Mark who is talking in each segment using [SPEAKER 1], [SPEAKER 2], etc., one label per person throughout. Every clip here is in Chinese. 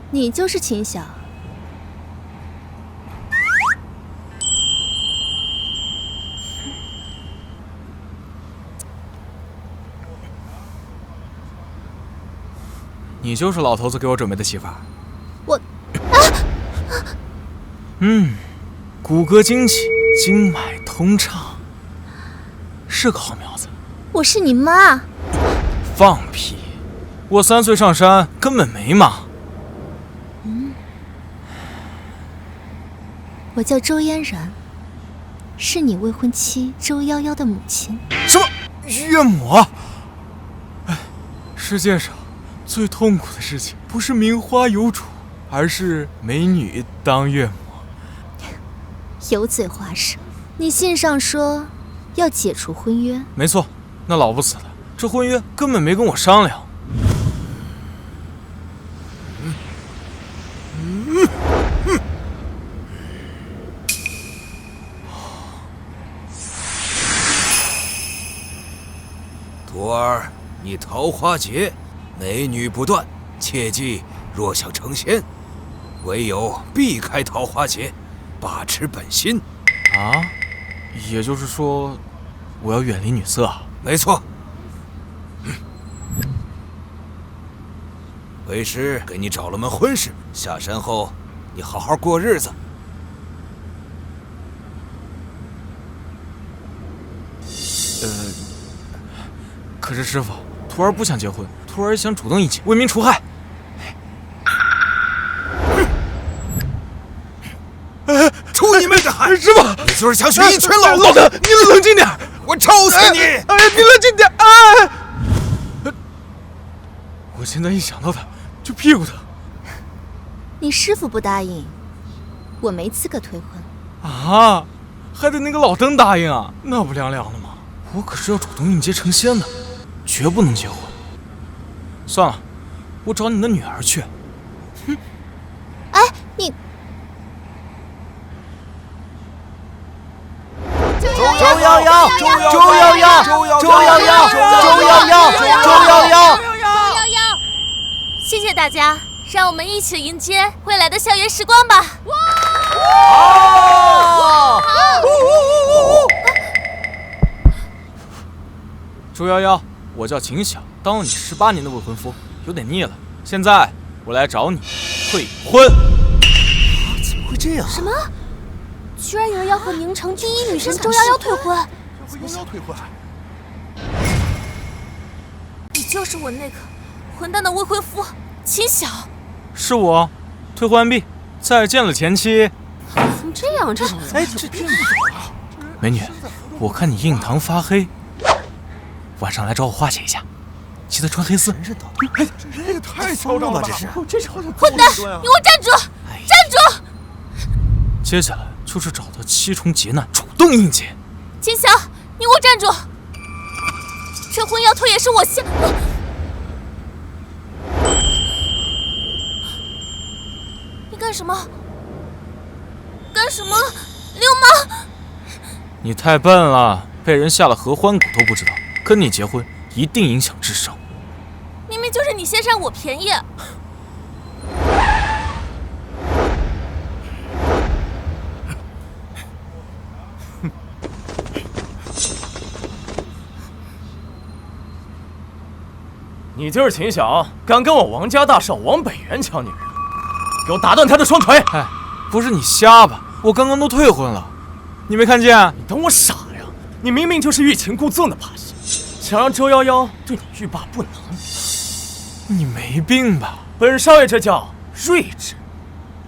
[SPEAKER 1] 你就是秦晓。
[SPEAKER 2] 你就是老头子给我准备的媳妇儿。
[SPEAKER 1] 我，
[SPEAKER 2] 骨骼精细，经脉通畅，是个好苗子。
[SPEAKER 1] 我是你妈。
[SPEAKER 2] 放屁！我3岁上山，根本没妈。
[SPEAKER 1] 我叫周嫣然，是你未婚妻周夭夭的母亲。
[SPEAKER 2] 什么岳母？哎，世界上最痛苦的事情不是名花有主，而是美女当岳母。
[SPEAKER 1] 油嘴滑舌。你信上说要解除婚约。
[SPEAKER 2] 没错，那老不死的，这婚约根本没跟我商量。
[SPEAKER 3] 徒儿，你桃花劫，美女不断，切记若想成仙，唯有避开桃花劫，把持本心。
[SPEAKER 2] 啊？也就是说，我要远离女色啊？
[SPEAKER 3] 没错。为师给你找了门婚事，下山后你好好过日子。
[SPEAKER 2] 可是师傅，徒儿不想结婚，徒儿想主动一起，为民除害。
[SPEAKER 3] 出你妹的汗！
[SPEAKER 2] 师傅，
[SPEAKER 3] 你就是想学一群老
[SPEAKER 2] 老的，你冷静点！
[SPEAKER 3] 我抽死你！
[SPEAKER 2] 哎，你冷静点！哎，我现在一想到他就屁股疼。
[SPEAKER 1] 你师傅不答应，我没资格退婚。
[SPEAKER 2] 啊，还得那个老登答应啊？那不凉凉的吗？我可是要主动应劫成仙的，绝不能结婚。算了，我找你的女儿去。
[SPEAKER 1] 哎，你
[SPEAKER 4] 周夭夭，周夭夭，周夭夭，周夭夭，周夭夭。
[SPEAKER 5] 谢谢大家，让我们一起迎接未来的校园时光吧！
[SPEAKER 2] 周夭夭，我叫秦晓，当了你18年的未婚夫，有点腻了。现在我来找你退婚。
[SPEAKER 4] 怎么会这样啊？
[SPEAKER 1] 什么？居然有人要和宁城第一女神周夭夭退婚？
[SPEAKER 4] 退婚？
[SPEAKER 5] 你就是我那个混蛋的未婚夫秦晓。
[SPEAKER 2] 是我，退婚完毕，再见了前妻。
[SPEAKER 1] 怎么这样？这
[SPEAKER 2] 美女，我看你印堂发黑，晚上来找我化解一下，记得穿黑丝。
[SPEAKER 4] 这也太嚣张了吧！这是
[SPEAKER 5] 混蛋，你给我站住！站住！
[SPEAKER 2] 接下来就是找到7重劫难，主动应劫。
[SPEAKER 5] 秦晓，你给我站住！这婚要退也是我先。你干什么？干什么？流氓！
[SPEAKER 2] 你太笨了，被人下了合欢蛊都不知道，跟你结婚一定影响智商。
[SPEAKER 5] 明明就是你先占我便宜。
[SPEAKER 6] 你就是秦晓，敢跟我王家大少王北元抢女人，给我打断他的双腿！
[SPEAKER 2] 哎，不是你瞎吧？我刚刚都退婚了，你没看见？
[SPEAKER 6] 你当我傻呀？你明明就是欲擒故纵的把戏，想让周夭夭对你欲罢不能。
[SPEAKER 2] 你没病吧？
[SPEAKER 6] 本少爷这叫睿智。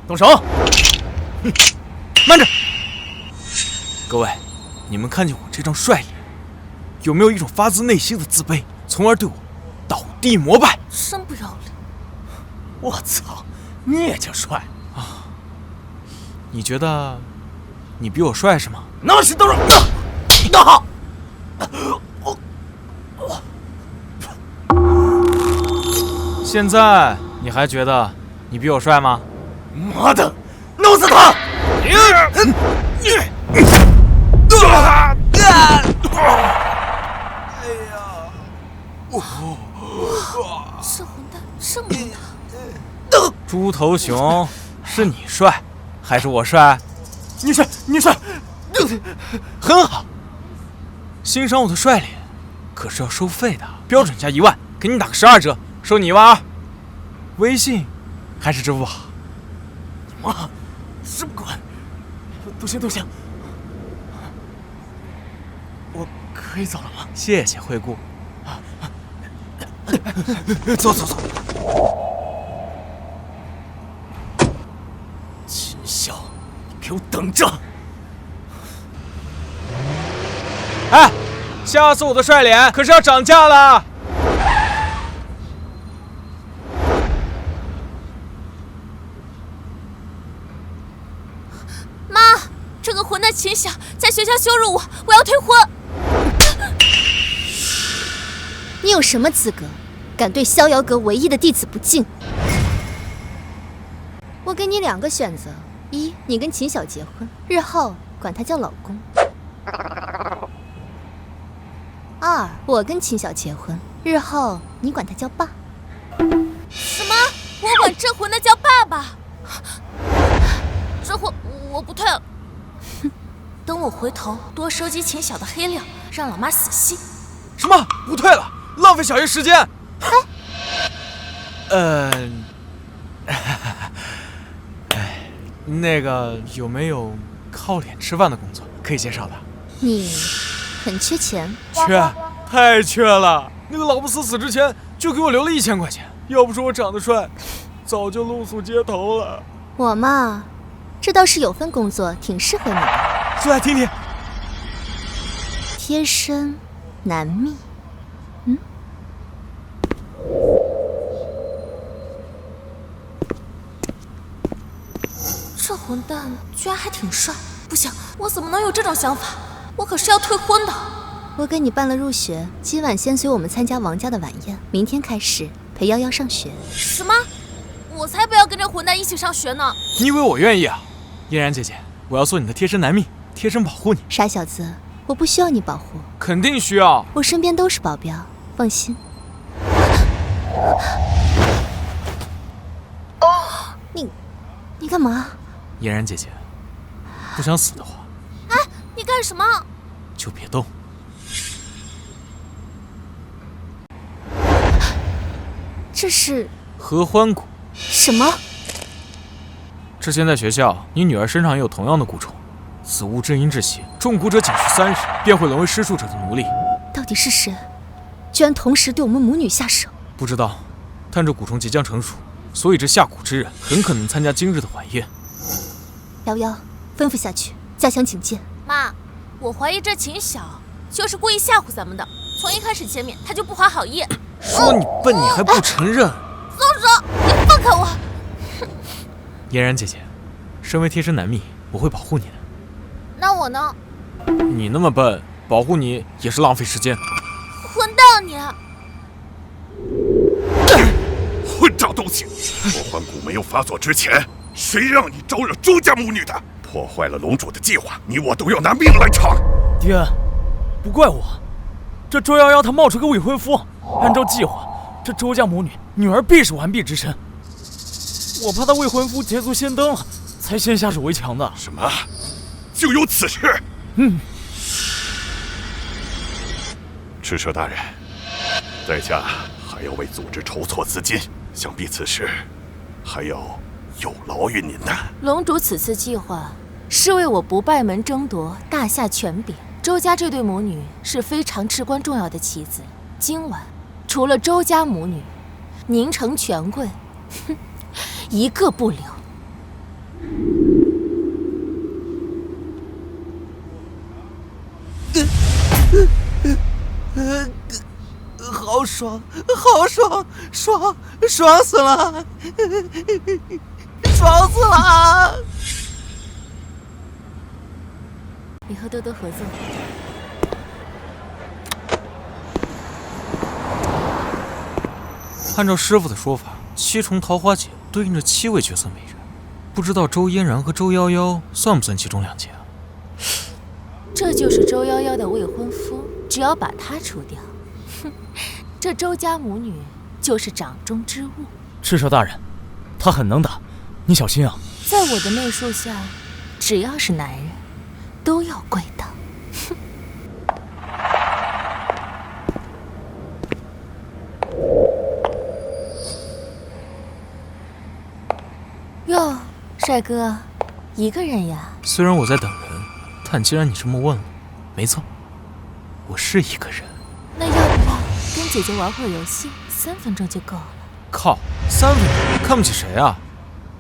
[SPEAKER 6] 动手！
[SPEAKER 2] 慢着！各位，你们看见我这张帅脸，有没有一种发自内心的自卑，从而对我倒地膜拜？
[SPEAKER 5] 真不要脸！
[SPEAKER 6] 我操，你也叫帅
[SPEAKER 2] 啊？你觉得你比我帅是吗？
[SPEAKER 6] 那是当然。那好。
[SPEAKER 2] 现在你还觉得你比我帅吗？
[SPEAKER 6] 妈的，弄死他！
[SPEAKER 5] 这混蛋这么大！
[SPEAKER 2] 猪头熊，是你帅，还是我帅？
[SPEAKER 6] 你帅，你帅，
[SPEAKER 2] 很好。欣赏我的帅脸，可是要收费的，标准价1万，给你打个12折，收你1万2。微信还是支付宝？
[SPEAKER 6] 妈，什么鬼？都行都行，我可以走了吗？
[SPEAKER 2] 谢谢惠顾。
[SPEAKER 3] 走走走。
[SPEAKER 6] 秦晓，你给我等着！
[SPEAKER 2] 哎，下次我的帅脸可是要涨价了。
[SPEAKER 5] 妈，这个混蛋秦晓在学校羞辱我，我要退婚。
[SPEAKER 1] 你有什么资格敢对逍遥阁唯一的弟子不敬？我给你2个选择：一，你跟秦晓结婚，日后管他叫老公；二，我跟秦晓结婚，日后你管他叫爸。
[SPEAKER 5] 什么？我管这混蛋叫爸爸？这婚我不退了。等我回头多收集秦晓的黑料，让老妈死心。
[SPEAKER 2] 什么？不退了？浪费小爷时间。那个有没有靠脸吃饭的工作可以介绍的？
[SPEAKER 1] 你很缺钱？
[SPEAKER 2] 缺，太缺了。那个老不死之前就给我留了1000块钱，要不是我长得帅，早就露宿街头了。
[SPEAKER 1] 我嘛，这倒是有份工作挺适合你的。
[SPEAKER 2] 说来听听。
[SPEAKER 1] 贴身男蜜。
[SPEAKER 5] 这混蛋居然还挺帅，不行，我怎么能有这种想法？我可是要退婚的。
[SPEAKER 1] 我给你办了入学，今晚先随我们参加王家的晚宴，明天开始陪夭夭上学。
[SPEAKER 5] 什么？我才不要跟这混蛋一起上学呢！
[SPEAKER 2] 你以为我愿意啊？嫣然姐姐，我要做你的贴身男蜜，贴身保护你。
[SPEAKER 1] 傻小子，我不需要你保护，
[SPEAKER 2] 肯定需要。
[SPEAKER 1] 我身边都是保镖，放心。你干嘛？
[SPEAKER 2] 嫣然姐姐，不想死的话，
[SPEAKER 5] 哎，你干什么？
[SPEAKER 2] 就别动。
[SPEAKER 1] 这是
[SPEAKER 2] 合欢蛊。
[SPEAKER 1] 什么？
[SPEAKER 2] 之前在学校，你女儿身上也有同样的蛊虫，此物真阴至邪，中蛊者仅需3日，便会沦为施术者的奴隶。
[SPEAKER 1] 到底是谁？居然同时对我们母女下手？
[SPEAKER 2] 不知道，但这蛊虫即将成熟，所以这下蛊之人很可能参加今日的晚宴。
[SPEAKER 1] 瑶瑶，吩咐下去，加强警戒。
[SPEAKER 5] 妈，我怀疑这秦晓就是故意吓唬咱们的，从一开始见面他就不怀好意。
[SPEAKER 2] 说你笨，你还不承认？
[SPEAKER 5] 松手！你放开我！
[SPEAKER 2] 嫣然姐姐，身为贴身男蜜，我会保护你的。
[SPEAKER 5] 那我呢？
[SPEAKER 2] 你那么笨，保护你也是浪费时间。
[SPEAKER 5] 混蛋你！
[SPEAKER 7] 混账东西！合欢蛊没有发作之前，谁让你招惹周家母女的？破坏了龙主的计划，你我都要拿命来偿！
[SPEAKER 6] 爹，不怪我，这周夭夭她冒出个未婚夫，按照计划，这周家母女女儿必是完璧之身。我怕她未婚夫捷足先登了，才先下手为强的。
[SPEAKER 7] 什么？就有此事？赤蛇大人，在下还要为组织筹措资金，想必此事还要有劳于您呐。
[SPEAKER 5] 龙主此次计划是为我不败门争夺大下权柄，周家这对母女是非常至关重要的棋子。今晚除了周家母女，宁城权贵，一个不留。
[SPEAKER 4] 好爽，好爽，爽死了，爽死了！
[SPEAKER 5] 你和多多合作。
[SPEAKER 2] 按照师傅的说法，7重桃花劫对应着7位绝色美人，不知道周嫣然和周夭夭算不算其中2劫啊？
[SPEAKER 5] 这就是周夭夭的未婚夫，只要把他除掉，这周家母女就是掌中之物。
[SPEAKER 6] 赤蛇大人，他很能打，你小心啊。
[SPEAKER 5] 在我的媚术下，只要是男人，都要跪倒。哼。哟，帅哥，一个人呀？
[SPEAKER 2] 虽然我在等人，但既然你这么问了，没错，我是一个人。
[SPEAKER 5] 那要不要跟姐姐玩会儿游戏？3分钟就够了。
[SPEAKER 2] 靠，3分钟，看不起谁啊？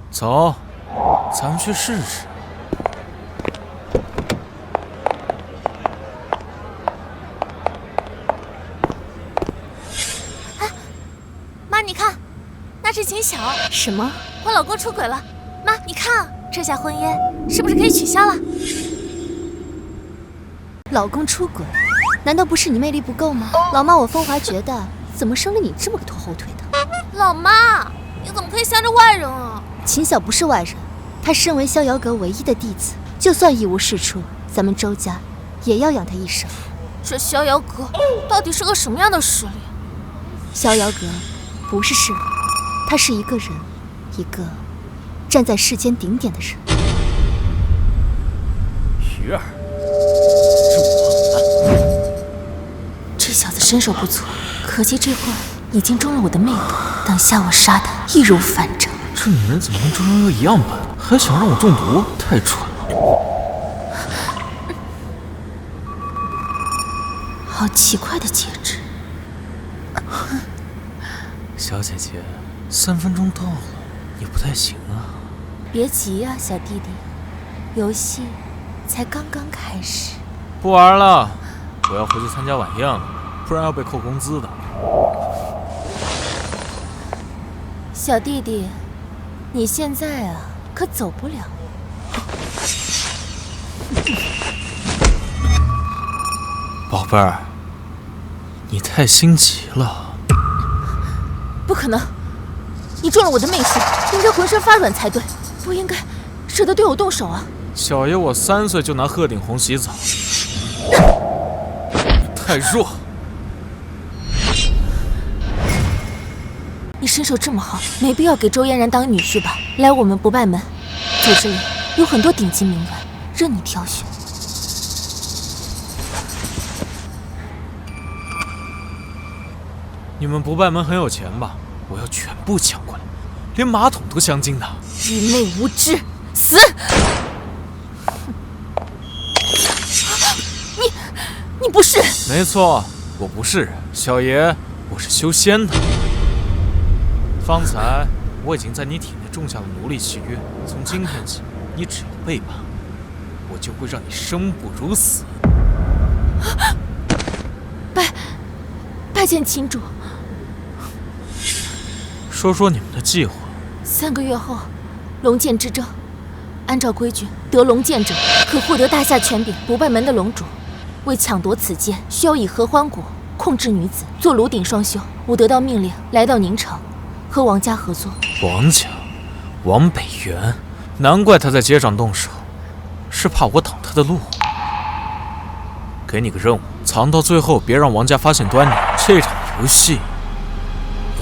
[SPEAKER 2] 走，咱们去试试。
[SPEAKER 1] 妈，你看，那是秦晓。
[SPEAKER 5] 什么？
[SPEAKER 1] 我老公出轨了。妈，你看，这下婚约是不是可以取消了？老公出轨，难道不是你魅力不够吗？老妈，我风华绝代，怎么生了你这么个拖后腿的？老妈，你怎么可以向着外人啊？秦晓不是外人，他身为逍遥阁唯一的弟子，就算一无是处，咱们周家也要养他一生。这逍遥阁到底是个什么样的势力？逍遥阁不是势力，他是一个人，一个站在世间顶点的人。
[SPEAKER 6] 鱼儿，
[SPEAKER 5] 这小子身手不错，可惜这会已经中了我的媚毒，等下我杀他易如反掌。
[SPEAKER 2] 这女人怎么跟周夭夭一样笨，还想让我中毒，太蠢了。
[SPEAKER 5] 好奇怪的戒指。
[SPEAKER 2] 小姐姐，3分钟到了，也不太行啊。
[SPEAKER 5] 别急啊，小弟弟，游戏才刚刚开始。
[SPEAKER 2] 不玩了，我要回去参加晚宴了，不然要被扣工资的。
[SPEAKER 5] 小弟弟，你现在啊，可走不了。
[SPEAKER 2] 宝贝儿，你太心急了。
[SPEAKER 5] 不可能，你中了我的媚术，应该浑身发软才对，不应该舍得对我动手啊。
[SPEAKER 2] 小爷我3岁就拿鹤顶红洗澡，太弱。
[SPEAKER 5] 你身手这么好，没必要给周嫣然当女婿吧？来我们不败门，组织里有很多顶级名媛，任你挑选。
[SPEAKER 2] 你们不败门很有钱吧？我要全部抢过来，连马桶都镶金的。
[SPEAKER 5] 愚昧无知，死！你不是？
[SPEAKER 2] 没错，我不是小爷，我是修仙的。方才我已经在你体内种下了奴隶契约，从今天起，你只要背叛我，就会让你生不如死。
[SPEAKER 5] 拜见秦主。
[SPEAKER 2] 说说你们的计划。
[SPEAKER 5] 3个月后，龙剑之争，按照规矩，得龙剑者可获得大夏权柄不败门的龙主。为抢夺此剑，需要以合欢谷控制女子，做炉鼎双修。我得到命令，来到宁城，和王家合作。
[SPEAKER 2] 王家，王北元，难怪他在街上动手，是怕我挡他的路。给你个任务，藏到最后，别让王家发现端倪。这场游戏，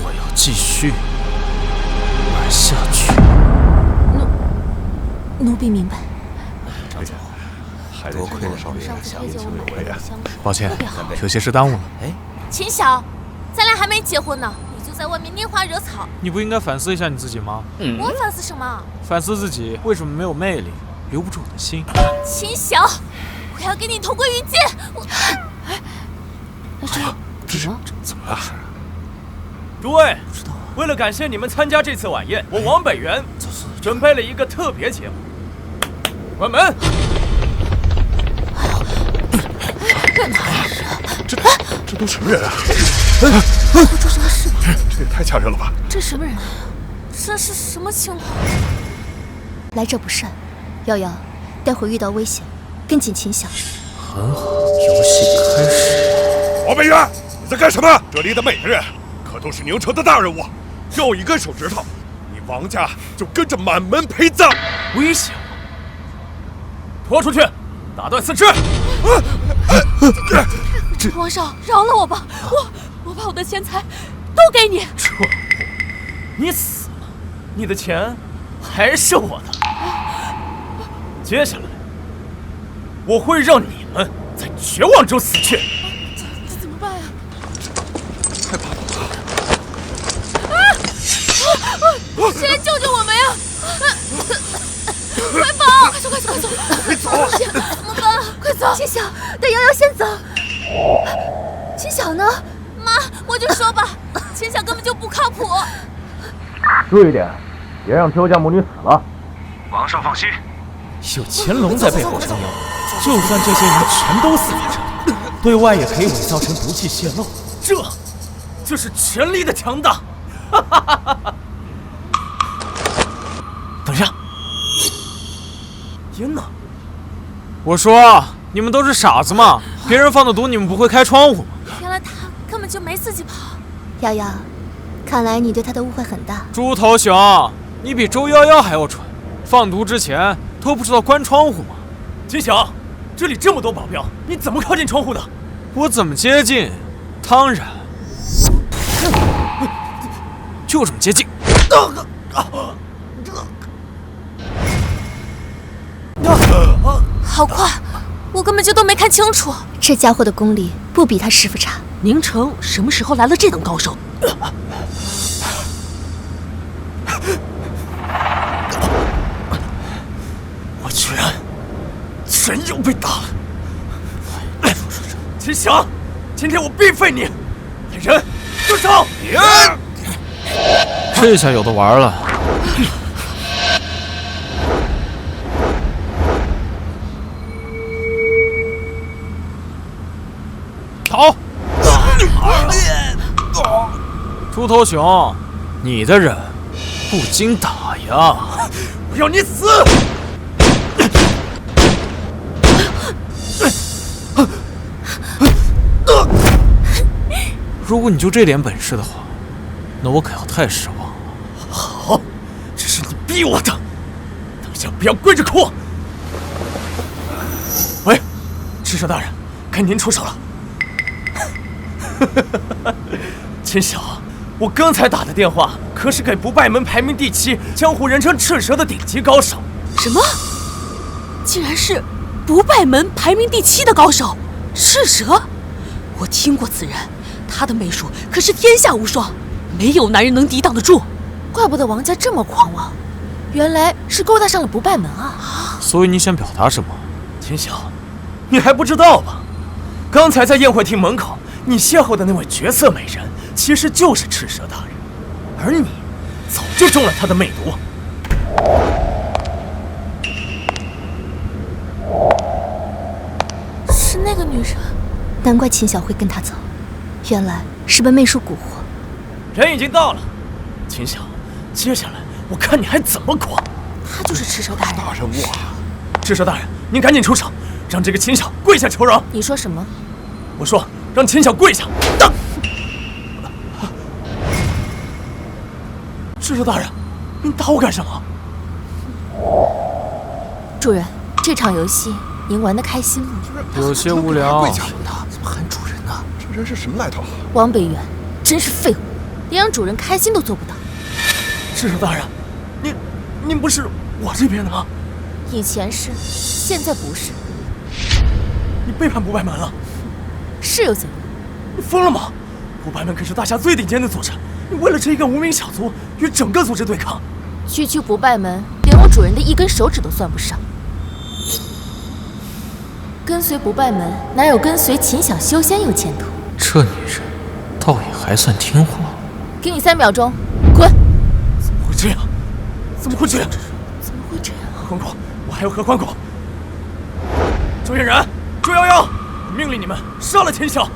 [SPEAKER 2] 我要继续玩下去。
[SPEAKER 5] 奴婢明白。
[SPEAKER 7] 多亏了少爷相助有为啊！
[SPEAKER 2] 抱歉，有些事耽误了。
[SPEAKER 1] 秦晓，咱俩还没结婚呢，你就在外面拈花惹草。
[SPEAKER 2] 你不应该反思一下你自己吗？
[SPEAKER 1] 我反思什么？
[SPEAKER 2] 反思自己为什么没有魅力，留不住我的心。
[SPEAKER 1] 秦晓，我要跟你同归于尽。
[SPEAKER 7] 这是怎么了？
[SPEAKER 6] 诸位，为了感谢你们参加这次晚宴，我王北元准备了一个特别节目。关门！
[SPEAKER 7] 这都什么人啊？
[SPEAKER 5] 会出什么事吗？
[SPEAKER 7] 这也太吓人了吧！
[SPEAKER 5] 这什么人啊？
[SPEAKER 1] 这是什么情况？来者不善，瑶瑶，待会遇到危险，跟紧秦晓。
[SPEAKER 2] 很好，游戏开始。
[SPEAKER 7] 王北元，你在干什么？这里的每个人可都是宁城的大人物，掉一根手指头，你王家就跟着满门陪葬。
[SPEAKER 6] 危险！拖出去，打断四肢！
[SPEAKER 1] 皇上，饶了我吧，我把我的钱财都给你。
[SPEAKER 6] 这货，你死了，你的钱还是我的。接下来，我会让你们在绝望中死去。
[SPEAKER 5] 这怎么办呀？
[SPEAKER 7] 快跑
[SPEAKER 5] 啊！谁来救救我们呀？快跑！快走！快走！快走！
[SPEAKER 7] 快走！
[SPEAKER 5] 怎么办？快走！
[SPEAKER 1] 秦晓，带瑶瑶先走。秦晓呢？
[SPEAKER 5] 妈，我就说吧，秦晓根本就不靠谱。
[SPEAKER 6] 注意点，别让周家母女死了。
[SPEAKER 3] 王少放心，
[SPEAKER 6] 有乾隆在背后撑腰，就算这些人全都死在这里，对外也可以伪造成毒气泄露，这就是权力的强大。等一下，烟呢？
[SPEAKER 2] 我说，你们都是傻子吗？别人放的毒，你们不会开窗户吗？
[SPEAKER 5] 原来他根本就没自己跑。
[SPEAKER 1] 瑶瑶，看来你对他的误会很大。
[SPEAKER 2] 猪头熊，你比周夭夭还要蠢，放毒之前都不知道关窗户吗？
[SPEAKER 6] 金晓，这里这么多保镖，你怎么靠近窗户的？
[SPEAKER 2] 我怎么接近？当然，就这么接近。
[SPEAKER 5] 好快，我根本就都没看清楚。
[SPEAKER 1] 这家伙的功力不比他师傅差。
[SPEAKER 8] 宁城什么时候来了这等高手？
[SPEAKER 6] 我居然又被打了！秦晓，今天我必废你！来人，住手！
[SPEAKER 2] 这下有的玩了。跑！猪头熊，你的人不经打呀！
[SPEAKER 6] 我要你死！
[SPEAKER 2] 如果你就这点本事的话，那我可要太失望了。
[SPEAKER 6] 好，这是你逼我的，等下不要跪着哭。喂，智舍大人，该您出手了。秦晓，我刚才打的电话可是给不败门排名第7、江湖人称赤蛇的顶级高手。
[SPEAKER 8] 什么？竟然是不败门排名第7的高手赤蛇？我听过此人，他的媚术可是天下无双，没有男人能抵挡得住。
[SPEAKER 5] 怪不得王家这么狂妄，原来是勾搭上了不败门啊！
[SPEAKER 2] 所以你想表达什么？
[SPEAKER 6] 秦晓，你还不知道吧？刚才在宴会厅门口，你邂逅的那位绝色美人，其实就是赤蛇大人，而你早就中了她的媚毒。
[SPEAKER 5] 是那个女人。
[SPEAKER 1] 难怪秦晓会跟他走，原来是被媚术蛊惑。
[SPEAKER 6] 人已经到了，秦晓，接下来我看你还怎么狂！
[SPEAKER 5] 他就是赤蛇大人。
[SPEAKER 7] 大人物啊！
[SPEAKER 6] 赤蛇大人，您赶紧出手，让这个秦晓跪下求饶。
[SPEAKER 5] 你说什么？
[SPEAKER 6] 我说让秦晓跪下。赤蛇大人，您打我干什么？
[SPEAKER 5] 主人，这场游戏您玩得开心吗？
[SPEAKER 2] 有些无聊。
[SPEAKER 7] 跪下！怎么喊主人呢？这人是什么来头？
[SPEAKER 5] 王北元真是废物，连让主人开心都做不到。
[SPEAKER 6] 赤蛇大人，您不是我这边的吗？
[SPEAKER 5] 以前是，现在不是。
[SPEAKER 6] 你背叛不败门了？
[SPEAKER 5] 是又怎样？
[SPEAKER 6] 你疯了吗？不败门可是大夏最顶尖的组织，你为了这一个无名小卒与整个组织对抗，
[SPEAKER 5] 区不败门连我主人的一根手指都算不上。跟随不败门，哪有跟随秦晓修仙有前途？
[SPEAKER 2] 这女人倒也还算听话。
[SPEAKER 5] 给你3秒钟，滚！
[SPEAKER 6] 怎么会这样？怎么会这样？
[SPEAKER 5] 怎么会这样？
[SPEAKER 6] 关果，我还要和关果。周嫣然、周夭夭，命令你们杀了秦晓！哎，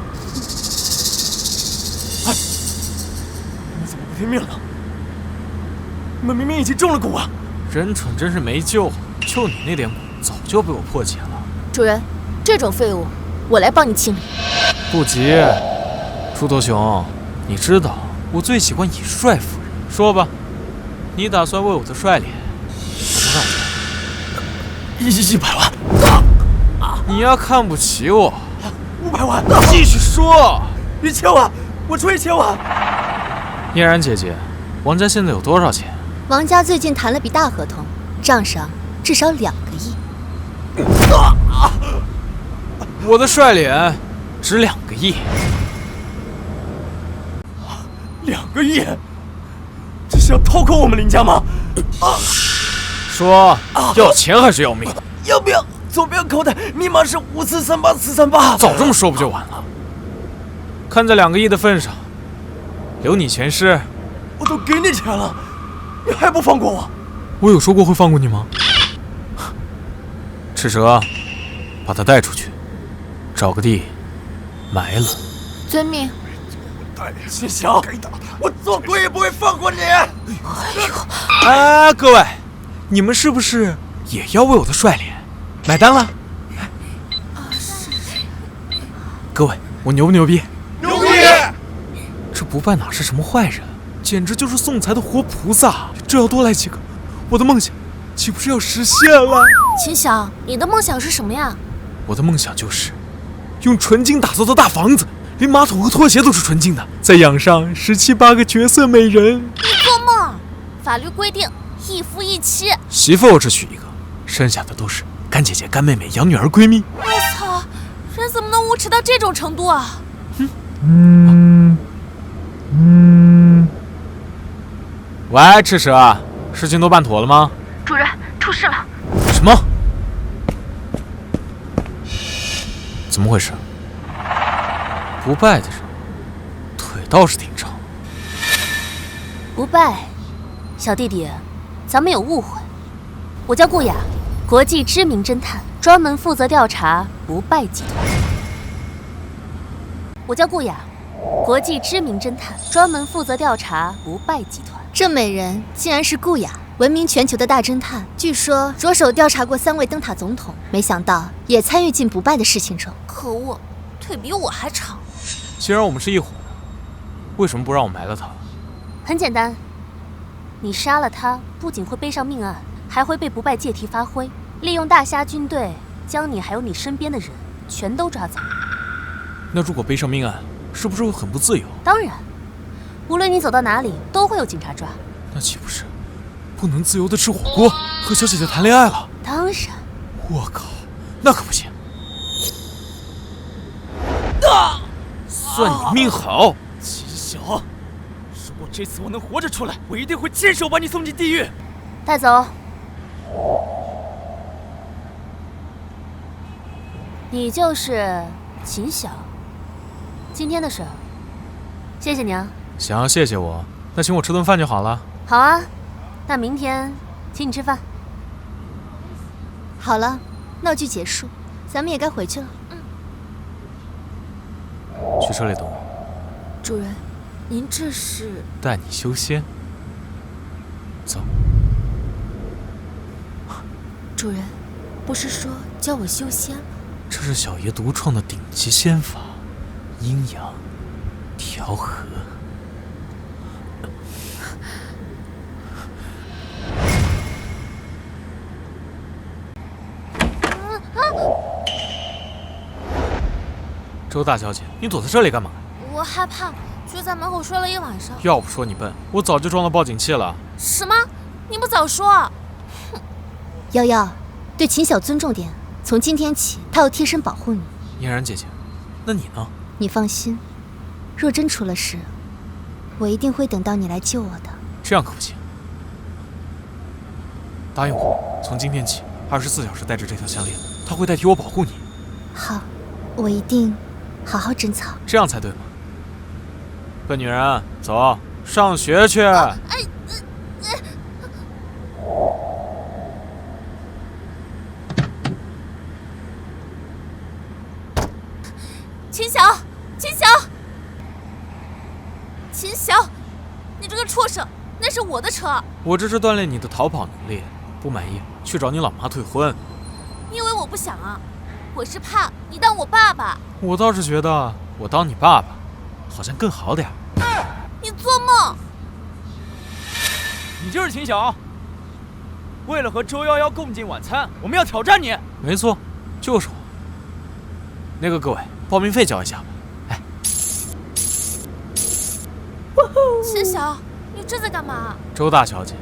[SPEAKER 6] 你们怎么不听命了？你们明明已经中了蛊啊！
[SPEAKER 2] 人蠢真是没救了，就你那点蛊，早就被我破解了。
[SPEAKER 5] 主人，这种废物，我来帮你清理。
[SPEAKER 2] 不急，猪头熊，你知道我最喜欢以帅服人。说吧，你打算为我的帅脸多少钱
[SPEAKER 6] ？100万。
[SPEAKER 2] 你呀看不起我
[SPEAKER 6] ？500万。
[SPEAKER 2] 继续说。
[SPEAKER 6] 1000万，我出1000万。
[SPEAKER 2] 嫣然姐姐，王家现在有多少钱？
[SPEAKER 1] 王家最近谈了笔大合同，账上至少2个亿。
[SPEAKER 2] 我的帅脸值2个亿。
[SPEAKER 6] 2个亿？这是要掏空我们林家吗？
[SPEAKER 2] 说要钱还是要命？
[SPEAKER 6] 要不要？左边口袋密码是5438438。
[SPEAKER 2] 早这么说不就完了？看在2个亿的份上，留你前世。
[SPEAKER 6] 我都给你钱了，你还不放过我？
[SPEAKER 2] 我有说过会放过你吗？赤蛇，把他带出去，找个地埋了。
[SPEAKER 5] 遵命。
[SPEAKER 6] 秦晓，我做鬼也不会放过你！
[SPEAKER 2] 哎，各位，你们是不是也要为我的帅脸买单了？各位，我牛不牛逼？
[SPEAKER 3] 牛逼！
[SPEAKER 2] 这不败哪是什么坏人，简直就是送财的活菩萨。这要多来几个，我的梦想岂不是要实现了？
[SPEAKER 5] 秦晓，你的梦想是什么呀？
[SPEAKER 2] 我的梦想就是用纯金打造的大房子，连马桶和拖鞋都是纯金的，再养上17、18个绝色美人。
[SPEAKER 5] 你做梦！法律规定1夫1妻。
[SPEAKER 2] 媳妇我只娶一个，剩下的都是干姐姐、干妹妹、养女儿、闺蜜。
[SPEAKER 5] 我操，人怎么能无耻到这种程度啊？
[SPEAKER 2] 喂，赤蛇，事情都办妥了吗？
[SPEAKER 8] 主人，出事了！
[SPEAKER 2] 什么？怎么回事？不败的人腿倒是挺长。
[SPEAKER 5] 不败，小弟弟，咱们有误会。我叫顾雅，国际知名侦探，专门负责调查不败集团。我叫顾雅，国际知名侦探，专门负责调查不败集团。
[SPEAKER 1] 这美人竟然是顾雅，闻名全球的大侦探，据说着手调查过3位灯塔总统，没想到也参与进不败的事情中。
[SPEAKER 5] 可恶，腿比我还长。
[SPEAKER 2] 既然我们是一伙的，为什么不让我埋了他？
[SPEAKER 5] 很简单，你杀了他，不仅会背上命案，还会被不败借题发挥，利用大虾军队将你还有你身边的人全都抓走。
[SPEAKER 2] 那如果背上命案，是不是会很不自由？
[SPEAKER 5] 当然，无论你走到哪里，都会有警察抓。
[SPEAKER 2] 那岂不是不能自由的吃火锅，和小姐姐谈恋爱了？
[SPEAKER 5] 当然。
[SPEAKER 2] 我靠，那可不行！算你命好，
[SPEAKER 6] 秦晓。如果这次我能活着出来，我一定会亲手把你送进地狱。
[SPEAKER 5] 带走。你就是秦晓。今天的事，谢谢你啊。
[SPEAKER 2] 想要谢谢我，那请我吃顿饭就好了。
[SPEAKER 5] 好啊，那明天请你吃饭。
[SPEAKER 1] 好了，闹剧结束，咱们也该回去了。
[SPEAKER 2] 去车里等我。
[SPEAKER 5] 主人，您这是？
[SPEAKER 2] 带你修仙。走。
[SPEAKER 5] 主人，不是说教我修仙吗？
[SPEAKER 2] 这是小爷独创的顶级仙法，阴阳调和。周大小姐，你躲在这里干嘛？
[SPEAKER 5] 我害怕，就在门口睡了一晚上。
[SPEAKER 2] 要不说你笨，我早就装了报警器了。
[SPEAKER 5] 什么？你不早说！
[SPEAKER 1] 哼！瑶瑶，对秦晓尊重点，从今天起，她要贴身保护你。
[SPEAKER 2] 嫣然姐姐，那你呢？
[SPEAKER 1] 你放心，若真出了事，我一定会等到你来救我的。
[SPEAKER 2] 这样可不行。答应我，从今天起，24小时带着这条项链，它会代替我保护你。
[SPEAKER 1] 好，我一定好好珍藏。
[SPEAKER 2] 这样才对嘛。笨女人，走，上学去。
[SPEAKER 5] 秦晓，秦晓，秦晓，你这个畜生！那是我的车。
[SPEAKER 2] 我这是锻炼你的逃跑能力，不满意去找你老妈退婚。
[SPEAKER 5] 你以为我不想啊？我是怕你当我爸爸。
[SPEAKER 2] 我倒是觉得我当你爸爸好像更好点。
[SPEAKER 5] 你做梦！
[SPEAKER 6] 你就是秦晓。为了和周夭夭共进晚餐，我们要挑战你。
[SPEAKER 2] 没错，就是我。那个各位，报名费交一下吧。哎，
[SPEAKER 5] 秦晓，你这在干嘛？
[SPEAKER 2] 周大小姐，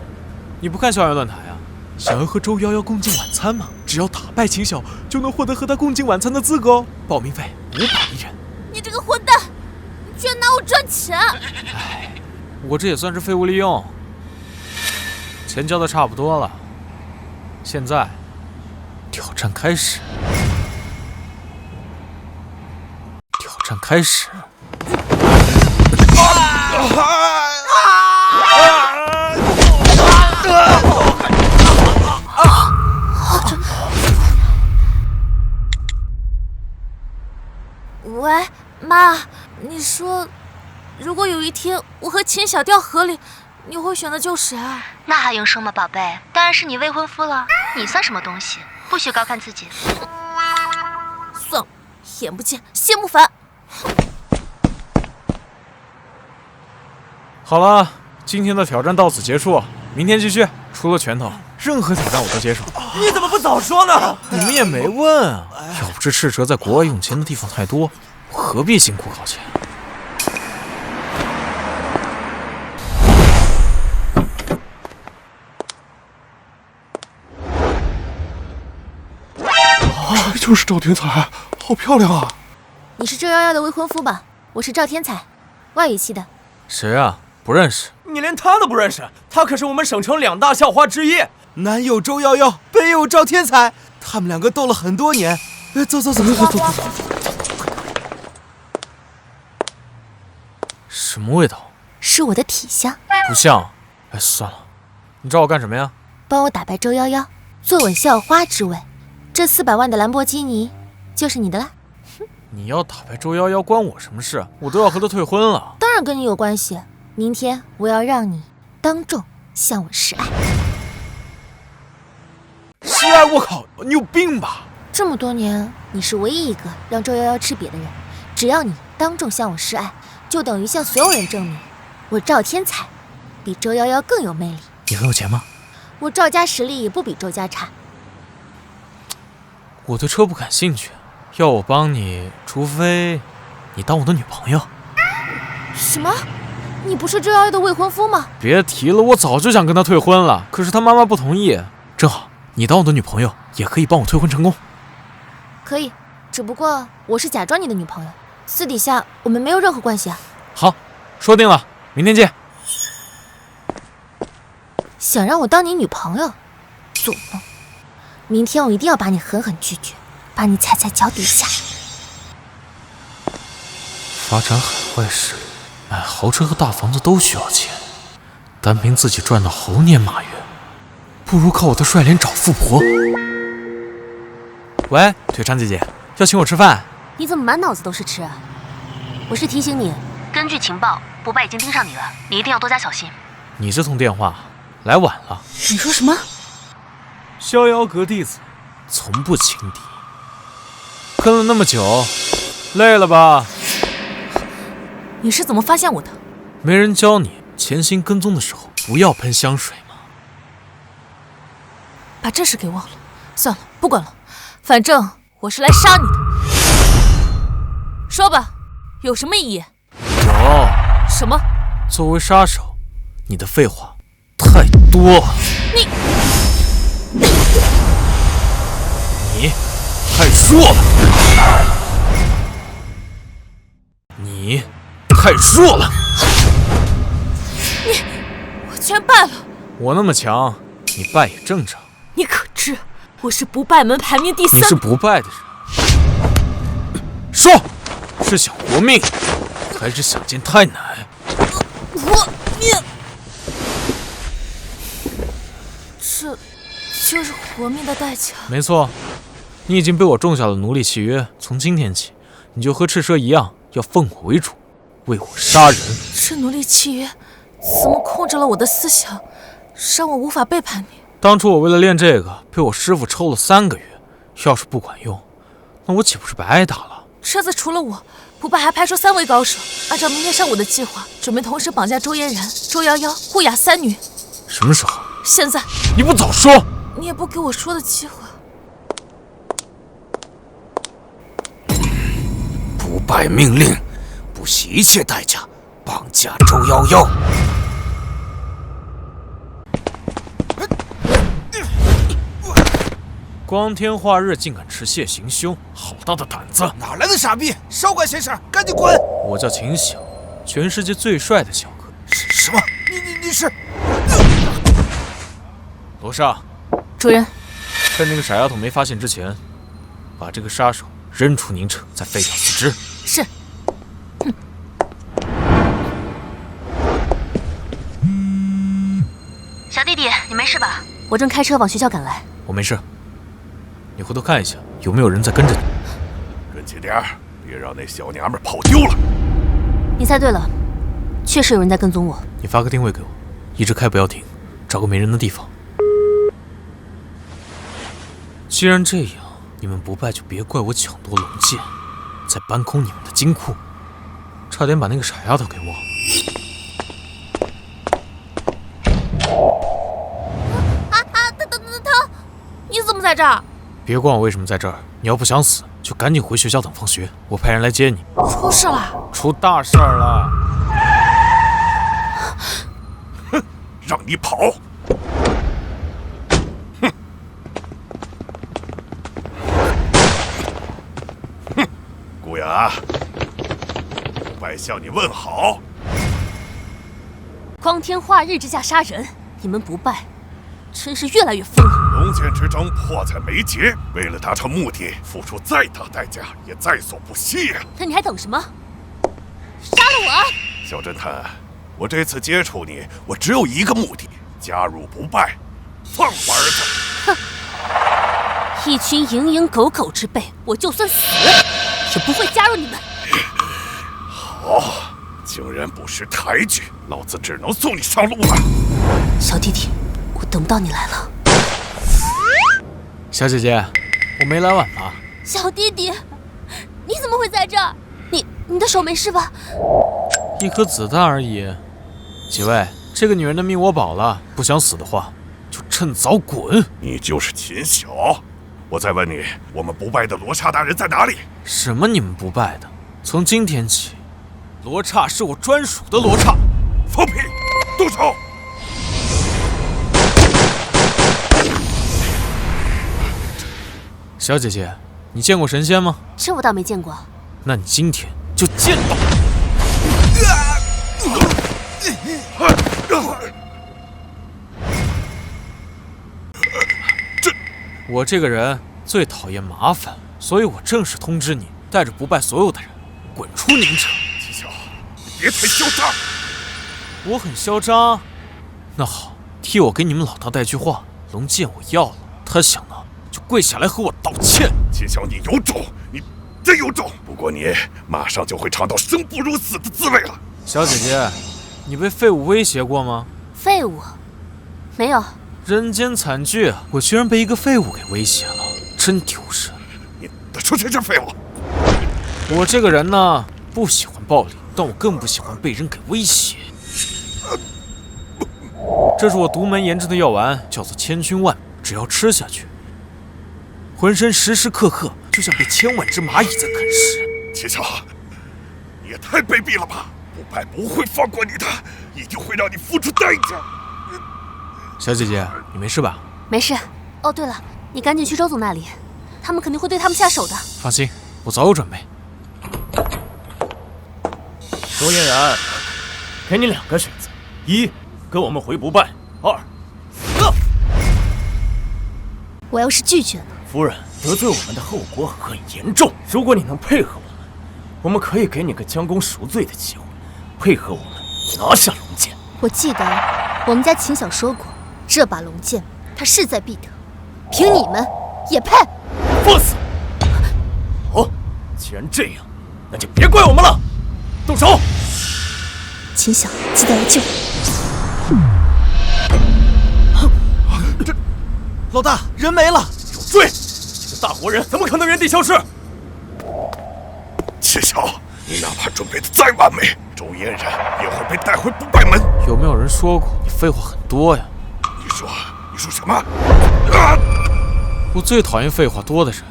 [SPEAKER 2] 你不看校园论坛啊？想要和周夭夭共进晚餐吗？只要打败秦晓，就能获得和他共进晚餐的资格哦。报名费500一人。
[SPEAKER 5] 你这个混蛋，你居然拿我赚钱！
[SPEAKER 2] 哎，我这也算是废物利用，钱交的差不多了，现在挑战开始。挑战开始。
[SPEAKER 5] 喂，妈，你说，如果有一天我和秦晓掉河里，你会选择救谁啊？
[SPEAKER 1] 那还用说吗，宝贝？当然是你未婚夫了。你算什么东西？不许高看自己。
[SPEAKER 5] 算了，眼不见心不烦。
[SPEAKER 2] 好了，今天的挑战到此结束，明天继续。除了拳头，任何挑战我都接受。
[SPEAKER 4] 你怎么不早说呢？
[SPEAKER 2] 你们也没问啊！要不是赤蛇在国外用钱的地方太多，我何必辛苦考钱？
[SPEAKER 7] 就是赵天才，好漂亮啊！
[SPEAKER 5] 你是周夭夭的未婚夫吧？我是赵天才，外语系的。
[SPEAKER 2] 谁啊？不认识。
[SPEAKER 4] 你连他都不认识？他可是我们省城2大校花之一。南有周夭夭，北有赵天才，他们2个斗了很多年。走。
[SPEAKER 2] 什么味道？
[SPEAKER 5] 是我的体香。
[SPEAKER 2] 不像。哎，算了，你找我干什么呀？
[SPEAKER 5] 帮我打败周夭夭，坐稳校花之位。这400万的兰博基尼就是你的啦。
[SPEAKER 2] 你要打败周夭夭关我什么事？我都要和他退婚了。
[SPEAKER 5] 当然跟你有关系。明天我要让你当众向我示爱。
[SPEAKER 2] 示爱？我靠，你有病吧？
[SPEAKER 5] 这么多年，你是唯一一个让周夭夭吃瘪的人。只要你当众向我示爱，就等于向所有人证明，我赵天才比周夭夭更有魅力。
[SPEAKER 2] 你很有钱吗？
[SPEAKER 5] 我赵家实力也不比周家差。
[SPEAKER 2] 我对车不感兴趣，要我帮你，除非你当我的女朋友。
[SPEAKER 5] 什么？你不是周夭夭的未婚夫吗？
[SPEAKER 2] 别提了，我早就想跟他退婚了，可是他妈妈不同意。正好你当我的女朋友，也可以帮我退婚成功。
[SPEAKER 5] 可以，只不过我是假装你的女朋友，私底下我们没有任何关系啊。
[SPEAKER 2] 好，说定了，明天见。
[SPEAKER 5] 想让我当你女朋友，做梦！明天我一定要把你狠狠拒绝，把你踩在脚底下。
[SPEAKER 2] 发展海外势力，买豪车和大房子都需要钱，单凭自己赚到猴年马月，不如靠我的帅脸找富婆。喂，腿长姐姐，要请我吃饭？
[SPEAKER 5] 你怎么满脑子都是吃啊？我是提醒你，根据情报，不败已经盯上你了，你一定要多加小心。
[SPEAKER 2] 你这通电话来晚了。
[SPEAKER 8] 你说什么？
[SPEAKER 2] 逍遥阁弟子从不轻敌，跟了那么久，累了吧？
[SPEAKER 8] 你是怎么发现我的？
[SPEAKER 2] 没人教你潜心跟踪的时候不要喷香水吗？
[SPEAKER 8] 把这事给忘了。算了，不管了，反正我是来杀你的。说吧，有什么异议？
[SPEAKER 2] 有。
[SPEAKER 8] 什么？
[SPEAKER 2] 作为杀手，你的废话太多了。你太弱了。你太弱了。
[SPEAKER 8] 我全败了。
[SPEAKER 2] 我那么强，你败也正常。
[SPEAKER 8] 你可知我是不败门排名第3？
[SPEAKER 2] 你是不败的人。说，是想活命，还是想见太奶？
[SPEAKER 8] 这就是活命的代价。
[SPEAKER 2] 没错，你已经被我种下了奴隶契约，从今天起，你就和赤蛇一样，要奉我为主，为我杀人。
[SPEAKER 8] 这奴隶契约怎么控制了我的思想，让我无法背叛你？
[SPEAKER 2] 当初我为了练这个，被我师傅抽了3个月，要是不管用，那我岂不是白打了？
[SPEAKER 8] 这次除了我，不败还派出3位高手，按照明天上午的计划，准备同时绑架周嫣然、周夭夭、护雅3女。
[SPEAKER 2] 什么时候？
[SPEAKER 8] 现在。
[SPEAKER 2] 你不早说！
[SPEAKER 8] 你也不给我说的机会。
[SPEAKER 3] 不败命令，不惜一切代价绑架周夭夭。
[SPEAKER 2] 光天化日竟敢持械行凶，好大的胆子！
[SPEAKER 4] 哪来的傻逼？少管闲事，赶紧滚！
[SPEAKER 2] 我叫秦晓，全世界最帅的小哥。
[SPEAKER 4] 什么？你是？
[SPEAKER 2] 罗刹，
[SPEAKER 5] 主人，
[SPEAKER 2] 趁那个傻丫头没发现之前，把这个杀手扔出宁城，再废掉四肢。
[SPEAKER 5] 是。小弟弟，你没事吧？我正开车往学校赶来。
[SPEAKER 2] 我没事。你回头看一下，有没有人在跟着你？
[SPEAKER 7] 跟紧点儿，别让那小娘们跑丢了。
[SPEAKER 5] 你猜对了，确实有人在跟踪我。
[SPEAKER 2] 你发个定位给我，一直开不要停，找个没人的地方。既然这样，你们不败就别怪我抢夺龙剑，再搬空你们的金库，差点把那个傻丫头给忘了。
[SPEAKER 5] 他，你怎么在这儿？
[SPEAKER 2] 别管我为什么在这儿，你要不想死，就赶紧回学校等放学，我派人来接你。
[SPEAKER 5] 出事了！
[SPEAKER 2] 出大事儿了！
[SPEAKER 7] 哼，让你跑！哼！哼！顾雅，不败向你问好。
[SPEAKER 5] 光天化日之下杀人，你们不败，真是越来越疯了。
[SPEAKER 7] 龙剑之争迫在眉睫，为了达成目的，付出再大代价也在所不惜呀！
[SPEAKER 5] 那你还等什么？杀了我！
[SPEAKER 7] 小侦探，我这次接触你，我只有一个目的：加入不败，放我儿子！
[SPEAKER 5] 哼！一群蝇营狗苟之辈，我就算死，也不会加入你们。
[SPEAKER 7] 好，竟然不识抬举，老子只能送你上路了。
[SPEAKER 5] 小弟弟，我等不到你来了。
[SPEAKER 2] 小姐姐，我没来晚吧？
[SPEAKER 5] 小弟弟，你怎么会在这儿？你的手没事吧？
[SPEAKER 2] 一颗子弹而已。几位，这个女人的命我保了，不想死的话，就趁早滚。
[SPEAKER 7] 你就是秦晓。我再问你，我们不败的罗刹大人在哪里？
[SPEAKER 2] 什么你们不败的？从今天起，罗刹是我专属的罗刹。
[SPEAKER 7] 放屁！动手！
[SPEAKER 2] 小姐姐，你见过神仙吗？
[SPEAKER 5] 这我倒没见过。
[SPEAKER 2] 那你今天就见到。我这个人最讨厌麻烦，所以我正式通知你，带着不败所有的人滚出宁城。
[SPEAKER 7] 秦晓，你别太嚣张。
[SPEAKER 2] 我很嚣张。那好，替我给你们老大带句话，龙剑我要了，他想呢就跪下来和我道歉。
[SPEAKER 7] 秦晓，你有种，你真有种。不过你马上就会尝到生不如死的滋味了。
[SPEAKER 2] 小姐姐，你被废物威胁过吗？
[SPEAKER 5] 废物？没有。
[SPEAKER 2] 人间惨剧，我居然被一个废物给威胁了，真丢人。
[SPEAKER 7] 你说谁是废物？
[SPEAKER 2] 我这个人呢，不喜欢暴力，但我更不喜欢被人给威胁。这是我独门研制的药丸，叫做千钧万，只要吃下去，浑身时时刻刻就像被千万只蚂蚁在啃食。
[SPEAKER 7] 秦晓，你也太卑鄙了吧！不败不会放过你的，一定会让你付出代价。
[SPEAKER 2] 小姐姐，你没事吧？
[SPEAKER 5] 没事。哦，对了，你赶紧去周总那里，他们肯定会对他们下手的。
[SPEAKER 2] 放心，我早有准备。
[SPEAKER 6] 周嫣然，给你2个选择：一，跟我们回不败；二，死。
[SPEAKER 1] 我要是拒绝了，
[SPEAKER 6] 夫人，得罪我们的后果很严重。如果你能配合我们可以给你个将功赎罪的机会，配合我们拿下龙剑。
[SPEAKER 1] 我记得我们家秦晓说过，这把龙剑他势在必得，凭你们也配？
[SPEAKER 6] 放肆！好，既然这样，那就别怪我们了。动手！
[SPEAKER 1] 秦晓，记得来救
[SPEAKER 4] 我。这，老大，人没了！
[SPEAKER 6] 有罪！这个大活人怎么可能原地消失？
[SPEAKER 7] 秦晓，你哪怕准备的再完美，周嫣然也会被带回不败门。
[SPEAKER 2] 有没有人说过你废话很多呀？
[SPEAKER 7] 你说什么？
[SPEAKER 2] 我最讨厌废话多的人。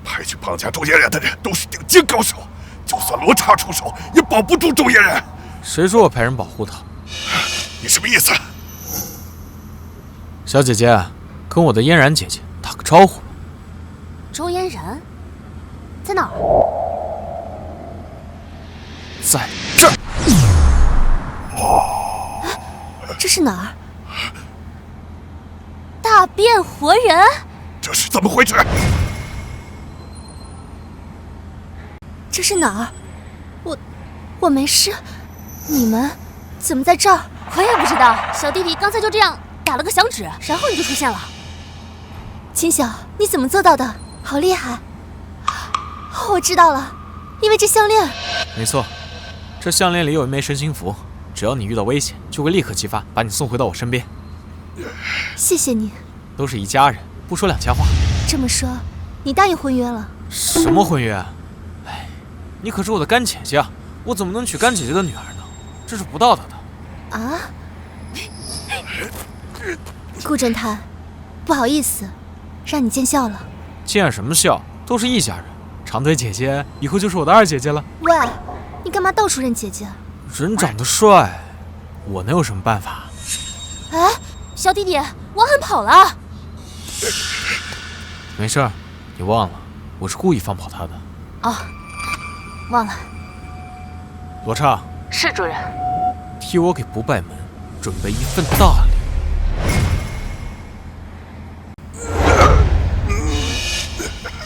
[SPEAKER 7] 派去绑架周嫣然的人都是顶尖高手，就算罗刹出手，也保不住周嫣然。
[SPEAKER 2] 谁说我派人保护他？
[SPEAKER 7] 你什么意思？
[SPEAKER 2] 小姐姐，跟我的嫣然姐姐打个招呼吧。
[SPEAKER 1] 周嫣然在哪儿？
[SPEAKER 2] 在这儿。
[SPEAKER 1] 这是哪儿？大变活人？
[SPEAKER 7] 这是怎么回事？
[SPEAKER 1] 这是哪儿？我没事，你们怎么在这儿？我也不知道，小弟弟刚才就这样打了个响指，然后你就出现了。秦晓，你怎么做到的？好厉害！我知道了，因为这项链。
[SPEAKER 2] 没错，这项链里有一枚神行符，只要你遇到危险，就会立刻激发，把你送回到我身边。
[SPEAKER 1] 谢谢你。
[SPEAKER 2] 都是一家人，不说两家话。
[SPEAKER 1] 这么说，你答应婚约了？
[SPEAKER 2] 什么婚约？哎，你可是我的干姐姐啊，我怎么能娶干姐姐的女儿呢？这是不道德的。
[SPEAKER 1] 啊？顾侦探，不好意思，让你见笑了。
[SPEAKER 2] 见什么笑？都是一家人。长腿姐姐以后就是我的二姐姐了。
[SPEAKER 1] 喂，你干嘛到处认姐姐？
[SPEAKER 2] 人长得帅，我能有什么办法？
[SPEAKER 1] 哎，小弟弟，王涵跑了。
[SPEAKER 2] 没事儿，你忘了，我是故意放跑他的。
[SPEAKER 1] 哦，忘了。
[SPEAKER 2] 罗畅，
[SPEAKER 8] 是主人。
[SPEAKER 2] 替我给不败门准备一份大礼。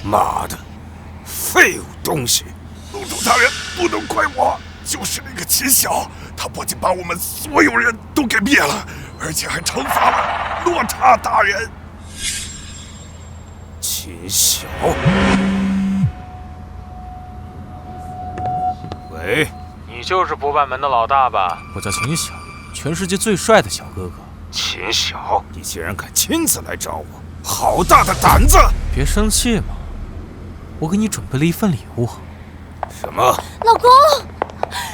[SPEAKER 3] 妈的，废物东西！
[SPEAKER 7] 龙主大人不能怪我，就是那个秦晓，他不仅把我们所有人都给灭了，而且还惩罚了洛差大人。
[SPEAKER 3] 秦晓，喂，
[SPEAKER 2] 你就是不败门的老大吧？我叫秦晓，全世界最帅的小哥哥。
[SPEAKER 3] 秦晓，你竟然敢亲自来找我，好大的胆子！
[SPEAKER 2] 别生气嘛，我给你准备了一份礼物。
[SPEAKER 3] 什么？
[SPEAKER 1] 老公，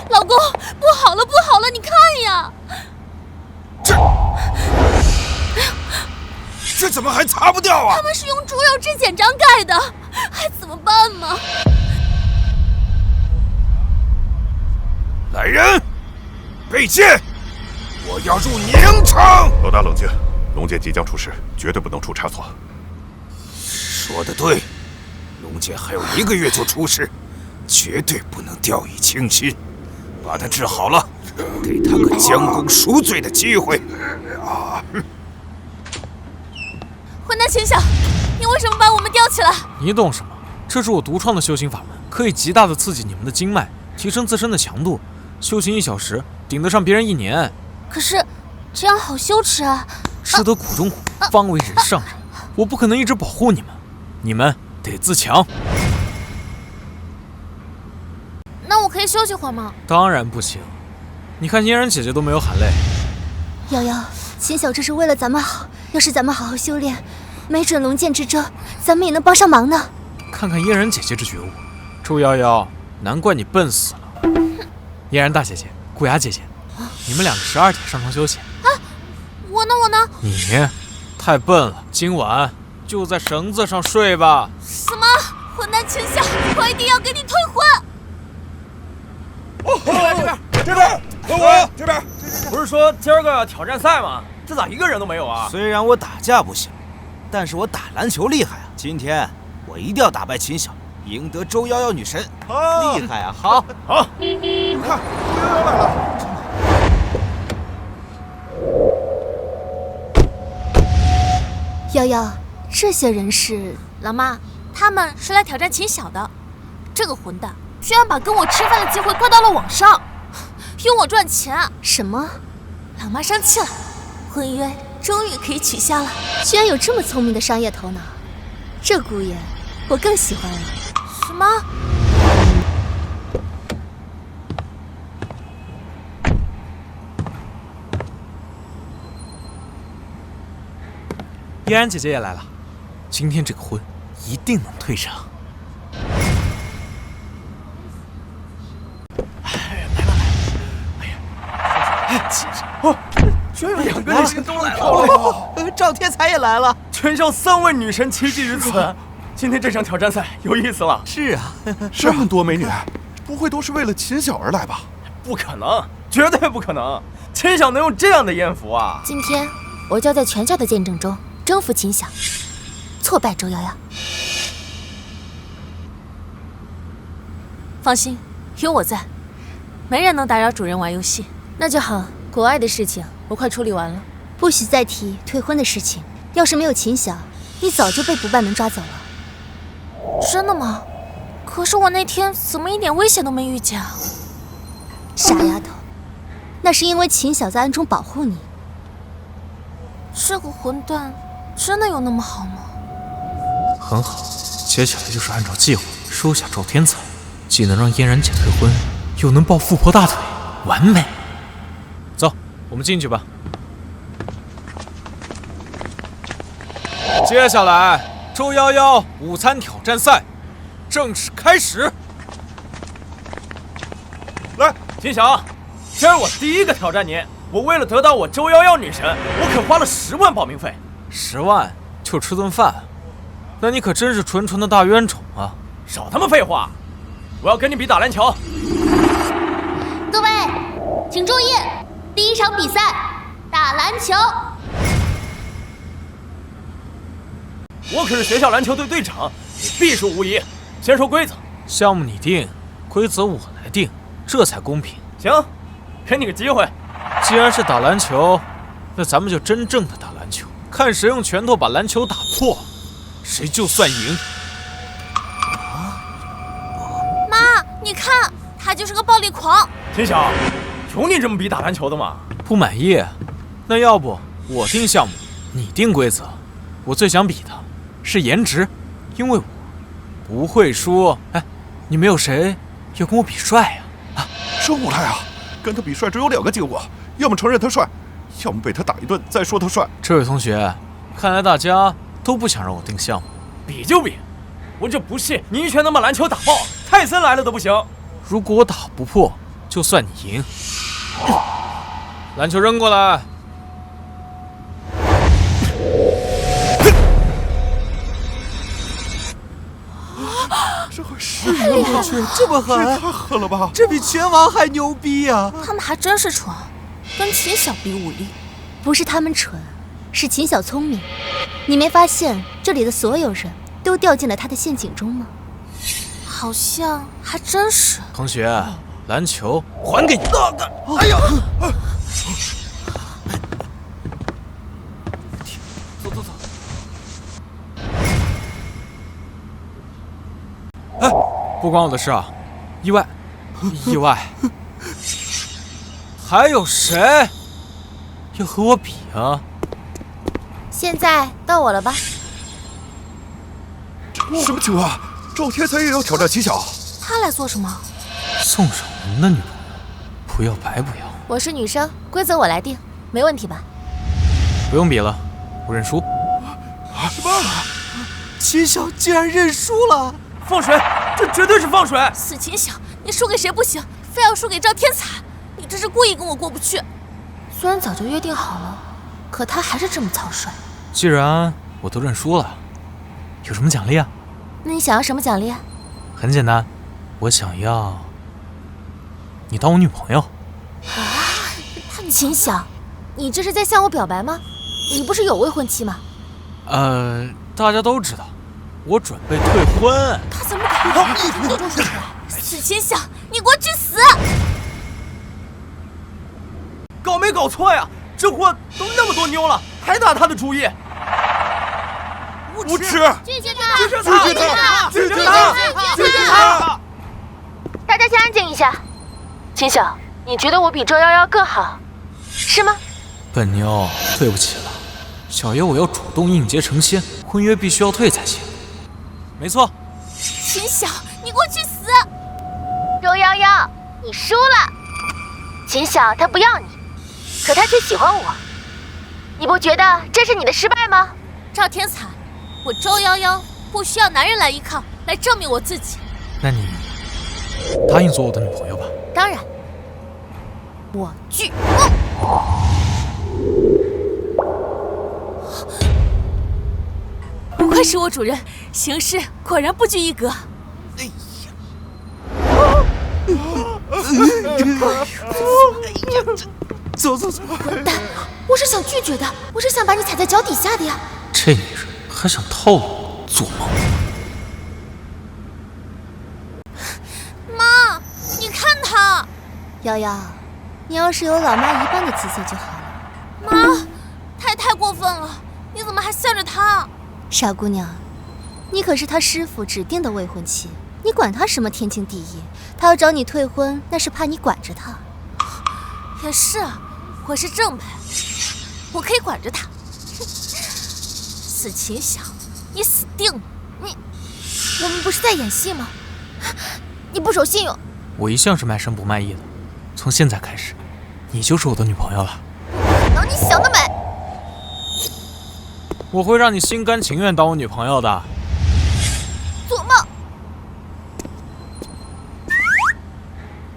[SPEAKER 1] 老公，不好了，不好了，你看呀！
[SPEAKER 3] 这怎么还擦不掉啊？
[SPEAKER 1] 他们是用猪肉质简章盖的，还怎么办嘛？
[SPEAKER 3] 来人，备剑！我要入宁城。
[SPEAKER 7] 老大冷静，龙剑即将出世，绝对不能出差错。
[SPEAKER 3] 说得对，龙剑还有1个月就出世，绝对不能掉以轻心。把他治好了，给他个将功赎罪的机会。
[SPEAKER 1] 混蛋秦晓，你为什么把我们吊起来？
[SPEAKER 2] 你懂什么？这是我独创的修行法门，可以极大的刺激你们的经脉，提升自身的强度。修行1小时，顶得上别人1年。
[SPEAKER 1] 可是，这样好羞耻啊！
[SPEAKER 2] 吃得苦中苦，方为人上人。我不可能一直保护你们，你们得自强。
[SPEAKER 1] 那我可以休息会儿吗？
[SPEAKER 2] 当然不行。你看嫣然姐姐都没有喊累。
[SPEAKER 1] 瑶瑶，秦晓这是为了咱们好，要是咱们好好修炼，没准龙剑之舟咱们也能帮上忙呢。
[SPEAKER 2] 看看嫣然姐姐这觉悟，周瑶瑶，难怪你笨死了。嫣然大姐姐，顾雅姐姐，你们2个12点上床休息。
[SPEAKER 1] 啊，我呢？
[SPEAKER 2] 你太笨了，今晚就在绳子上睡吧。
[SPEAKER 1] 什么？混蛋秦晓，我一定要给你退婚！
[SPEAKER 4] 这边，我这边。不是说今儿个要挑战赛吗？这咋一个人都没有啊？
[SPEAKER 9] 虽然我打架不行，但是我打篮球厉害啊！今天我一定要打败秦晓，赢得周瑶瑶女神。厉害啊！好，
[SPEAKER 7] 你们看，周瑶瑶来了。
[SPEAKER 1] 瑶瑶，这些人是
[SPEAKER 5] 老妈，他们是来挑战秦晓的。这个混蛋居然把跟我吃饭的机会挂到了网上，用我赚钱。
[SPEAKER 1] 什么？
[SPEAKER 5] 老妈生气了，婚约终于可以取消了。
[SPEAKER 1] 居然有这么聪明的商业头脑，这姑爷我更喜欢了。
[SPEAKER 5] 什么？
[SPEAKER 2] 嫣然姐姐也来了，今天这个婚一定能退场。
[SPEAKER 4] 居然有2个女神都来了！
[SPEAKER 9] 赵天才也来了，
[SPEAKER 4] 全校3位女神齐聚于此。今天这场挑战赛有意思了。
[SPEAKER 9] 是啊，
[SPEAKER 7] 这么多美女，不会都是为了秦晓而来吧？
[SPEAKER 4] 不可能，绝对不可能！秦晓能有这样的艳福啊！
[SPEAKER 5] 今天我就要在全校的见证中征服秦晓，挫败周瑶瑶。放心，有我在，没人能打扰主人玩游戏。那就好，国外的事情我快处理完了，
[SPEAKER 1] 不许再提退婚的事情。要是没有秦晓，你早就被不败门抓走了。
[SPEAKER 5] 真的吗？可是我那天怎么一点危险都没遇见啊？
[SPEAKER 1] 傻丫头，那是因为秦晓在暗中保护你。
[SPEAKER 5] 这个混蛋真的有那么好吗？
[SPEAKER 2] 很好，接下来就是按照计划收下赵天才，既能让嫣然姐退婚，又能抱富婆大腿，完美。走，我们进去吧。接下来，周夭夭午餐挑战赛正式开始。
[SPEAKER 6] 来，秦晓，今儿我第一个挑战你。我为了得到我周夭夭女神，我可花了10万报名费。
[SPEAKER 2] 10万就吃顿饭，那你可真是纯纯的大冤种啊！
[SPEAKER 6] 少他妈废话，我要跟你比打篮球。
[SPEAKER 1] 各位，请注意，第一场比赛打篮球。
[SPEAKER 6] 我可是学校篮球队队长，你必输无疑。先说规则，
[SPEAKER 2] 项目你定，规则我来定，这才公平。
[SPEAKER 6] 行，给你个机会。
[SPEAKER 2] 既然是打篮球，那咱们就真正的打篮球，看谁用拳头把篮球打破，谁就算赢。
[SPEAKER 5] 妈，你看，他就是个暴力狂。
[SPEAKER 6] 秦晓，有你这么比打篮球的吗？
[SPEAKER 2] 不满意？那要不我定项目，你定规则。我最想比的是颜值，因为我不会输。哎，你们有谁要跟我比帅呀？
[SPEAKER 7] 这么来啊！跟他比帅只有2个结果，要么承认他帅，要么被他打一顿再说他帅。
[SPEAKER 2] 这位同学，看来大家都不想让我定项目。
[SPEAKER 6] 比就比，我就不信你一拳能把篮球打爆，泰森来了都不行。
[SPEAKER 2] 如果我打不破，就算你赢。篮球扔过来。
[SPEAKER 4] 这会是我去，这么狠，
[SPEAKER 7] 太狠了吧！
[SPEAKER 4] 这比拳王还牛逼呀！
[SPEAKER 5] 他们还真是蠢，跟秦晓比武力。
[SPEAKER 1] 不是他们蠢，是秦晓聪明。你没发现这里的所有人都掉进了他的陷阱中吗？
[SPEAKER 5] 好像还真是。
[SPEAKER 2] 同学，篮球还给你。
[SPEAKER 4] 哎呀！走走走。
[SPEAKER 2] 哎，不关我的事啊！意外，意外。还有谁要和我比啊？
[SPEAKER 5] 现在到我了吧？
[SPEAKER 7] 什么情况？赵天才也要挑战秦晓？
[SPEAKER 5] 他来做什么？
[SPEAKER 2] 送上门的女朋友，不要白不要。
[SPEAKER 5] 我是女生，规则我来定，没问题吧？
[SPEAKER 2] 不用比了，我认输。
[SPEAKER 4] 什么？秦晓竟然认输了？
[SPEAKER 6] 放水，这绝对是放水！
[SPEAKER 5] 死秦晓，你输给谁不行，非要输给赵天才，你这是故意跟我过不去。虽然早就约定好了，可他还是这么草率。
[SPEAKER 2] 既然我都认输了，有什么奖励啊？
[SPEAKER 5] 那你想要什么奖励啊？
[SPEAKER 2] 很简单，我想要你当我女朋友。
[SPEAKER 5] 秦晓，你这是在向我表白吗？你不是有未婚妻吗？
[SPEAKER 2] 大家都知道，我准备退婚。
[SPEAKER 5] 他怎么敢一口就说出来？死秦晓，你给我去死！
[SPEAKER 6] 搞没搞错呀？这货都那么多妞了，还打他的主意？
[SPEAKER 7] 无耻！
[SPEAKER 1] 拒绝他！
[SPEAKER 6] 拒绝他！拒绝他！拒绝他！
[SPEAKER 5] 大家先安静一下。秦晓，你觉得我比周夭夭更好，是吗？
[SPEAKER 2] 笨妞，对不起了，小爷我要主动应节成仙，婚约必须要退才行。没错。
[SPEAKER 5] 秦晓，你给我去死！
[SPEAKER 1] 周夭夭，你输了。秦晓他不要你，可他却喜欢我，你不觉得这是你的失败吗？
[SPEAKER 5] 赵天才，我周夭夭不需要男人来依靠，来证明我自己。
[SPEAKER 2] 那你答应做我的女朋友吧。
[SPEAKER 5] 当然，我拒。不愧是我主人，行事果然不拘一格。
[SPEAKER 4] 哎呀！走走走！
[SPEAKER 5] 混蛋！我是想拒绝的，我是想把你踩在脚底下的呀。
[SPEAKER 2] 这女人还想套路我，做梦！
[SPEAKER 1] 妈，你看他。瑶瑶，你要是有老妈一半的姿色就好了。
[SPEAKER 5] 妈，他也太过分了，你怎么还向着他？
[SPEAKER 1] 傻姑娘，你可是他师傅指定的未婚妻，你管他什么天经地义？他要找你退婚，那是怕你管着他。
[SPEAKER 5] 也是，我是正派，我可以管着他。死秦晓，你死定了！
[SPEAKER 1] 我们不是在演戏吗？你不守信用。
[SPEAKER 2] 我一向是卖身不卖艺的，从现在开始，你就是我的女朋友了。
[SPEAKER 1] 有你想得美！
[SPEAKER 2] 我会让你心甘情愿当我女朋友的。
[SPEAKER 1] 做梦！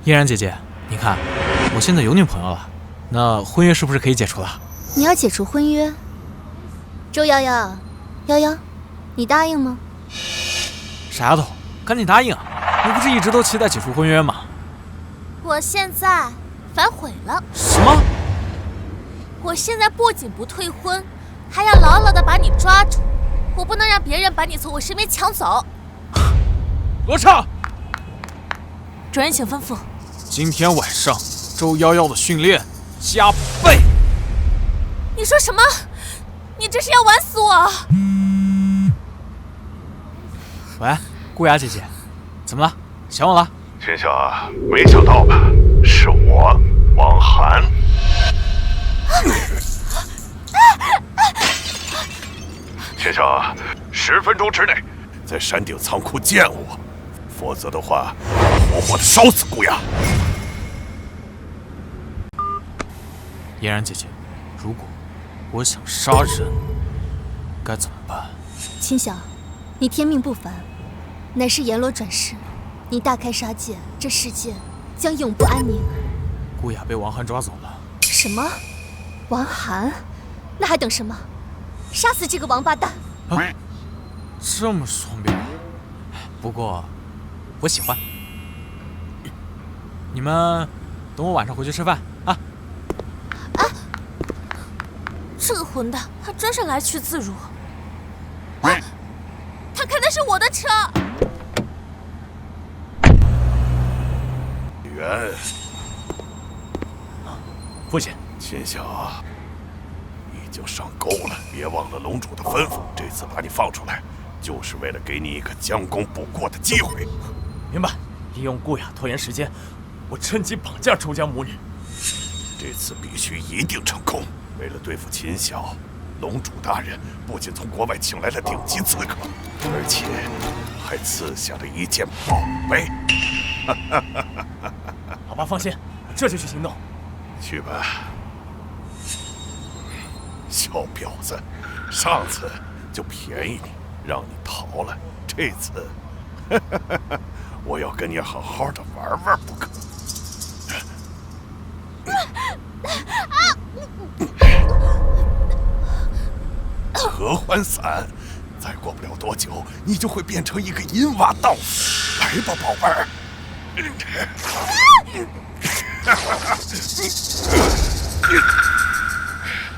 [SPEAKER 2] 嫣然姐姐，你看，我现在有女朋友了，那婚约是不是可以解除了？
[SPEAKER 1] 你要解除婚约？周瑶瑶，瑶瑶，你答应吗？
[SPEAKER 2] 傻丫头，赶紧答应啊！你不是一直都期待解除婚约吗？
[SPEAKER 5] 我现在反悔了。
[SPEAKER 2] 什么？
[SPEAKER 5] 我现在不仅不退婚，还要牢牢地把你抓住，我不能让别人把你从我身边抢走。
[SPEAKER 2] 罗畅，
[SPEAKER 5] 主任请吩咐。
[SPEAKER 2] 今天晚上周夭夭的训练加倍。
[SPEAKER 5] 你说什么？你这是要玩死我？
[SPEAKER 2] 喂，顾雅姐姐，怎么了？想我了？
[SPEAKER 7] 秦晓啊，没想到吧？是我，王涵。秦晓啊，10分钟之内在山顶仓库见我，否则的话，活活的烧死顾雅。
[SPEAKER 2] 嫣然姐姐，如果我想杀人，该怎么办？
[SPEAKER 1] 秦晓，你天命不凡，乃是阎罗转世，你大开杀戒，这世界将永不安宁。
[SPEAKER 2] 顾雅被王涵抓走了。
[SPEAKER 1] 什么？王涵？那还等什么？杀死这个王八蛋！
[SPEAKER 2] 啊，这么双标。不过，我喜欢。你们等我晚上回去吃饭啊。
[SPEAKER 5] 这个混蛋还真是来去自如。他开的是我的车。
[SPEAKER 7] 元，
[SPEAKER 6] 父亲，
[SPEAKER 7] 秦晓啊，已经上钩了，别忘了龙主的吩咐。这次把你放出来，就是为了给你一个将功补过的机会。
[SPEAKER 6] 明白。利用顾雅拖延时间，我趁机绑架周家母女。
[SPEAKER 7] 这次必须一定成功。为了对付秦晓，龙主大人不仅从国外请来了顶级刺客，而且还赐下了一件宝贝。
[SPEAKER 6] 好吧，放心，这就去行动。
[SPEAKER 7] 去吧，小婊子！上次就便宜你，让你逃了，这次，我要跟你好好的玩玩不可。合欢伞，再过不了多久，你就会变成一个银瓦道夫。来吧，宝贝儿。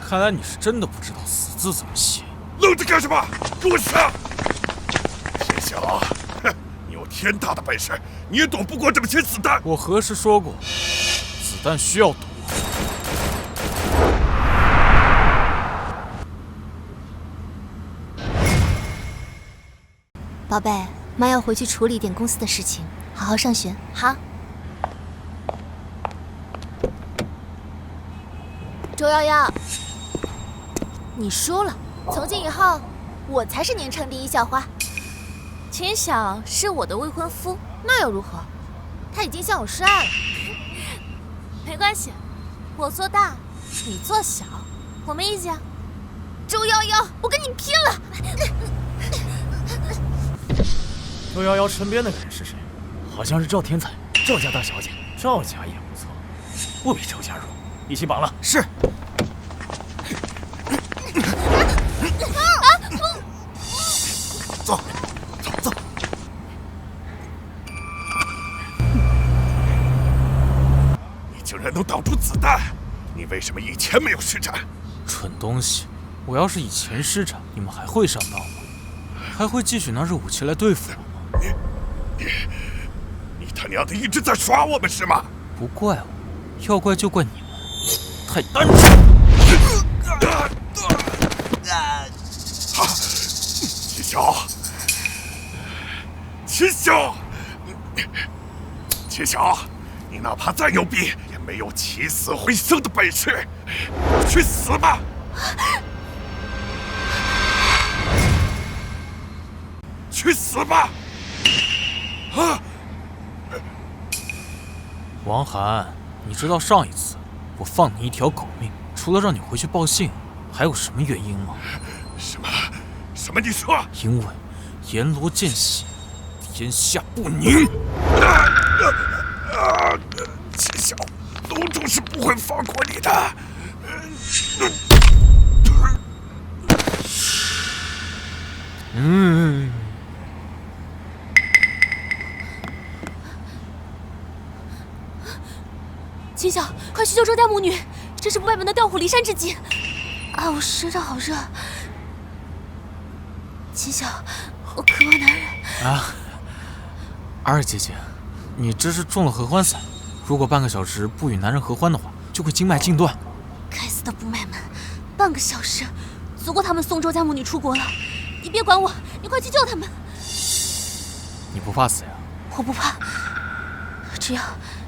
[SPEAKER 2] 看来你是真的不知道死字怎么写。
[SPEAKER 7] 愣着干什么？给我上！秦晓，你有天大的本事，你也躲不过这么些子弹。
[SPEAKER 2] 我何时说过，子弹需要躲？
[SPEAKER 1] 宝贝，妈要回去处理点公司的事情，好好上学。
[SPEAKER 5] 好。
[SPEAKER 1] 周夭夭，你输了。从今以后，我才是宁城第一校花。
[SPEAKER 5] 秦晓是我的未婚夫，
[SPEAKER 1] 那又如何？他已经向我示爱了。
[SPEAKER 5] 没关系，我做大，你做小，我没意见。
[SPEAKER 1] 周夭夭，我跟你拼了！
[SPEAKER 6] 周夭夭身边那个人是谁？好像是赵天才，赵家大小姐。赵家也不错，不比周家弱。一起绑了。
[SPEAKER 4] 是。走，走，走。
[SPEAKER 7] 你竟然能挡住子弹，你为什么以前没有施展？
[SPEAKER 2] 蠢东西，我要是以前师长，你们还会上当吗？还会继续拿着武器来对付我吗？
[SPEAKER 7] 你他娘的一直在耍我们是吗？
[SPEAKER 2] 不怪我，要怪就怪你们太单纯。
[SPEAKER 7] 秦晓，秦晓，秦晓，你哪怕再牛逼，也没有起死回生的本事，去死吧！去死吧！啊！
[SPEAKER 2] 王涵，你知道上一次我放你一条狗命，除了让你回去报信，还有什么原因吗？
[SPEAKER 7] 什么？你说？
[SPEAKER 2] 因为阎罗见血，天下不宁。
[SPEAKER 7] 秦晓，龙主是不会放过你的。
[SPEAKER 8] 秦晓，快去救周家母女，这是不败门的调虎离山之计。啊，我身上好热。秦晓，我渴望男人。
[SPEAKER 2] 啊，二姐姐，你这是中了合欢散，如果半个小时不与男人合欢的话，就会经脉尽断。
[SPEAKER 8] 该死的不败门，半个小时足够他们送周家母女出国了。你别管我，你快去救他们。
[SPEAKER 2] 你不怕死呀？
[SPEAKER 8] 我不怕，只要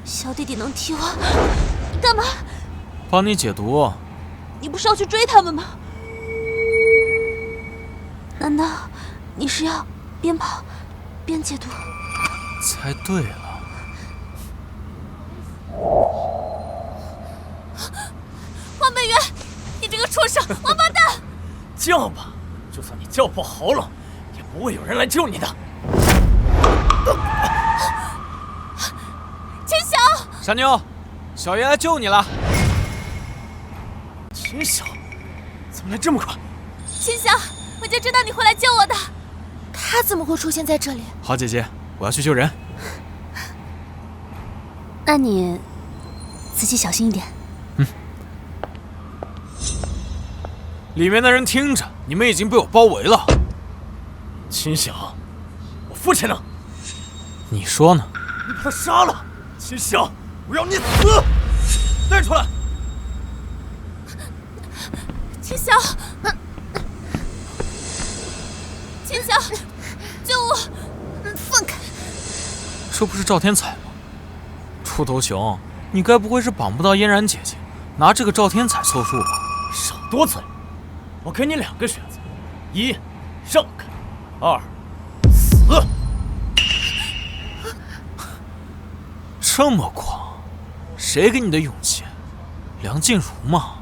[SPEAKER 8] 小弟弟能替我。你干嘛？
[SPEAKER 2] 帮你解毒。
[SPEAKER 8] 你不是要去追他们吗？难道你是要边跑边解毒？
[SPEAKER 2] 猜对了。
[SPEAKER 8] 王北元，你这个畜生，王八蛋！
[SPEAKER 6] 叫吧，就算你叫破喉咙，也不会有人来救你的。
[SPEAKER 8] 秦晓，
[SPEAKER 2] 傻妞，小爷来救你了。
[SPEAKER 6] 秦晓，怎么来这么快？
[SPEAKER 8] 秦晓，我就知道你会来救我的。
[SPEAKER 1] 他怎么会出现在这里？
[SPEAKER 2] 好姐姐，我要去救人。
[SPEAKER 8] 那你自己小心一点。
[SPEAKER 2] 里面的人听着，你们已经被我包围了。
[SPEAKER 6] 秦晓，我父亲呢？
[SPEAKER 2] 你说呢？
[SPEAKER 6] 你把他杀了！秦晓，我要你死！带出来！
[SPEAKER 8] 秦晓，秦晓，救我！放开！
[SPEAKER 2] 这不是赵天彩吗？出头熊，你该不会是绑不到嫣然姐姐，拿这个赵天彩凑数吧？
[SPEAKER 6] 少多嘴！我给你2个选择：一，让开；二，死。
[SPEAKER 2] 这么狂，谁给你的勇气？梁静茹吗？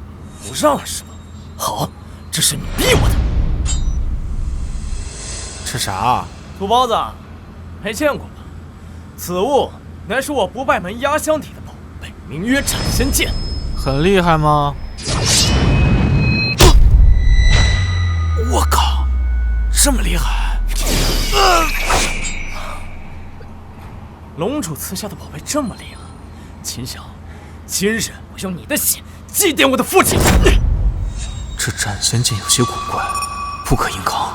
[SPEAKER 6] 不让了是吗？好，这是你逼我的。
[SPEAKER 2] 吃啥？
[SPEAKER 6] 土包子，没见过吧？此物乃是我不败门压箱底的宝贝，名曰斩仙剑。
[SPEAKER 2] 很厉害吗？我靠，这么厉害！
[SPEAKER 6] 龙主赐下的宝贝这么厉害，秦晓，今日我用你的血祭奠我的父亲。
[SPEAKER 2] 这斩仙剑有些古怪，不可硬扛。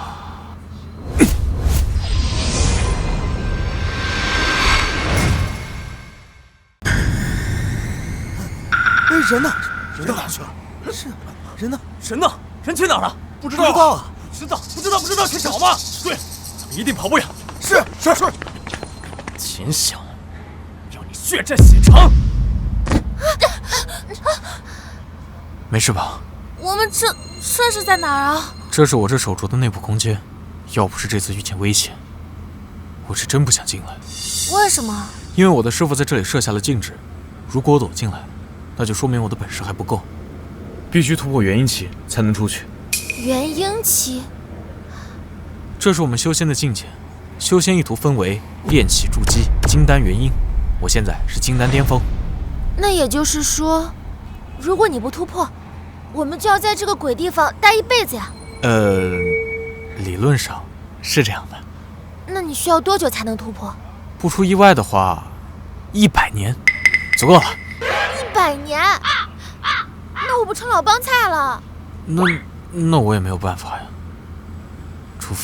[SPEAKER 4] 人呢？人到哪去了？是人呢？
[SPEAKER 6] 人呢？人去哪儿了？
[SPEAKER 4] 不知道啊！
[SPEAKER 6] 不知道，去找吧。对，咱们一定跑不远。
[SPEAKER 4] 是。
[SPEAKER 6] 秦晓，让你血债血偿。
[SPEAKER 2] 没事吧？
[SPEAKER 8] 我们这是在哪儿啊？
[SPEAKER 2] 这是我这手镯的内部空间，要不是这次遇见危险，我是真不想进来。
[SPEAKER 1] 为什么？
[SPEAKER 2] 因为我的师傅在这里设下了禁制，如果我躲进来，那就说明我的本事还不够，必须突破元婴期才能出去。
[SPEAKER 1] 元婴期？
[SPEAKER 2] 这是我们修仙的境界，修仙一途分为炼气筑基、金丹元婴，我现在是金丹巅峰。
[SPEAKER 1] 那也就是说，如果你不突破，我们就要在这个鬼地方待一辈子呀？
[SPEAKER 2] 理论上是这样的。
[SPEAKER 1] 那你需要多久才能突破？
[SPEAKER 2] 不出意外的话，100年，足够了。
[SPEAKER 1] 100年？那我不成老帮菜了？
[SPEAKER 2] 那我也没有办法呀。除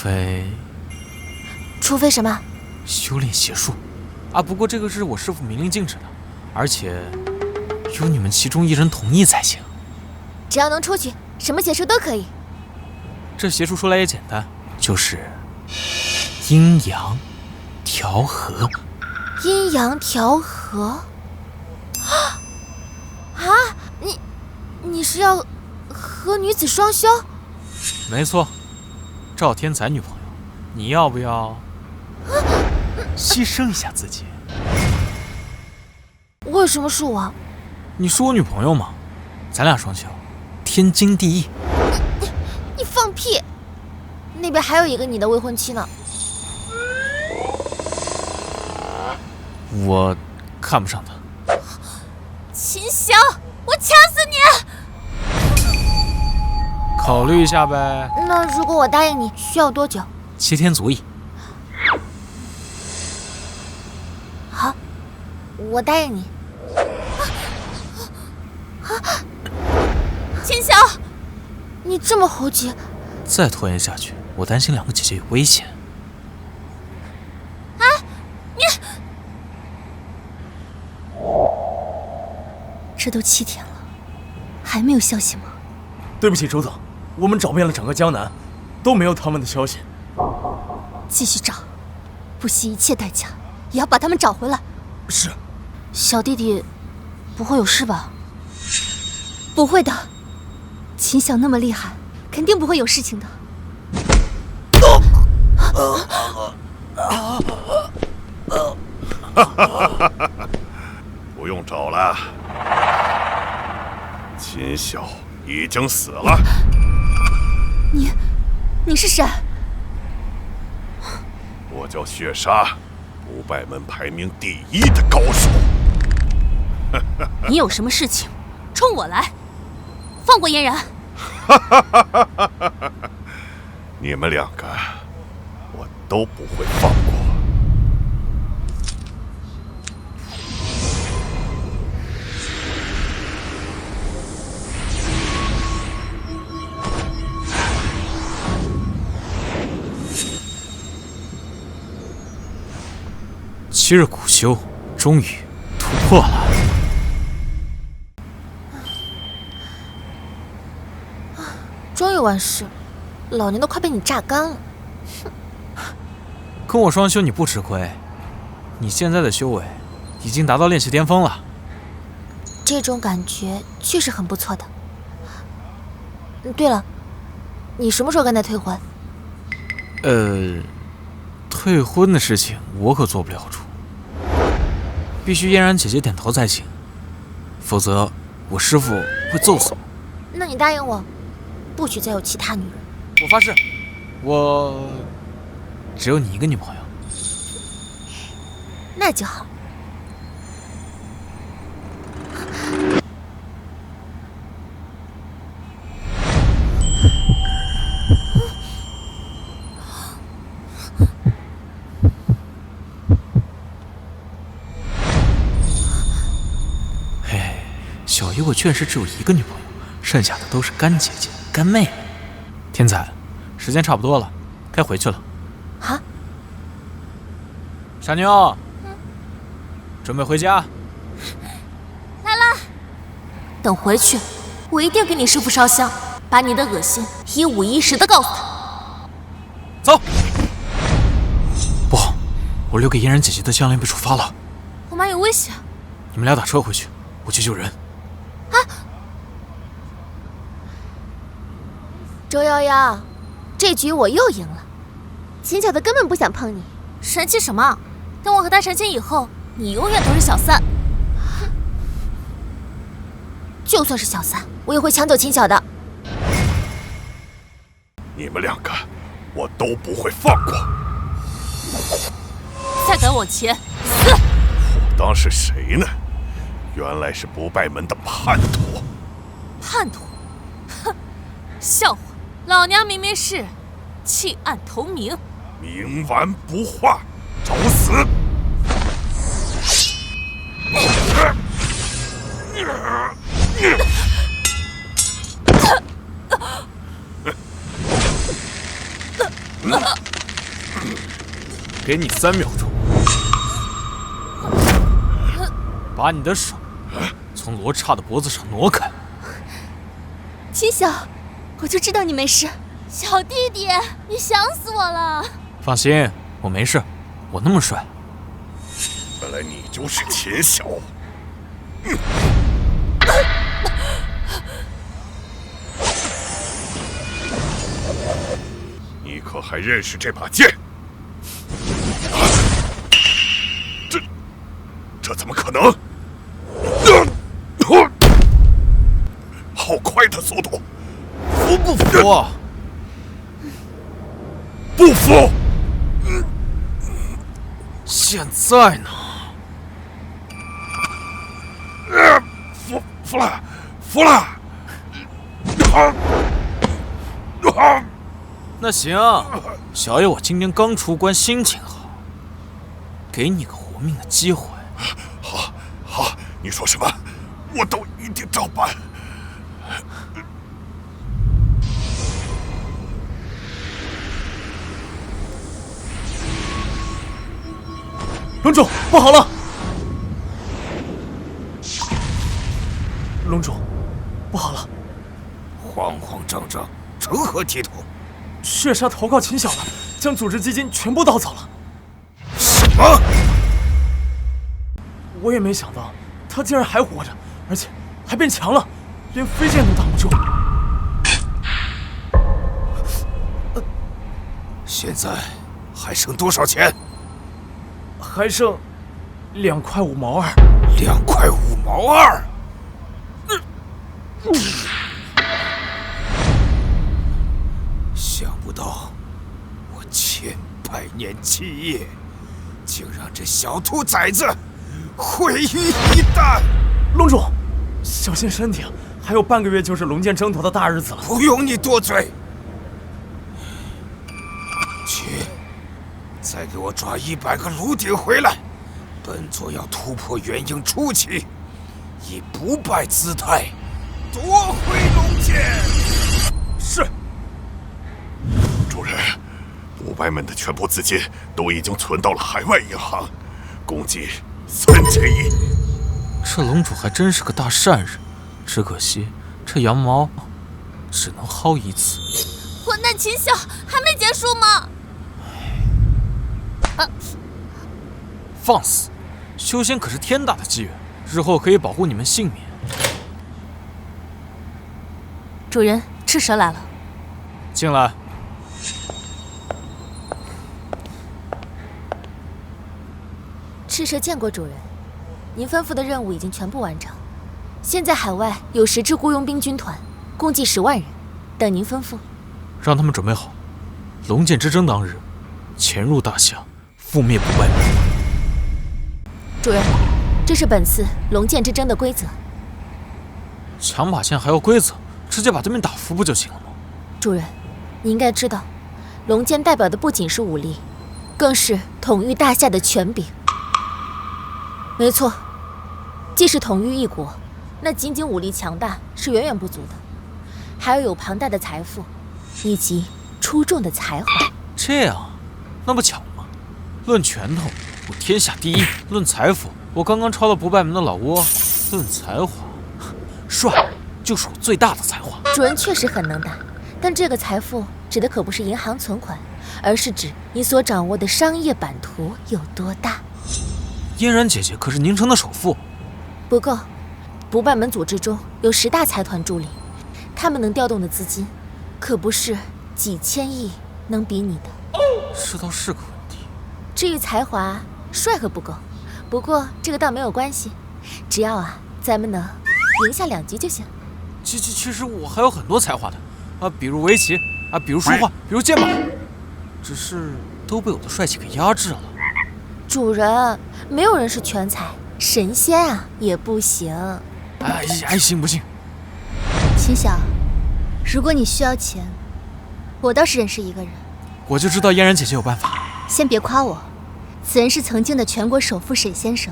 [SPEAKER 2] 非
[SPEAKER 1] 什么？
[SPEAKER 2] 修炼邪术啊！不过这个是我师父明令禁止的，而且有你们其中一人同意才行。
[SPEAKER 1] 只要能出去，什么邪术都可以。
[SPEAKER 2] 这邪术说来也简单，就是阴阳调和。
[SPEAKER 1] 阴阳调和？啊！你是要和女子双修？
[SPEAKER 2] 没错，赵天才女朋友，你要不要牺牲一下自己？
[SPEAKER 1] 为什么是我？
[SPEAKER 2] 你是我女朋友嘛，咱俩双修，天经地义。
[SPEAKER 1] 你放屁！那边还有一个你的未婚妻呢。
[SPEAKER 2] 我看不上她。
[SPEAKER 1] 秦晓，我掐死你！
[SPEAKER 2] 考虑一下呗。
[SPEAKER 1] 那如果我答应你，需要多久
[SPEAKER 2] ？7天足矣。
[SPEAKER 1] 好，我答应你。秦晓，你这么猴急。
[SPEAKER 2] 再拖延下去，我担心2个姐姐有危险。
[SPEAKER 1] 这都7天了，还没有消息吗？
[SPEAKER 6] 对不起，周总，我们找遍了整个江南，都没有他们的消息。
[SPEAKER 1] 继续找，不惜一切代价也要把他们找回来。
[SPEAKER 6] 是。
[SPEAKER 1] 小弟弟不会有事吧？不会的，秦晓那么厉害，肯定不会有事情的。
[SPEAKER 7] 不用找了，秦晓已经死了。
[SPEAKER 1] 你是谁？
[SPEAKER 7] 我叫血杀，不败门排名第1的高手。
[SPEAKER 8] 你有什么事情，冲我来，放过嫣然。
[SPEAKER 7] 你们2个，我都不会放过。
[SPEAKER 2] 7日苦修，终于突破了。
[SPEAKER 1] 终于完事，老娘都快被你榨干了。
[SPEAKER 2] 跟我双修你不吃亏，你现在的修为已经达到炼气巅峰了。
[SPEAKER 1] 这种感觉确实很不错的。对了，你什么时候跟他退婚？
[SPEAKER 2] 退婚的事情我可做不了主，必须嫣然姐姐点头才行，否则我师父会揍死我。
[SPEAKER 1] 那你答应我，不许再有其他女人。
[SPEAKER 2] 我发誓，我只有你一个女朋友。
[SPEAKER 1] 那就好。
[SPEAKER 2] 小姨我确实只有一个女朋友，剩下的都是干姐姐、干妹妹。天才，时间差不多了，该回去了。
[SPEAKER 1] 啊？
[SPEAKER 2] 傻妞，准备回家。
[SPEAKER 1] 来了。等回去，我一定给你师父烧香，把你的恶心一五一十的告诉他。
[SPEAKER 2] 走。不好，我留给嫣然姐姐的项链被触发了。
[SPEAKER 1] 我妈有危险。
[SPEAKER 2] 你们俩打车回去，我去救人。
[SPEAKER 1] 周夭夭，这局我又赢了。秦晓的根本不想碰你。
[SPEAKER 8] 神气什么？等我和他成亲以后，你永远都是小三。
[SPEAKER 1] 就算是小三，我也会抢走秦晓的。
[SPEAKER 7] 你们2个，我都不会放过。
[SPEAKER 8] 再敢往前，死！
[SPEAKER 7] 我当是谁呢？原来是不败门的叛徒。
[SPEAKER 8] 叛徒？哼，笑话！老娘明明是弃暗投明。
[SPEAKER 7] 冥顽不化，找死！
[SPEAKER 2] 给你3秒钟，把你的手从罗刹的脖子上挪开。
[SPEAKER 1] 秦晓，我就知道你没事。小弟弟，你想死我了。
[SPEAKER 2] 放心，我没事，我那么帅。
[SPEAKER 7] 原来你就是秦晓。你可还认识这把剑？这怎么可能？好快的速度！
[SPEAKER 2] 服不服？
[SPEAKER 7] 不服！
[SPEAKER 2] 现在呢？
[SPEAKER 7] 服了，服了！
[SPEAKER 2] 那行，小爷我今天刚出关，心情好，给你个活命的机会。
[SPEAKER 7] 好，你说什么，我都一定照办。
[SPEAKER 6] 龙主，不好了！龙主，不好了！
[SPEAKER 3] 慌慌张张，成何体统？
[SPEAKER 6] 血杀投靠秦晓了，将组织基金全部盗走了。
[SPEAKER 3] 什么？
[SPEAKER 6] 我也没想到，他竟然还活着，而且还变强了，连飞剑都挡不住。
[SPEAKER 3] 现在还剩多少钱？
[SPEAKER 6] 还剩2块5毛2。
[SPEAKER 3] 2块5毛2。想不到我千百年基业，竟让这小兔崽子毁于一旦。
[SPEAKER 6] 龙主，小心身体啊！还有半个月就是龙剑争夺的大日子了。
[SPEAKER 3] 不用你多嘴。去，再给我抓100个炉鼎回来。本座要突破元婴初期，以不败姿态夺回龙剑。
[SPEAKER 6] 是。
[SPEAKER 7] 主人，五白门的全部资金都已经存到了海外银行，共计3000亿。
[SPEAKER 2] 这龙主还真是个大善人，只可惜这羊毛只能薅一次。
[SPEAKER 1] 混蛋秦晓，还没结束吗？
[SPEAKER 2] 放肆！修仙可是天大的机缘，日后可以保护你们性命。
[SPEAKER 5] 主人，赤蛇来了。
[SPEAKER 2] 进来。
[SPEAKER 5] 赤蛇见过主人，您吩咐的任务已经全部完成。现在海外有10支雇佣兵军团，共计10万人，等您吩咐。
[SPEAKER 2] 让他们准备好，龙剑之争当日，潜入大夏，覆灭不败门。
[SPEAKER 5] 主人，这是本次龙剑之争的规则。
[SPEAKER 2] 抢把剑还要规则，直接把对面打服不就行了吗？
[SPEAKER 5] 主人，你应该知道，龙剑代表的不仅是武力，更是统御大夏的权柄。没错，既是统御一国，那仅仅武力强大是远远不足的，还要有庞大的财富，以及出众的才华。
[SPEAKER 2] 这样，那不巧吗？论拳头，我天下第一；论财富，我刚刚超了不败门的老挝；论才华，帅就是我最大的才华。
[SPEAKER 5] 主人确实很能打，但这个财富指的可不是银行存款，而是指你所掌握的商业版图有多大。
[SPEAKER 2] 嫣然姐姐可是宁城的首富。
[SPEAKER 5] 不够，不败门组织中有10大财团助力，他们能调动的资金，可不是几千亿能比拟的。
[SPEAKER 2] 这倒是个问题。
[SPEAKER 5] 至于才华，帅和不够，不过这个倒没有关系，只要咱们能赢下2局就行。
[SPEAKER 2] 其实我还有很多才华的，比如围棋，比如书画，比如剑马，只是都被我的帅气给压制了。
[SPEAKER 5] 主人，没有人是全才，神仙也不行。
[SPEAKER 2] 信不信？
[SPEAKER 1] 秦晓，如果你需要钱，我倒是认识一个人。
[SPEAKER 2] 我就知道嫣然姐姐有办法。
[SPEAKER 1] 先别夸我，此人是曾经的全国首富沈先生，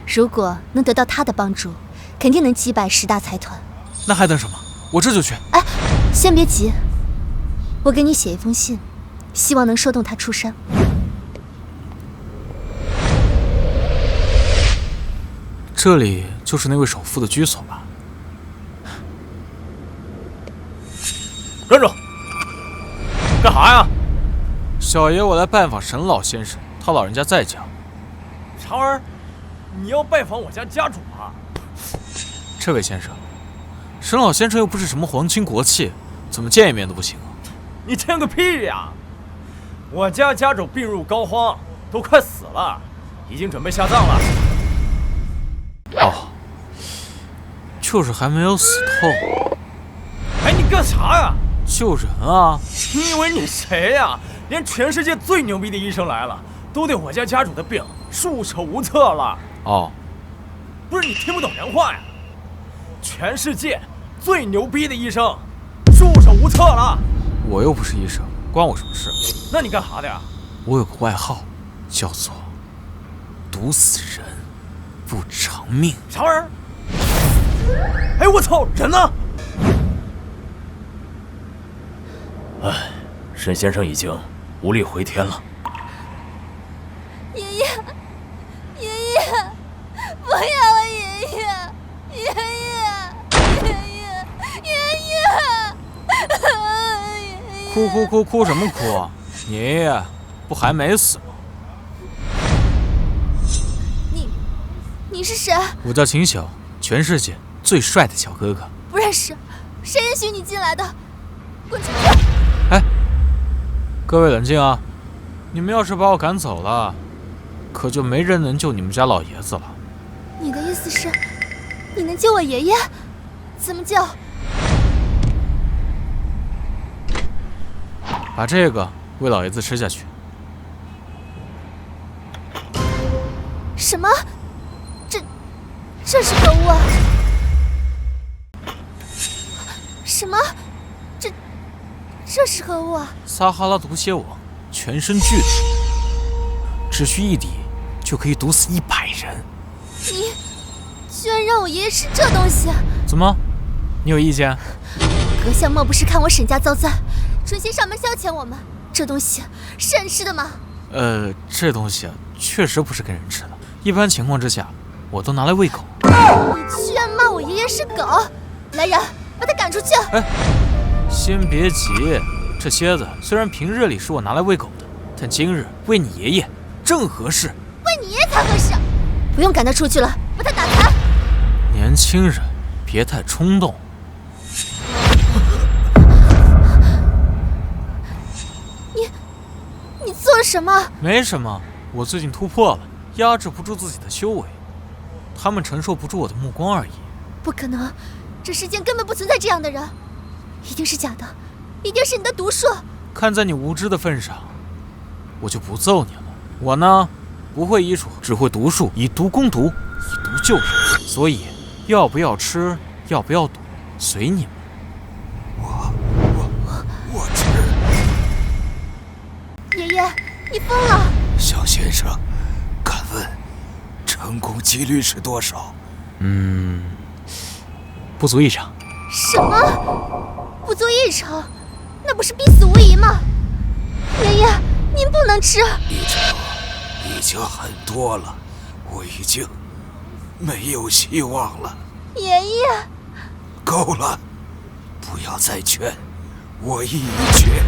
[SPEAKER 1] 如果能得到他的帮助，肯定能击败10大财团。
[SPEAKER 2] 那还等什么？我这就去。
[SPEAKER 1] 先别急，我给你写一封信，希望能说动他出山。
[SPEAKER 2] 这里就是那位首富的居所吧？
[SPEAKER 6] 站住！干啥呀？
[SPEAKER 2] 小爷，我来拜访沈老先生，他老人家在家。
[SPEAKER 6] 长儿，你要拜访我家家主啊？
[SPEAKER 2] 这位先生，沈老先生又不是什么皇亲国戚，怎么见一面都不行啊？
[SPEAKER 6] 你见个屁呀！我家家主病入膏肓，都快死了，已经准备下葬了。
[SPEAKER 2] 哦，就是还没有死透。
[SPEAKER 6] 哎，你干啥呀？
[SPEAKER 2] 救人啊！
[SPEAKER 6] 你以为你谁呀？连全世界最牛逼的医生来了，都对我家家主的病束手无策了。
[SPEAKER 2] 哦，
[SPEAKER 6] 不是你听不懂人话呀？全世界最牛逼的医生束手无策了。
[SPEAKER 2] 我又不是医生，关我什么事？
[SPEAKER 6] 那你干啥的呀？
[SPEAKER 2] 我有个外号，叫做毒死人不偿命。
[SPEAKER 6] 啥玩意儿？哎，我操，人呢？哎，沈先生已经无力回天了。
[SPEAKER 1] 爷爷，爷爷，不要啊！爷爷，爷爷，爷爷，爷爷！
[SPEAKER 2] 哭什么哭啊？你爷爷不还没死吗？
[SPEAKER 1] 你是谁？
[SPEAKER 2] 我叫秦晓，全世界最帅的小哥哥。
[SPEAKER 1] 不认识，谁允许你进来的？滚出去！
[SPEAKER 2] 哎，各位冷静啊！你们要是把我赶走了，可就没人能救你们家老爷子了。
[SPEAKER 1] 你的意思是，你能救我爷爷？怎么救？
[SPEAKER 2] 把这个喂老爷子吃下去。
[SPEAKER 1] 什么？这是何物啊？什么？这是何物啊？
[SPEAKER 2] 撒哈拉毒蝎王，全身剧毒，只需一滴就可以毒死100人。
[SPEAKER 1] 你居然让我爷爷吃这东西？
[SPEAKER 2] 怎么？你有意见？
[SPEAKER 1] 阁下莫不是看我沈家遭灾，存心上门消遣我们？这东西是人吃的吗？
[SPEAKER 2] 这东西确实不是给人吃的，一般情况之下，我都拿来喂狗。
[SPEAKER 1] 你居然骂我爷爷是狗！来人，把他赶出去！
[SPEAKER 2] 哎，先别急，这蝎子虽然平日里是我拿来喂狗的，但今日喂你爷爷正合适。
[SPEAKER 1] 喂你爷爷才合适，不用赶他出去了，把他打残。
[SPEAKER 2] 年轻人别太冲动。
[SPEAKER 1] 你做了什么？
[SPEAKER 2] 没什么，我最近突破了，压制不住自己的修为，他们承受不住我的目光而已。
[SPEAKER 1] 不可能，这世间根本不存在这样的人，一定是假的，一定是你的毒术。
[SPEAKER 2] 看在你无知的份上，我就不揍你了。我呢，不会医术，只会毒术，以毒攻毒，以毒救人。所以，要不要吃，要不要赌，随你们。
[SPEAKER 3] 我吃。
[SPEAKER 1] 爷爷，你疯了！
[SPEAKER 3] 小先生，敢问成功几率是多少？
[SPEAKER 2] 不足一成。
[SPEAKER 1] 什么？不足一成？那不是必死无疑吗？爷爷，您不能吃。
[SPEAKER 3] 一成已经很多了，我已经没有希望了。
[SPEAKER 1] 爷爷，
[SPEAKER 3] 够了，不要再劝，我意已决，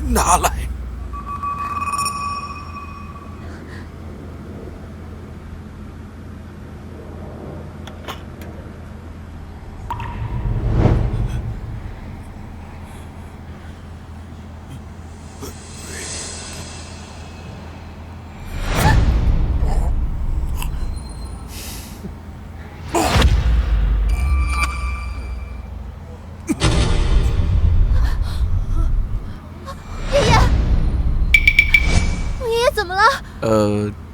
[SPEAKER 3] 拿来。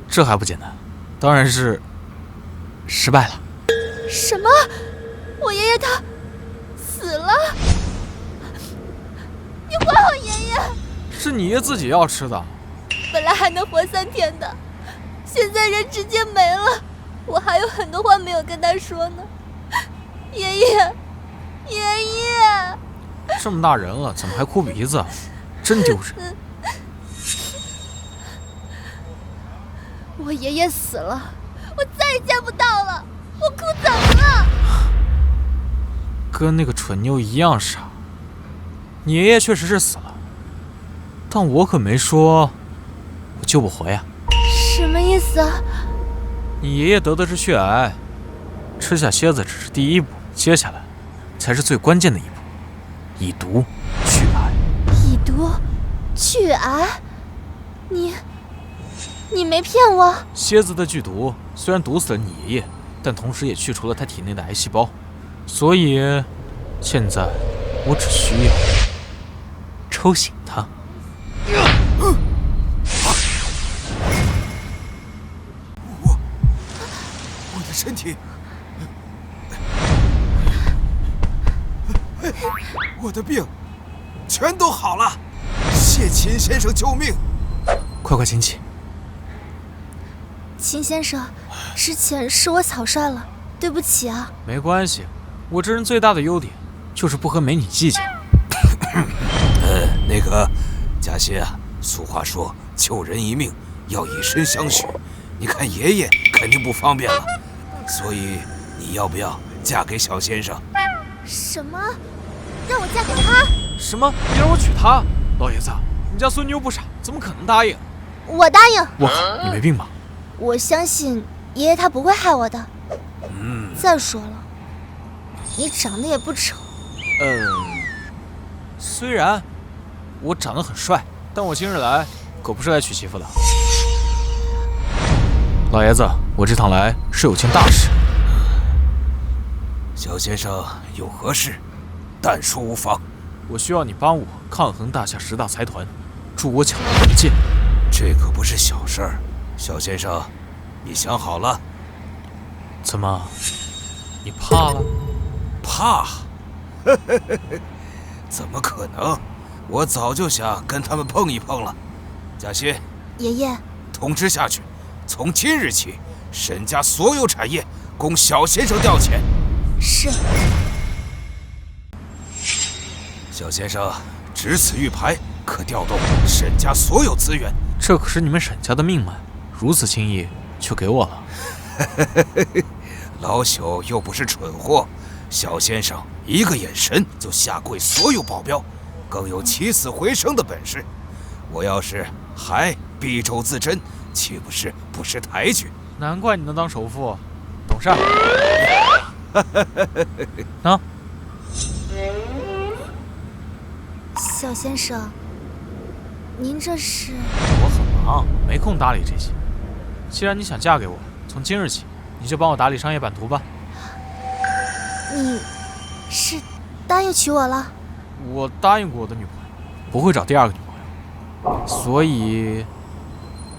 [SPEAKER 2] 这还不简单，当然是失败了。
[SPEAKER 1] 什么？我爷爷他死了？你还我爷爷！
[SPEAKER 2] 是你爷自己要吃的。
[SPEAKER 1] 本来还能活3天的，现在人直接没了。我还有很多话没有跟他说呢。爷爷，爷爷！
[SPEAKER 2] 这么大人了，怎么还哭鼻子？真丢人。
[SPEAKER 1] 我爷爷死了，我再也见不到了。我哭怎么了？
[SPEAKER 2] 跟那个蠢妞一样傻。你爷爷确实是死了，但我可没说我救不活呀。
[SPEAKER 1] 什么意思啊？
[SPEAKER 2] 你爷爷得的是血癌，吃下蝎子只是第一步，接下来才是最关键的一步，以毒去癌。
[SPEAKER 1] 以毒去癌？你没骗我？
[SPEAKER 2] 蝎子的剧毒虽然毒死了你爷爷，但同时也去除了他体内的癌细胞，所以现在我只需要抽醒他。
[SPEAKER 3] 我的身体，我的病全都好了，谢秦先生救命！
[SPEAKER 2] 快请起。
[SPEAKER 1] 秦先生，之前是我草率了，对不起啊。
[SPEAKER 2] 没关系，我这人最大的优点就是不和美女计较。
[SPEAKER 3] 那个贾鑫啊，俗话说救人一命要以身相许，你看爷爷肯定不方便了，所以你要不要嫁给小先生？
[SPEAKER 1] 什么？让我嫁给他？
[SPEAKER 2] 什么？你让我娶她？老爷子，你家孙女又不傻，怎么可能答应？
[SPEAKER 1] 我答应。
[SPEAKER 2] 我靠，你没病吧？
[SPEAKER 1] 我相信爷爷他不会害我的。再说了，你长得也不丑。
[SPEAKER 2] 虽然我长得很帅，但我今日来可不是来娶媳妇的。老爷子，我这趟来是有件大事。
[SPEAKER 3] 小先生有何事？但说无妨。
[SPEAKER 2] 我需要你帮我抗衡大夏10大财团，助我抢来文件。
[SPEAKER 3] 这可不是小事儿，小先生，你想好了？
[SPEAKER 2] 怎么，你怕了？
[SPEAKER 3] 怕？怎么可能？我早就想跟他们碰一碰了。贾鑫，
[SPEAKER 1] 爷爷，
[SPEAKER 3] 通知下去，从今日起，沈家所有产业供小先生调遣。
[SPEAKER 1] 是。
[SPEAKER 3] 小先生，只此玉牌，可调动沈家所有资源。
[SPEAKER 2] 这可是你们沈家的命脉，如此轻易就给我了。
[SPEAKER 3] 老朽又不是蠢货，小先生一个眼神就下跪所有保镖，更有起死回生的本事。我要是还敝帚自珍，岂不是不识抬举？
[SPEAKER 2] 难怪你能当首富，懂事。啊，
[SPEAKER 1] 小先生，您这是？
[SPEAKER 2] 我很忙，没空搭理这些。既然你想嫁给我，从今日起你就帮我打理商业版图吧。
[SPEAKER 1] 你是答应娶我了？
[SPEAKER 2] 我答应过我的女朋友，不会找第二个女朋友，所以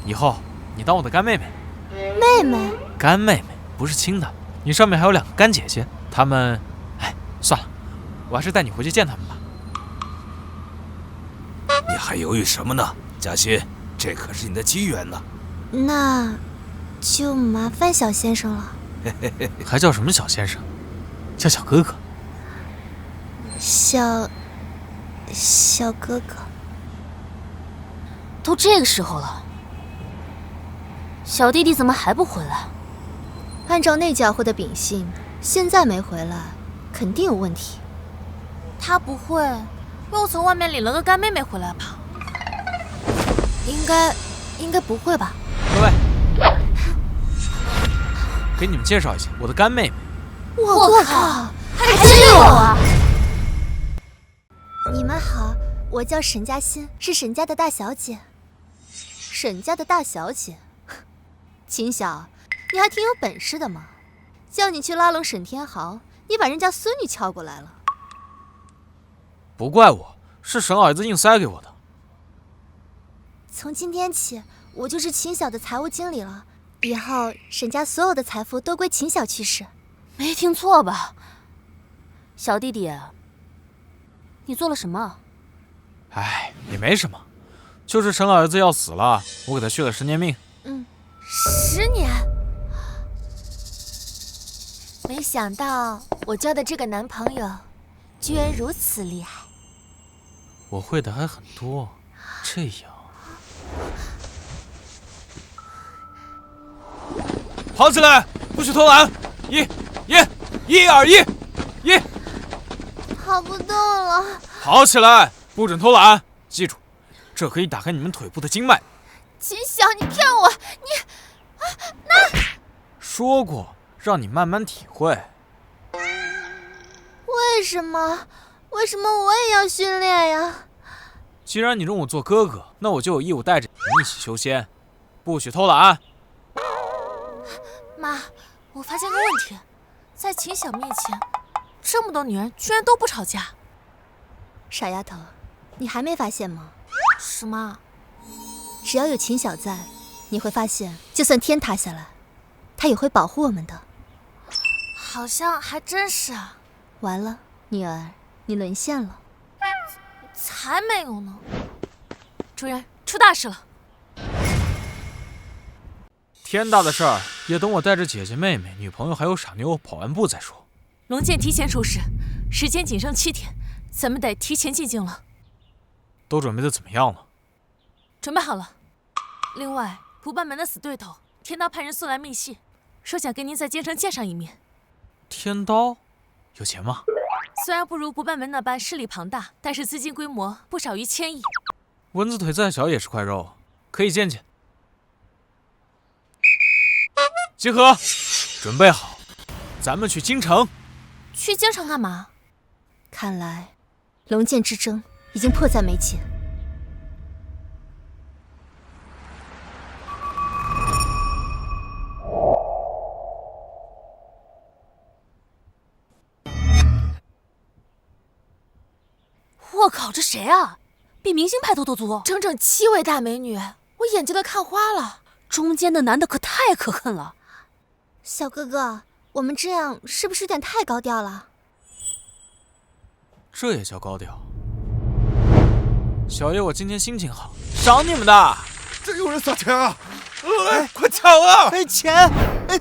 [SPEAKER 2] 以后你当我的干妹妹。
[SPEAKER 1] 妹妹？
[SPEAKER 2] 干妹妹，不是亲的。你上面还有2个干姐姐，她们……哎，算了，我还是带你回去见她们吧。
[SPEAKER 3] 你还犹豫什么呢，贾鑫？这可是你的机缘呢。
[SPEAKER 1] 那就麻烦小先生了。
[SPEAKER 2] 还叫什么小先生？叫小哥哥。
[SPEAKER 1] 小哥哥。
[SPEAKER 5] 都这个时候了，小弟弟怎么还不回来？
[SPEAKER 1] 按照那家伙的秉性，现在没回来，肯定有问题。
[SPEAKER 5] 他不会又从外面领了个干妹妹回来吧？应该不会吧？
[SPEAKER 2] 各位，给你们介绍一下我的干妹妹。
[SPEAKER 1] 我靠，还
[SPEAKER 5] 真有啊！
[SPEAKER 1] 你们好，我叫沈嘉欣，是沈家的大小姐。沈家的大小姐？秦晓，你还挺有本事的嘛！叫你去拉拢沈天豪，你把人家孙女撬过来了。
[SPEAKER 2] 不怪我，是沈老爷子硬塞给我的。
[SPEAKER 1] 从今天起，我就是秦晓的财务经理了。以后沈家所有的财富都归秦晓去使。
[SPEAKER 5] 没听错吧？小弟弟，你做了什么？
[SPEAKER 2] 哎，也没什么，就是沈老爷子要死了，我给他续了10年命。
[SPEAKER 1] 10年？
[SPEAKER 5] 没想到我交的这个男朋友，居然如此厉害。
[SPEAKER 2] 我会的还很多，这样。跑起来，不许偷懒！1、1、1、2、1，1。
[SPEAKER 1] 跑不动了。
[SPEAKER 2] 跑起来，不准偷懒！记住，这可以打开你们腿部的经脉。
[SPEAKER 1] 秦晓，你骗我！
[SPEAKER 2] 说过让你慢慢体会。
[SPEAKER 1] 为什么？为什么我也要训练呀？
[SPEAKER 2] 既然你认我做哥哥，那我就有义务带着你一起修仙，不许偷懒。
[SPEAKER 5] 妈，我发现个问题，在秦晓面前，这么多女人居然都不吵架。
[SPEAKER 1] 傻丫头，你还没发现吗？
[SPEAKER 5] 什么？
[SPEAKER 1] 只要有秦晓在，你会发现，就算天塌下来，他也会保护我们的。
[SPEAKER 5] 好像还真是啊。
[SPEAKER 1] 完了，女儿，你沦陷了。
[SPEAKER 5] 才没有呢！主人，出大事了！
[SPEAKER 2] 天大的事儿也等我带着姐姐、妹妹、女朋友还有傻妞跑完步再说。
[SPEAKER 5] 龙剑提前出世，时间仅剩7天，咱们得提前进京了。
[SPEAKER 2] 都准备的怎么样了？
[SPEAKER 5] 准备好了。另外，不败门的死对头天刀派人送来密信，说想跟您在京城见上一面。
[SPEAKER 2] 天刀有钱吗？
[SPEAKER 5] 虽然不如不败门那般势力庞大，但是资金规模不少于1000亿。
[SPEAKER 2] 蚊子腿再小也是块肉，可以见见。集合，准备好，咱们去京城。
[SPEAKER 5] 去京城干嘛？
[SPEAKER 1] 看来，龙剑之争已经迫在眉睫。
[SPEAKER 8] 我靠，这谁啊？比明星派头都足，
[SPEAKER 5] 整整7位大美女，我眼睛都看花了。
[SPEAKER 8] 中间的男的可太可恨了。
[SPEAKER 1] 小哥哥，我们这样是不是有点太高调了？
[SPEAKER 2] 这也叫高调？小爷我今天心情好，赏你们的。
[SPEAKER 7] 这有人撒钱啊！快抢啊！
[SPEAKER 4] 钱！快！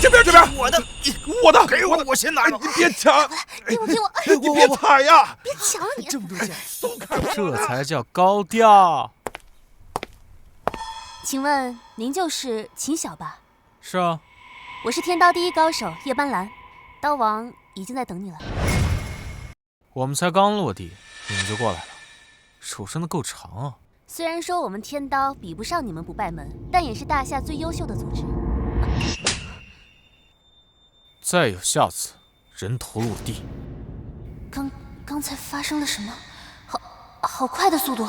[SPEAKER 7] 这边！
[SPEAKER 3] 我的，
[SPEAKER 7] 给我！
[SPEAKER 3] 我先拿着。
[SPEAKER 7] 你别抢！
[SPEAKER 1] 给我！
[SPEAKER 7] 你别踩呀！
[SPEAKER 1] 别抢了你！
[SPEAKER 4] 这么多钱，
[SPEAKER 7] 松开！
[SPEAKER 2] 这才叫高调。
[SPEAKER 10] 请问您就是秦晓吧？
[SPEAKER 2] 是啊。
[SPEAKER 10] 我是天刀第一高手叶斑兰，刀王已经在等你了。
[SPEAKER 2] 我们才刚落地，你们就过来了，手伸得够长啊！
[SPEAKER 10] 虽然说我们天刀比不上你们不败门，但也是大夏最优秀的组织。
[SPEAKER 2] 再有下次，人头落地。
[SPEAKER 10] 刚才发生了什么？好快的速度！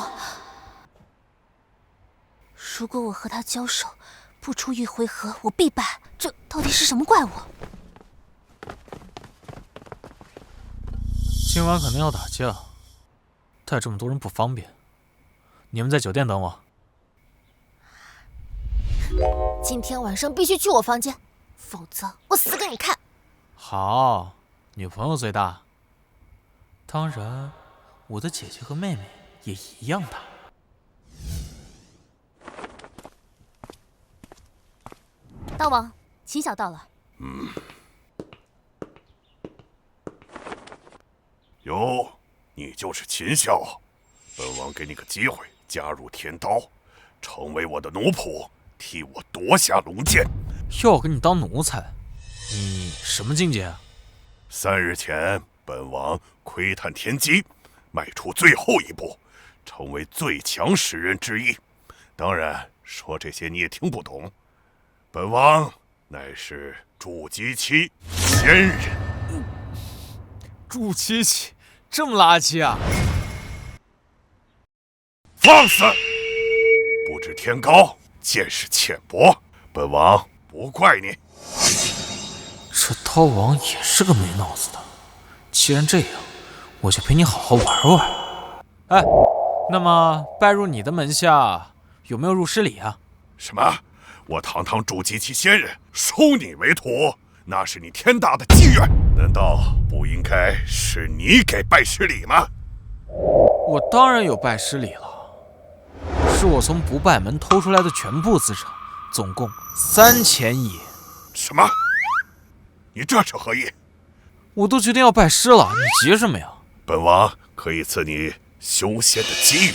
[SPEAKER 10] 如果我和他交手，不出1回合我必败。这到底是什么怪物？
[SPEAKER 2] 今晚可能要打架，带这么多人不方便。你们在酒店等我。
[SPEAKER 1] 今天晚上必须去我房间，否则我死给你看。
[SPEAKER 2] 好，女朋友最大。当然，我的姐姐和妹妹也一样大。
[SPEAKER 10] 刀王，秦晓到了。
[SPEAKER 7] 哟，你就是秦晓，本王给你个机会，加入天刀，成为我的奴仆，替我夺下龙剑。
[SPEAKER 2] 要我给你当奴才？你什么境界啊
[SPEAKER 7] ？3日前，本王窥探天机，迈出最后一步，成为最强10人之一。当然，说这些你也听不懂。本王乃是筑基期仙人。
[SPEAKER 2] 筑基期这么垃圾啊！
[SPEAKER 7] 放肆！不知天高，见识浅薄，本王不怪你。
[SPEAKER 2] 这刀王也是个没脑子的。既然这样，我就陪你好好玩玩。哎，那么拜入你的门下，有没有入师礼啊？
[SPEAKER 7] 什么？我堂堂筑基期仙人，收你为徒，那是你天大的机缘，难道不应该是你给拜师礼吗？
[SPEAKER 2] 我当然有拜师礼了，是我从不败门偷出来的全部资产，总共3000亿。
[SPEAKER 7] 什么？你这是何意？
[SPEAKER 2] 我都决定要拜师了，你急什么呀？
[SPEAKER 7] 本王可以赐你修仙的机缘。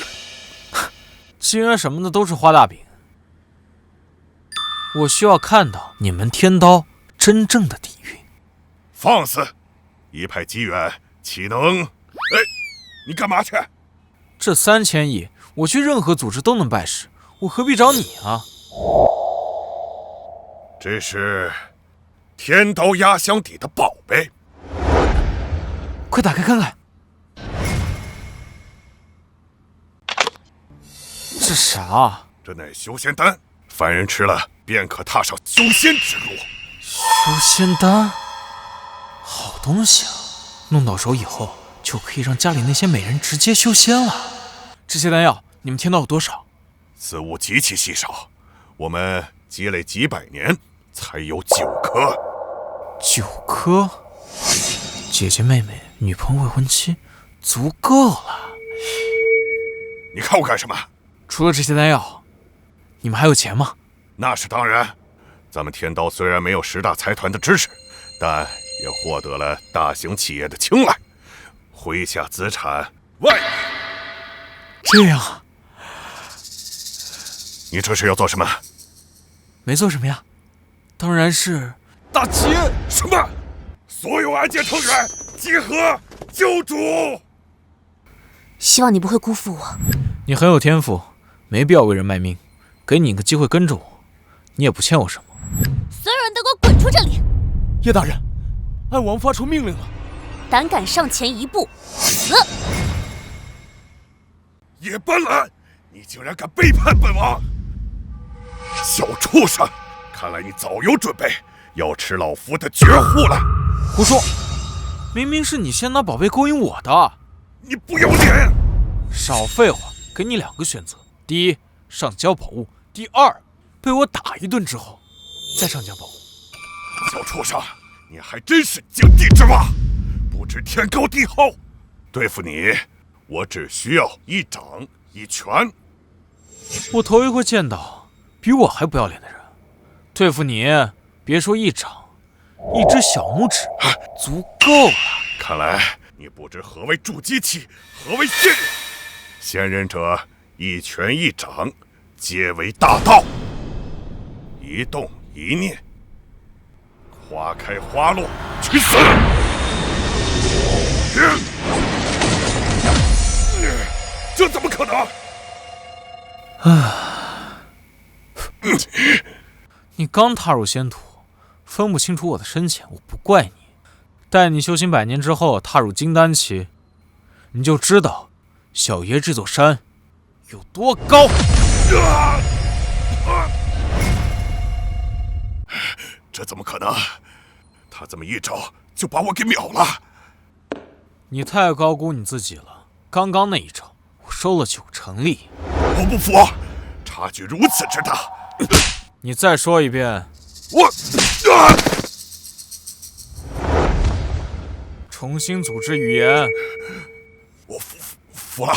[SPEAKER 2] 机缘什么的都是画大饼。我需要看到你们天刀真正的底蕴。
[SPEAKER 7] 放肆！一派机缘，岂能？哎，你干嘛去？
[SPEAKER 2] 这3000亿，我去任何组织都能拜师，我何必找你啊？
[SPEAKER 7] 这是天刀压箱底的宝贝，
[SPEAKER 2] 快打开看看。这啥？
[SPEAKER 7] 这乃修仙丹，凡人吃了便可踏上修仙之路。
[SPEAKER 2] 修仙丹，好东西啊！弄到手以后，就可以让家里那些美人直接修仙了。这些丹药，你们天刀有多少？
[SPEAKER 7] 此物极其稀少，我们积累几百年才有9颗。
[SPEAKER 2] 9颗？姐姐、妹妹、女朋友、未婚妻，足够了。
[SPEAKER 7] 你看我干什么？
[SPEAKER 2] 除了这些丹药，你们还有钱吗？
[SPEAKER 7] 那是当然。咱们天刀虽然没有10大财团的支持，但也获得了大型企业的青睐，麾下资产万亿。
[SPEAKER 2] 这样，
[SPEAKER 7] 你这是要做什么？
[SPEAKER 2] 没做什么呀，当然是打劫。
[SPEAKER 7] 什么？所有案件成员集合救主！
[SPEAKER 10] 希望你不会辜负我。
[SPEAKER 2] 你很有天赋，没必要为人卖命，给你一个机会跟着我，你也不欠我什么。
[SPEAKER 10] 所有人都给我滚出这里！
[SPEAKER 6] 叶大人，暗王发出命令了，
[SPEAKER 10] 胆敢上前一步，死！
[SPEAKER 7] 叶斑兰，你竟然敢背叛本王！小畜生，看来你早有准备，要吃老夫的绝户了。
[SPEAKER 2] 胡说，明明是你先拿宝贝勾引我的。
[SPEAKER 7] 你不要脸！
[SPEAKER 2] 少废话，给你2个选择：第一，上交宝物；第二，被我打一顿之后再上交宝物。
[SPEAKER 7] 小畜生，你还真是井底之蛙，不知天高地厚。对付你，我只需要1掌1拳。
[SPEAKER 2] 我头一回见到比我还不要脸的人。对付你，别说1掌，1只小拇指足够了。
[SPEAKER 7] 看来你不知何为筑基期，何为仙人。仙人者1拳1掌皆为大道，一动一念，花开花落，去死！这怎么可能？
[SPEAKER 2] 你刚踏入仙途，分不清楚我的深浅，我不怪你。待你修行100年之后，踏入金丹期，你就知道小爷这座山有多高。
[SPEAKER 7] 这怎么可能？他这么一招就把我给秒了。
[SPEAKER 2] 你太高估你自己了。刚刚那一招，我收了90%力。
[SPEAKER 7] 我不服，差距如此之大。
[SPEAKER 2] 你再说一遍。重新组织语言。
[SPEAKER 7] 我服了。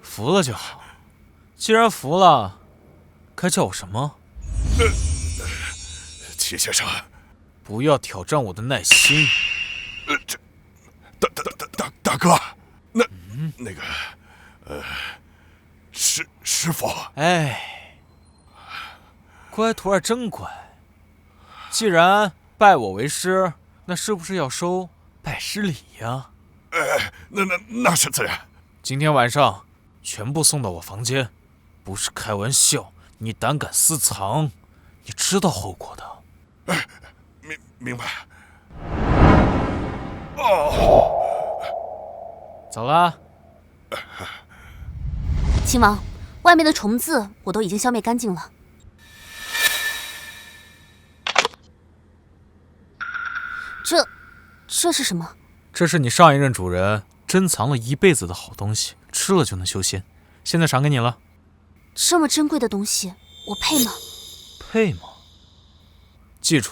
[SPEAKER 2] 服了就好。既然服了，该叫我什么？
[SPEAKER 7] 齐先生，
[SPEAKER 2] 不要挑战我的耐心。
[SPEAKER 7] 大哥，那个，师傅。
[SPEAKER 2] 哎，乖徒儿真乖。既然拜我为师，那是不是要收拜师礼呀？
[SPEAKER 7] 那是自然。
[SPEAKER 2] 今天晚上全部送到我房间，不是开玩笑。你胆敢私藏，你知道后果的。
[SPEAKER 7] 明白。
[SPEAKER 2] 走啦。
[SPEAKER 10] 亲王，外面的虫子我都已经消灭干净了。这是什么？
[SPEAKER 2] 这是你上一任主人珍藏了一辈子的好东西，吃了就能修仙。现在赏给你了。
[SPEAKER 10] 这么珍贵的东西，我配吗？
[SPEAKER 2] 配吗？记住，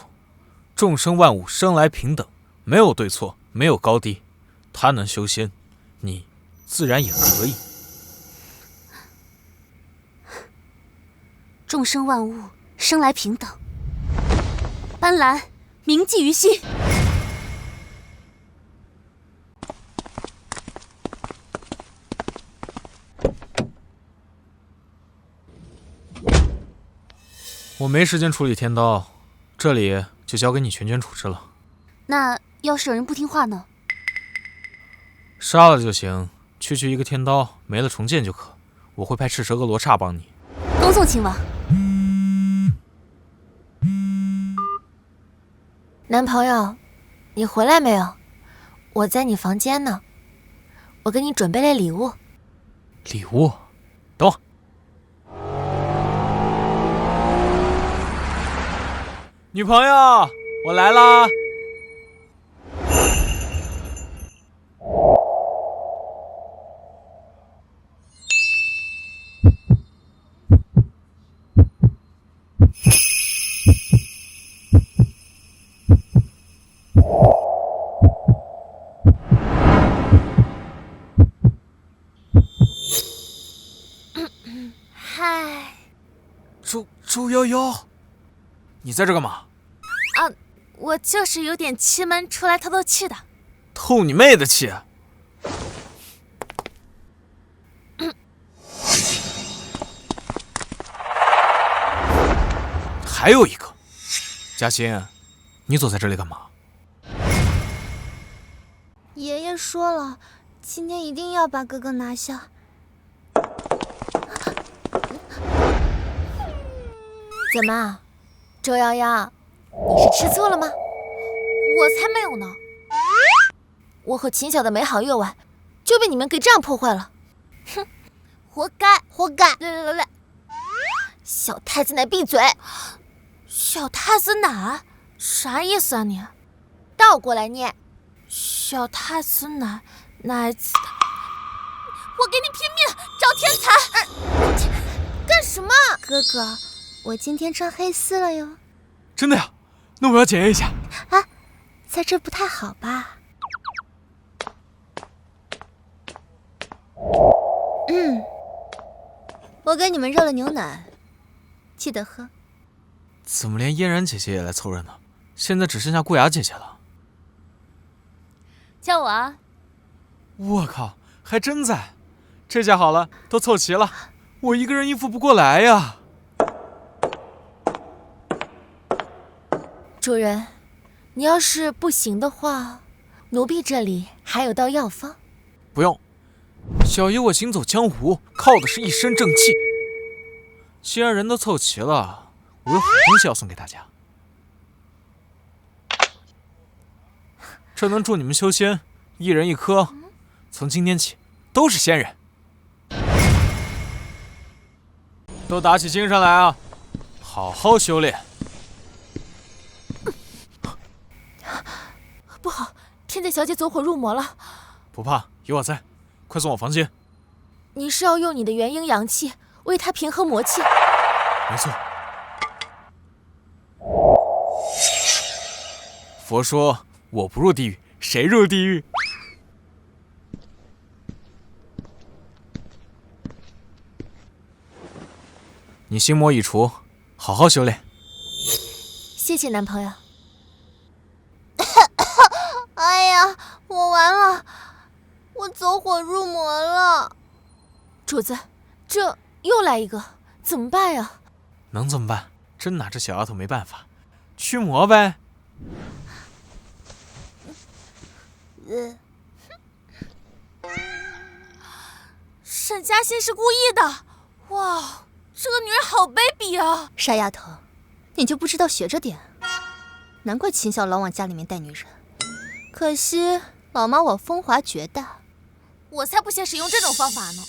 [SPEAKER 2] 众生万物生来平等，没有对错，没有高低。他能修仙，你自然也可以。
[SPEAKER 10] 众生万物生来平等，斑斓铭记于心。
[SPEAKER 2] 我没时间处理天刀，这里就交给你全权处置了。
[SPEAKER 10] 那要是有人不听话呢？
[SPEAKER 2] 杀了就行，区区一个天刀，没了重建就可。我会派赤蛇和罗刹帮你。
[SPEAKER 10] 恭送亲王。
[SPEAKER 5] 男朋友，你回来没有？我在你房间呢，我给你准备了礼物。
[SPEAKER 2] 礼物？等会。女朋友，我来啦！
[SPEAKER 5] 嗨，
[SPEAKER 2] 周夭夭，你在这干嘛？
[SPEAKER 5] 我就是有点气闷，出来透透气的。
[SPEAKER 2] 透你妹的气！还有一个，嘉欣，你躲在这里干嘛？
[SPEAKER 1] 爷爷说了，今天一定要把哥哥拿下。
[SPEAKER 5] 怎么，周夭夭，你是吃醋了吗？
[SPEAKER 1] 我才没有呢！
[SPEAKER 5] 我和秦晓的美好夜晚就被你们给这样破坏了。
[SPEAKER 1] 哼，活该，活该！
[SPEAKER 5] 来，小太子奶闭嘴！
[SPEAKER 1] 小太子奶，啥意思啊你？
[SPEAKER 5] 倒过来念。
[SPEAKER 1] 小太子奶子，我给你拼命找天才！干什么？哥哥，我今天穿黑丝了哟。
[SPEAKER 2] 真的呀？那我要检验一下。
[SPEAKER 1] 啊，在这不太好吧？我给你们热了牛奶，记得喝。
[SPEAKER 2] 怎么连嫣然姐姐也来凑热闹？现在只剩下顾雅姐姐了。
[SPEAKER 10] 叫我啊！
[SPEAKER 2] 我靠，还真在！这下好了，都凑齐了，我一个人应付不过来呀。
[SPEAKER 5] 主人，你要是不行的话，奴婢这里还有道药方。
[SPEAKER 2] 不用，小爷我行走江湖，靠的是一身正气。既然人都凑齐了，我有好东西要送给大家。这能助你们修仙，一人一颗，从今天起都是仙人。都打起精神来啊，好好修炼。
[SPEAKER 5] 不好，天界小姐走火入魔了。
[SPEAKER 2] 不怕，有我在，快送我房间。
[SPEAKER 5] 你是要用你的元婴阳气为她平和魔气？
[SPEAKER 2] 没错。佛说我不入地狱，谁入地狱？你心魔已除，好好修炼。
[SPEAKER 5] 谢谢男朋友。
[SPEAKER 1] 哎呀，我完了，我走火入魔了。
[SPEAKER 5] 主子，这又来一个，怎么办呀？
[SPEAKER 2] 能怎么办？真拿这小丫头没办法，驱魔呗。
[SPEAKER 1] 沈嘉欣是故意的，哇，这个女人好卑鄙啊！傻丫头，你就不知道学着点？难怪秦晓老往家里面带女人，可惜老妈我风华绝代，我才不屑使用这种方法呢。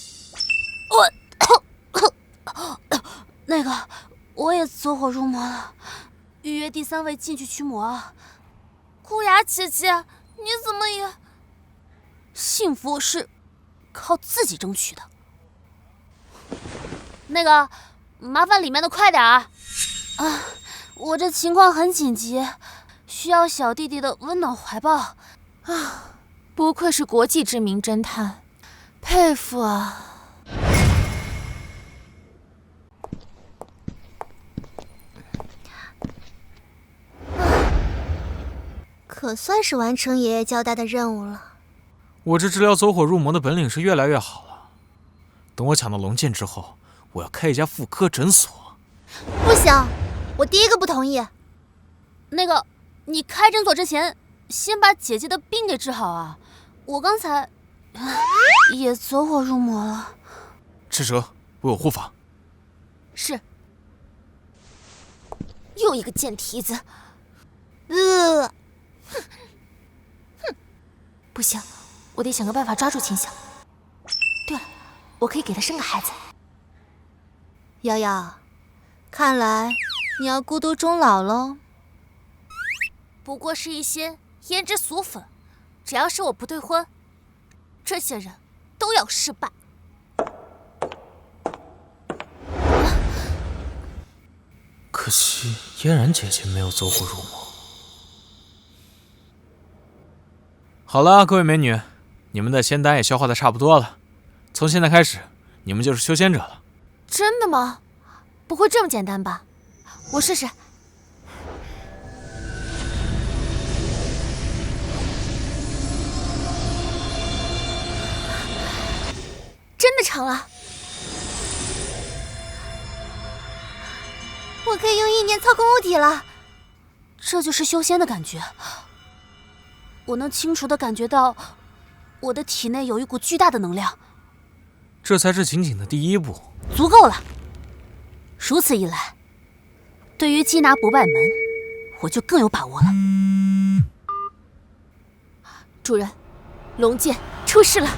[SPEAKER 10] 那个，我也走火入魔了，预约第3位进去驱魔啊。
[SPEAKER 1] 顾雅姐姐，你怎么也……
[SPEAKER 10] 幸福是靠自己争取的。那个，麻烦里面的快点啊！啊，我这情况很紧急，需要小弟弟的温暖怀抱。
[SPEAKER 5] 啊，不愧是国际知名侦探，佩服啊！
[SPEAKER 1] 可算是完成爷爷交代的任务了。
[SPEAKER 2] 我这治疗走火入魔的本领是越来越好了。等我抢到龙剑之后，我要开一家妇科诊所。
[SPEAKER 1] 不行，我第一个不同意。
[SPEAKER 10] 那个，你开诊所之前，先把姐姐的病给治好啊！我刚才也走火入魔了。
[SPEAKER 2] 赤蛇，为我护法。
[SPEAKER 1] 是。又一个贱蹄子。
[SPEAKER 5] 哼，不行，我得想个办法抓住秦晓。对了，我可以给他生个孩子。
[SPEAKER 1] 瑶瑶，看来你要孤独终老喽。
[SPEAKER 10] 不过是一些胭脂俗粉，只要是我不对婚，这些人都要失败。
[SPEAKER 2] 可惜嫣然姐姐没有走火入魔。好了，各位美女，你们的仙丹也消化的差不多了，从现在开始，你们就是修仙者了。
[SPEAKER 5] 真的吗？不会这么简单吧？我试试。真的成了！
[SPEAKER 1] 我可以用意念操控物体了。
[SPEAKER 10] 这就是修仙的感觉。我能清楚地感觉到，我的体内有一股巨大的能量。
[SPEAKER 2] 这才是仅仅的第一步。
[SPEAKER 10] 足够了。如此一来，对于缉拿不败门，我就更有把握了。
[SPEAKER 5] 主人，龙剑出事了！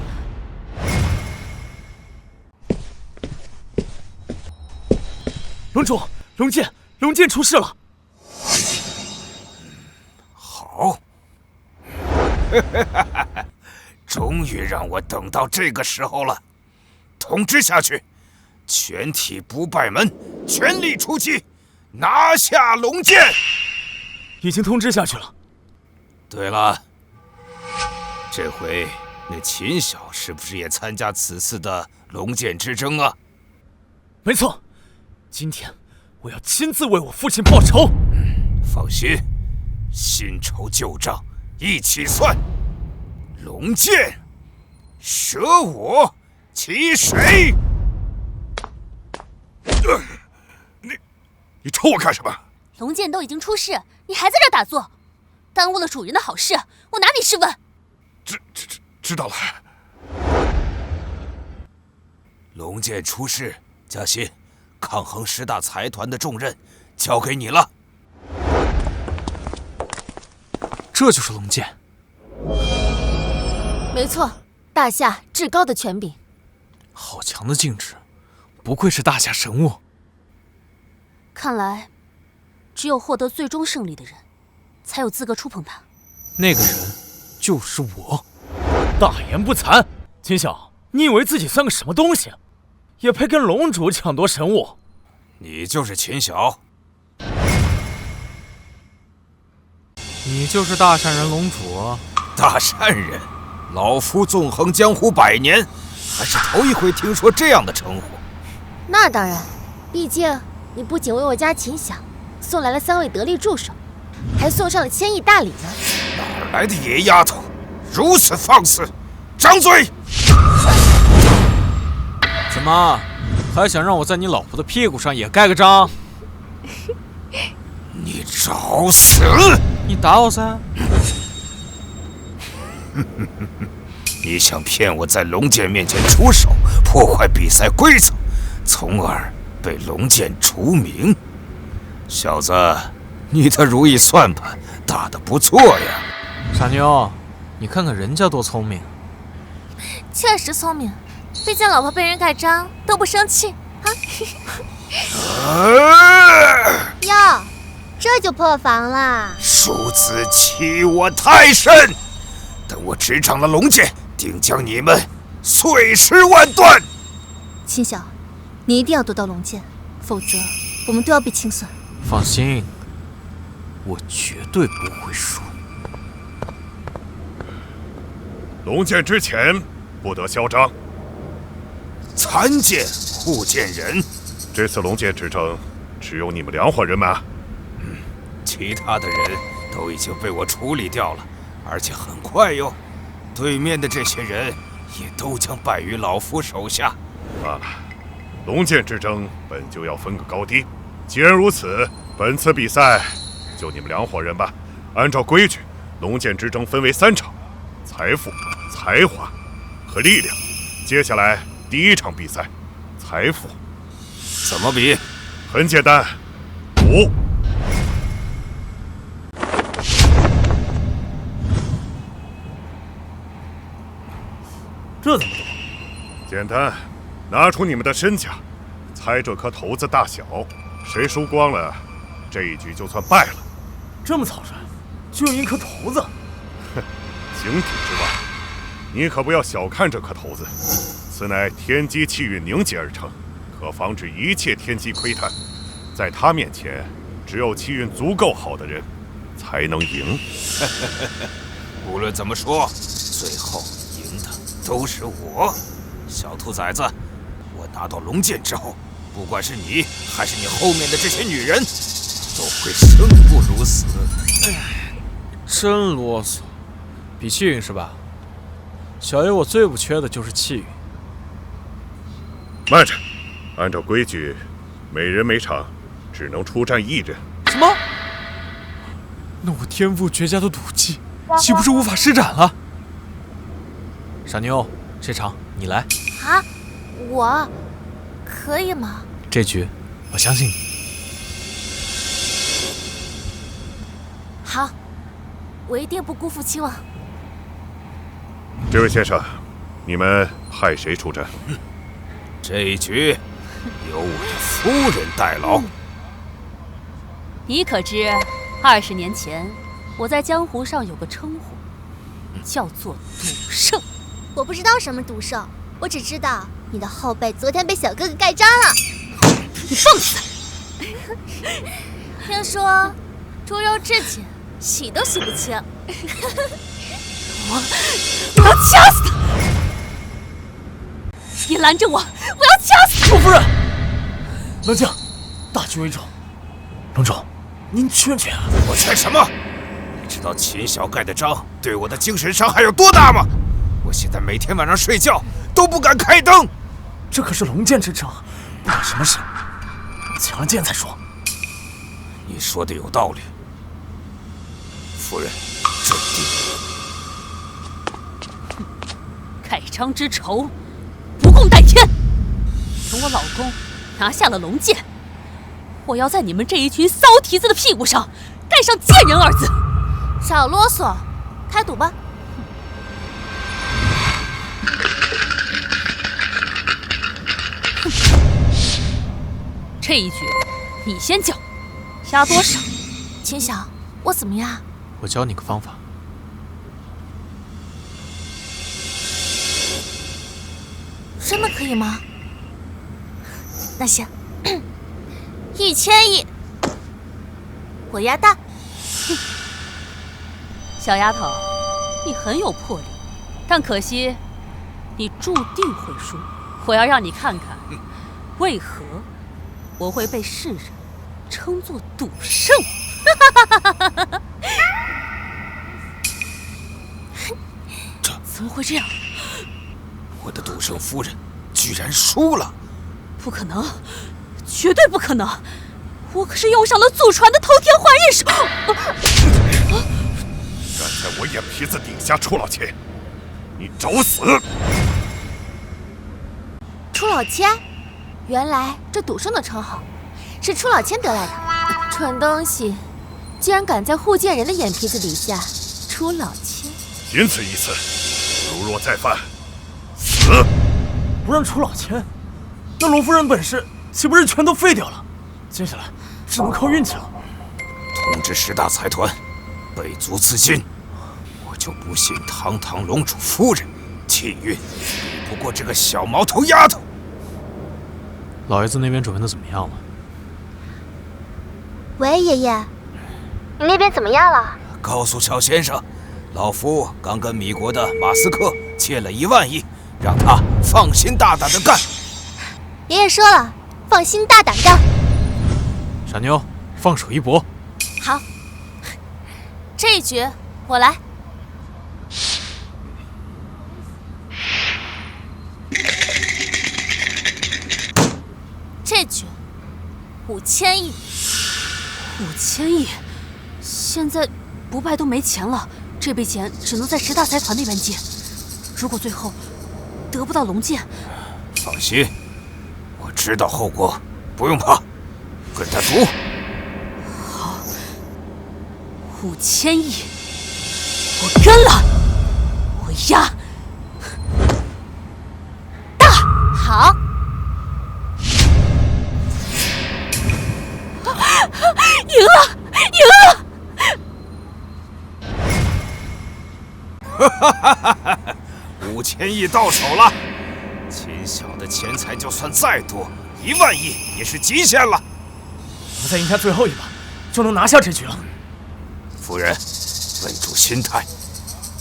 [SPEAKER 6] 龙主，龙剑出事了！
[SPEAKER 3] 好，终于让我等到这个时候了。统治下去，全体不败门全力出击，拿下龙剑。
[SPEAKER 6] 已经通知下去了。
[SPEAKER 3] 对了，这回那秦晓是不是也参加此次的龙剑之争啊？
[SPEAKER 6] 没错，今天我要亲自为我父亲报仇。
[SPEAKER 3] 放心，新仇旧账一起算。龙剑，舍我其谁？
[SPEAKER 7] 你抽我干什么？
[SPEAKER 10] 龙剑都已经出事，你还在这打坐，耽误了主人的好事，我拿你是问。
[SPEAKER 7] 知道了。
[SPEAKER 3] 龙剑出事，嘉欣，抗衡10大财团的重任交给你了。
[SPEAKER 2] 这就是龙剑。
[SPEAKER 5] 没错，大夏至高的权柄。
[SPEAKER 2] 好强的静止，不愧是大夏神物。
[SPEAKER 10] 看来，只有获得最终胜利的人，才有资格触碰它。
[SPEAKER 2] 那个人就是我。
[SPEAKER 6] 大言不惭！秦晓，你以为自己算个什么东西？也配跟龙主抢夺神物？
[SPEAKER 3] 你就是秦晓。
[SPEAKER 2] 你就是大善人龙主。
[SPEAKER 3] 大善人，老夫纵横江湖100年，还是头一回听说这样的称呼。
[SPEAKER 5] 那当然，毕竟你不仅为我家秦晓送来了3位得力助手，还送上了1000亿大礼呢。
[SPEAKER 3] 哪儿来的野丫头，如此放肆！张嘴！
[SPEAKER 2] 怎么，还想让我在你老婆的屁股上也盖个章？
[SPEAKER 3] 你找死！
[SPEAKER 2] 你打我噻！
[SPEAKER 3] 你想骗我在龙剑面前出手，破坏比赛规则，从而被龙剑除名？小子，你的如意算盘打得不错呀！
[SPEAKER 2] 傻妞，你看看人家多聪明。
[SPEAKER 10] 确实聪明，毕竟老婆被人盖章都不生气啊！
[SPEAKER 1] 哟，这就破防了。
[SPEAKER 3] 庶子欺我太甚！等我执掌了龙剑，定将你们碎尸万段！
[SPEAKER 1] 秦晓，你一定要夺到龙剑，否则我们都要被清算。
[SPEAKER 2] 放心，我绝对不会输。
[SPEAKER 7] 龙剑之前不得嚣张。
[SPEAKER 3] 参见护剑人。
[SPEAKER 7] 这次龙剑之争，只有你们2伙人马。
[SPEAKER 3] 其他的人都已经被我处理掉了，而且很快哟。对面的这些人也都将败于老夫手下。
[SPEAKER 7] 罢了，龙剑之争本就要分个高低，既然如此，本次比赛就你们2伙人吧。按照规矩，龙剑之争分为3场：财富、才华和力量。接下来第1场比赛，财富。
[SPEAKER 3] 怎么比？
[SPEAKER 7] 很简单，赌。
[SPEAKER 6] 这怎么赌？
[SPEAKER 7] 简单，拿出你们的身价，猜这颗骰子大小，谁输光了，这一局就算败了。
[SPEAKER 6] 这么草率，就用1颗骰子？
[SPEAKER 7] 哼，井底之蛙，你可不要小看这颗骰子，此乃天机气运凝结而成，可防止一切天机窥探。在他面前，只有气运足够好的人才能赢。
[SPEAKER 3] 无论怎么说，最后赢的都是我。小兔崽子，我拿到龙剑之后，不管是你还是你后面的这些女人，都会生不如死。
[SPEAKER 2] 真啰嗦，比气运是吧？小爷我最不缺的就是气运。
[SPEAKER 7] 慢着，按照规矩，每人每场只能出战1人。
[SPEAKER 2] 什么？那我天赋绝佳的赌技，岂不是无法施展了？傻妞，这场你来。
[SPEAKER 1] 啊，我可以吗？
[SPEAKER 2] 这局我相信你。
[SPEAKER 1] 好，我一定不辜负期望。
[SPEAKER 7] 这位先生，你们派谁出战？
[SPEAKER 3] 这一局由我的夫人代劳。
[SPEAKER 8] 你可知，20年前我在江湖上有个称呼，叫做赌圣。
[SPEAKER 1] 我不知道什么赌圣，我只知道你的后背昨天被小哥哥盖章了。
[SPEAKER 8] 你放肆！
[SPEAKER 1] 听说猪肉质检洗都洗不清。
[SPEAKER 8] 我要掐死他！别拦着我！我要掐死他！
[SPEAKER 6] 陆夫人，冷静，大局为重。龙总，您劝劝啊！
[SPEAKER 3] 我劝什么？你知道秦晓盖的章对我的精神伤害有多大吗？我现在每天晚上睡觉都不敢开灯。
[SPEAKER 6] 这可是龙剑之争，不管什么事，抢了剑再说。
[SPEAKER 3] 你说的有道理，夫人，镇定。
[SPEAKER 8] 盖章之仇，不共戴天。等我老公拿下了龙剑，我要在你们这一群骚蹄子的屁股上盖上贱人2字。
[SPEAKER 1] 少啰嗦，开赌吧。
[SPEAKER 8] 这一局你先叫，压多少？
[SPEAKER 1] 秦晓，我怎么样？
[SPEAKER 2] 我教你个方法。
[SPEAKER 1] 真的可以吗？那行，1000亿，我压大。
[SPEAKER 8] 小丫头，你很有魄力，但可惜你注定会输。我要让你看看，为何我会被世人称作赌圣。
[SPEAKER 3] 这
[SPEAKER 8] 怎么会这样？
[SPEAKER 3] 我的赌圣夫人居然输了！
[SPEAKER 8] 不可能，绝对不可能！我可是用上了祖传的偷天换日手。
[SPEAKER 7] 站在我眼皮子底下出老千，你找死！
[SPEAKER 1] 出老千，原来这赌圣的称号是出老千得来的。蠢东西，竟然敢在护剑人的眼皮子底下出老千！
[SPEAKER 7] 仅此一次，如若再犯，死！
[SPEAKER 6] 不让出老千，那罗夫人本事岂不是全都废掉了？接下来只能靠运气了。
[SPEAKER 3] 通知10大财团，备足资金。我就不信堂堂龙主夫人气运比不过这个小毛头丫头。
[SPEAKER 2] 老爷子那边准备的怎么样了？
[SPEAKER 1] 喂，爷爷，你那边怎么样了？
[SPEAKER 3] 告诉小先生，老夫刚跟米国的马斯克借了1万亿，让他放心大胆的干。
[SPEAKER 1] 爷爷说了，放心大胆干。
[SPEAKER 2] 傻妞，放手一搏。
[SPEAKER 1] 好，这一局我来。这局5000亿。
[SPEAKER 8] 5000亿，现在不败都没钱了，这笔钱只能在10大财团那边借。如果最后得不到龙剑，
[SPEAKER 3] 放心，我知道后果，不用怕，跟他赌。
[SPEAKER 8] 好，5000亿，我跟了，我压大。
[SPEAKER 1] 好。
[SPEAKER 8] 赢了，赢
[SPEAKER 3] 了！哈哈哈哈！5000亿到手了，秦晓的钱财就算再多，1万亿也是极限了。
[SPEAKER 6] 我再赢下最后一把，就能拿下这局了。
[SPEAKER 3] 夫人，稳住心态。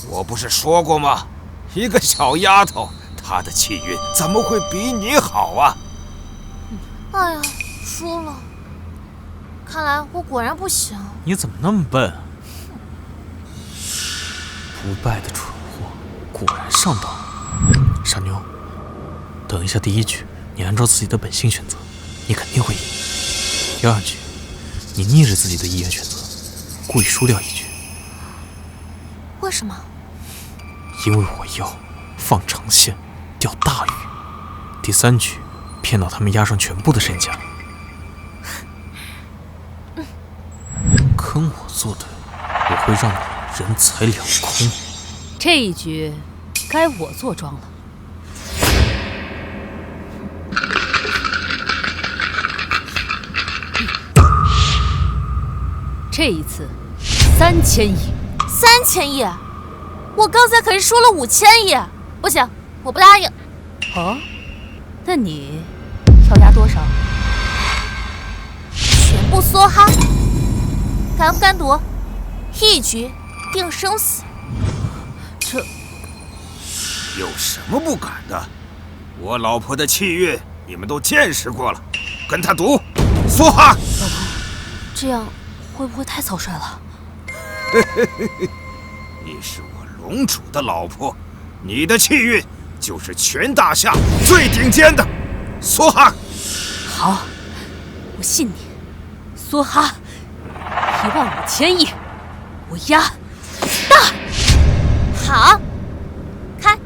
[SPEAKER 3] 我不是说过吗？一个小丫头，她的气运怎么会比你好啊？
[SPEAKER 1] 哎呀，输了。看来我果然不行。
[SPEAKER 2] 你怎么那么笨啊？不败的蠢货，果然上当了。傻妞，等一下第1局，你按照自己的本性选择，你肯定会赢。第2局，你逆着自己的意愿选择，故意输掉1局。
[SPEAKER 1] 为什么？
[SPEAKER 2] 因为我要放长线，钓大鱼。第3局，骗到他们押上全部的身家。跟我作对，我会让你人财两空。
[SPEAKER 8] 这一局该我坐庄了。这一次3000亿
[SPEAKER 1] ，3000亿！我刚才可是说了5000亿，不行，我不答应。
[SPEAKER 8] 哦，那你要押多少？
[SPEAKER 1] 全部梭哈！敢不敢赌？1局定生死。
[SPEAKER 8] 这
[SPEAKER 3] 有什么不敢的？我老婆的气运你们都见识过了，跟她赌，梭哈！
[SPEAKER 8] 老婆，这样会不会太草率了？
[SPEAKER 3] 你是我龙主的老婆，你的气运就是全大夏最顶尖的，梭哈！
[SPEAKER 8] 好，我信你，梭哈！15000亿，我压大。
[SPEAKER 1] 好，开。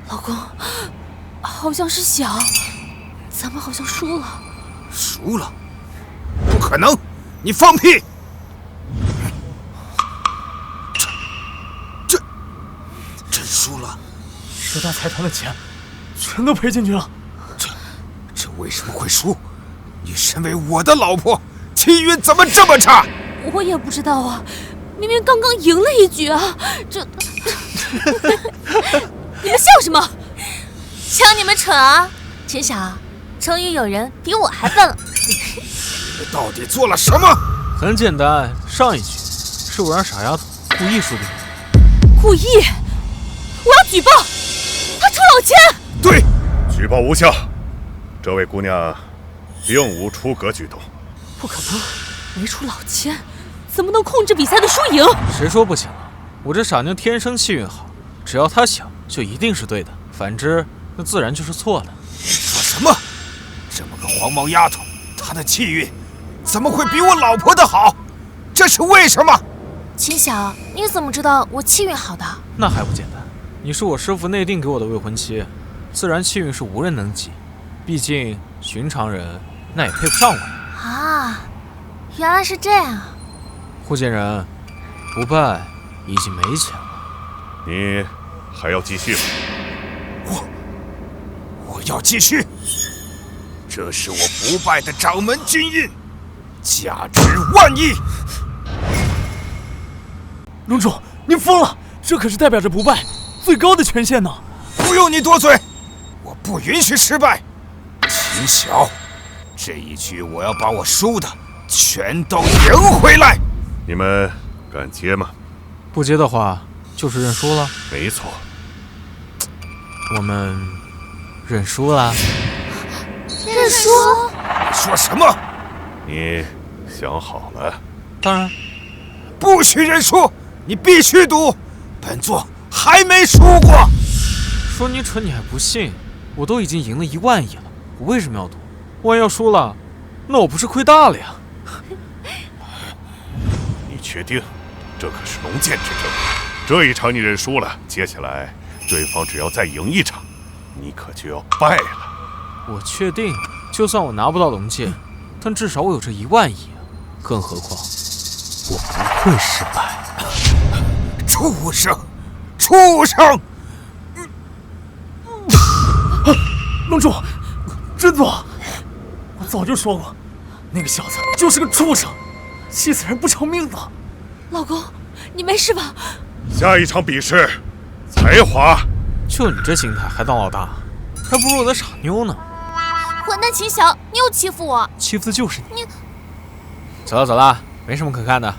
[SPEAKER 8] 老公，好像是小，咱们好像输了。
[SPEAKER 3] 输了？不可能！你放屁！这真输了
[SPEAKER 6] ！10大财团的钱全都赔进去了。
[SPEAKER 3] 这为什么会输？你身为我的老婆，气运怎么这么差？
[SPEAKER 8] 我也不知道啊，明明刚刚赢了1局啊！这，你们笑什么？
[SPEAKER 1] 瞧你们蠢啊！秦晓，终于有人比我还笨了。
[SPEAKER 3] 你们到底做了什么？
[SPEAKER 2] 很简单，上1局是我让傻丫头故意输给你。
[SPEAKER 8] 故意？我要举报！他出老千！
[SPEAKER 3] 对，
[SPEAKER 7] 举报无效。这位姑娘并无出格举动。
[SPEAKER 8] 不可能，没出老千，怎么能控制比赛的输赢？
[SPEAKER 2] 谁说不行了？我这傻妞天生气运好，只要她想，就一定是对的；反之，那自然就是错的。
[SPEAKER 3] 你说什么？这么个黄毛丫头，她的气运怎么会比我老婆的好？这是为什么？
[SPEAKER 1] 秦晓，你怎么知道我气运好的？
[SPEAKER 2] 那还不简单，你是我师父内定给我的未婚妻，自然气运是无人能及。毕竟寻常人那也配不上我
[SPEAKER 1] 啊！原来是这样。
[SPEAKER 2] 护剑人，不败已经没钱了，
[SPEAKER 7] 你还要继续吗？
[SPEAKER 3] 我要继续。这是我不败的掌门金印，价值10000亿。
[SPEAKER 6] 龙主，您疯了！这可是代表着不败最高的权限呢！
[SPEAKER 3] 不用你多嘴，我不允许失败。秦晓，这1局我要把我输的全都赢回来。
[SPEAKER 7] 你们敢接吗？
[SPEAKER 2] 不接的话，就是认输了。
[SPEAKER 7] 没错。
[SPEAKER 2] 我们认输了。
[SPEAKER 1] 认输？
[SPEAKER 3] 你说什么？
[SPEAKER 7] 你想好了？
[SPEAKER 2] 当然。
[SPEAKER 3] 不许认输，你必须赌。本座还没输过。
[SPEAKER 2] 说你蠢你还不信，我都已经赢了1万亿了，我为什么要赌？万一要输了，那我不是亏大了呀？
[SPEAKER 7] 你确定？这可是龙剑之争，这一场你认输了，接下来对方只要再赢一场，你可就要败了。
[SPEAKER 2] 我确定，就算我拿不到龙剑，但至少我有这1万亿啊！更何况，我不会失败。
[SPEAKER 3] 畜生！畜生！
[SPEAKER 6] 龙主，真祖，我早就说过，那个小子就是个畜生，气死人不偿命的。
[SPEAKER 8] 老公，你没事吧？
[SPEAKER 7] 下一场比试，才华。
[SPEAKER 2] 就你这心态还当老大，还不如我的傻妞呢。
[SPEAKER 5] 混蛋秦晓，你又欺负我！
[SPEAKER 2] 欺负的就是你。走了走了，没什么可看的。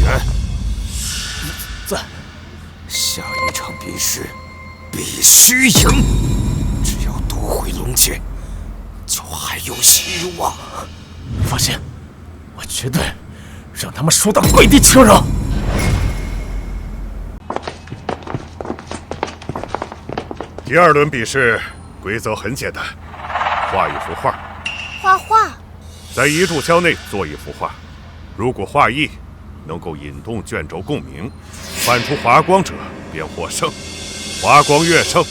[SPEAKER 3] 员，
[SPEAKER 6] 在。
[SPEAKER 3] 下一场比试必须赢，只要夺回龙剑，就还有希望。
[SPEAKER 6] 放心，我绝对让他们输到跪地求饶。
[SPEAKER 7] 第2轮比试规则很简单，画一幅画。
[SPEAKER 5] 画画。
[SPEAKER 7] 在1炷香内做一幅画，如果画意能够引动卷轴共鸣，泛出华光者便获胜。华光越盛，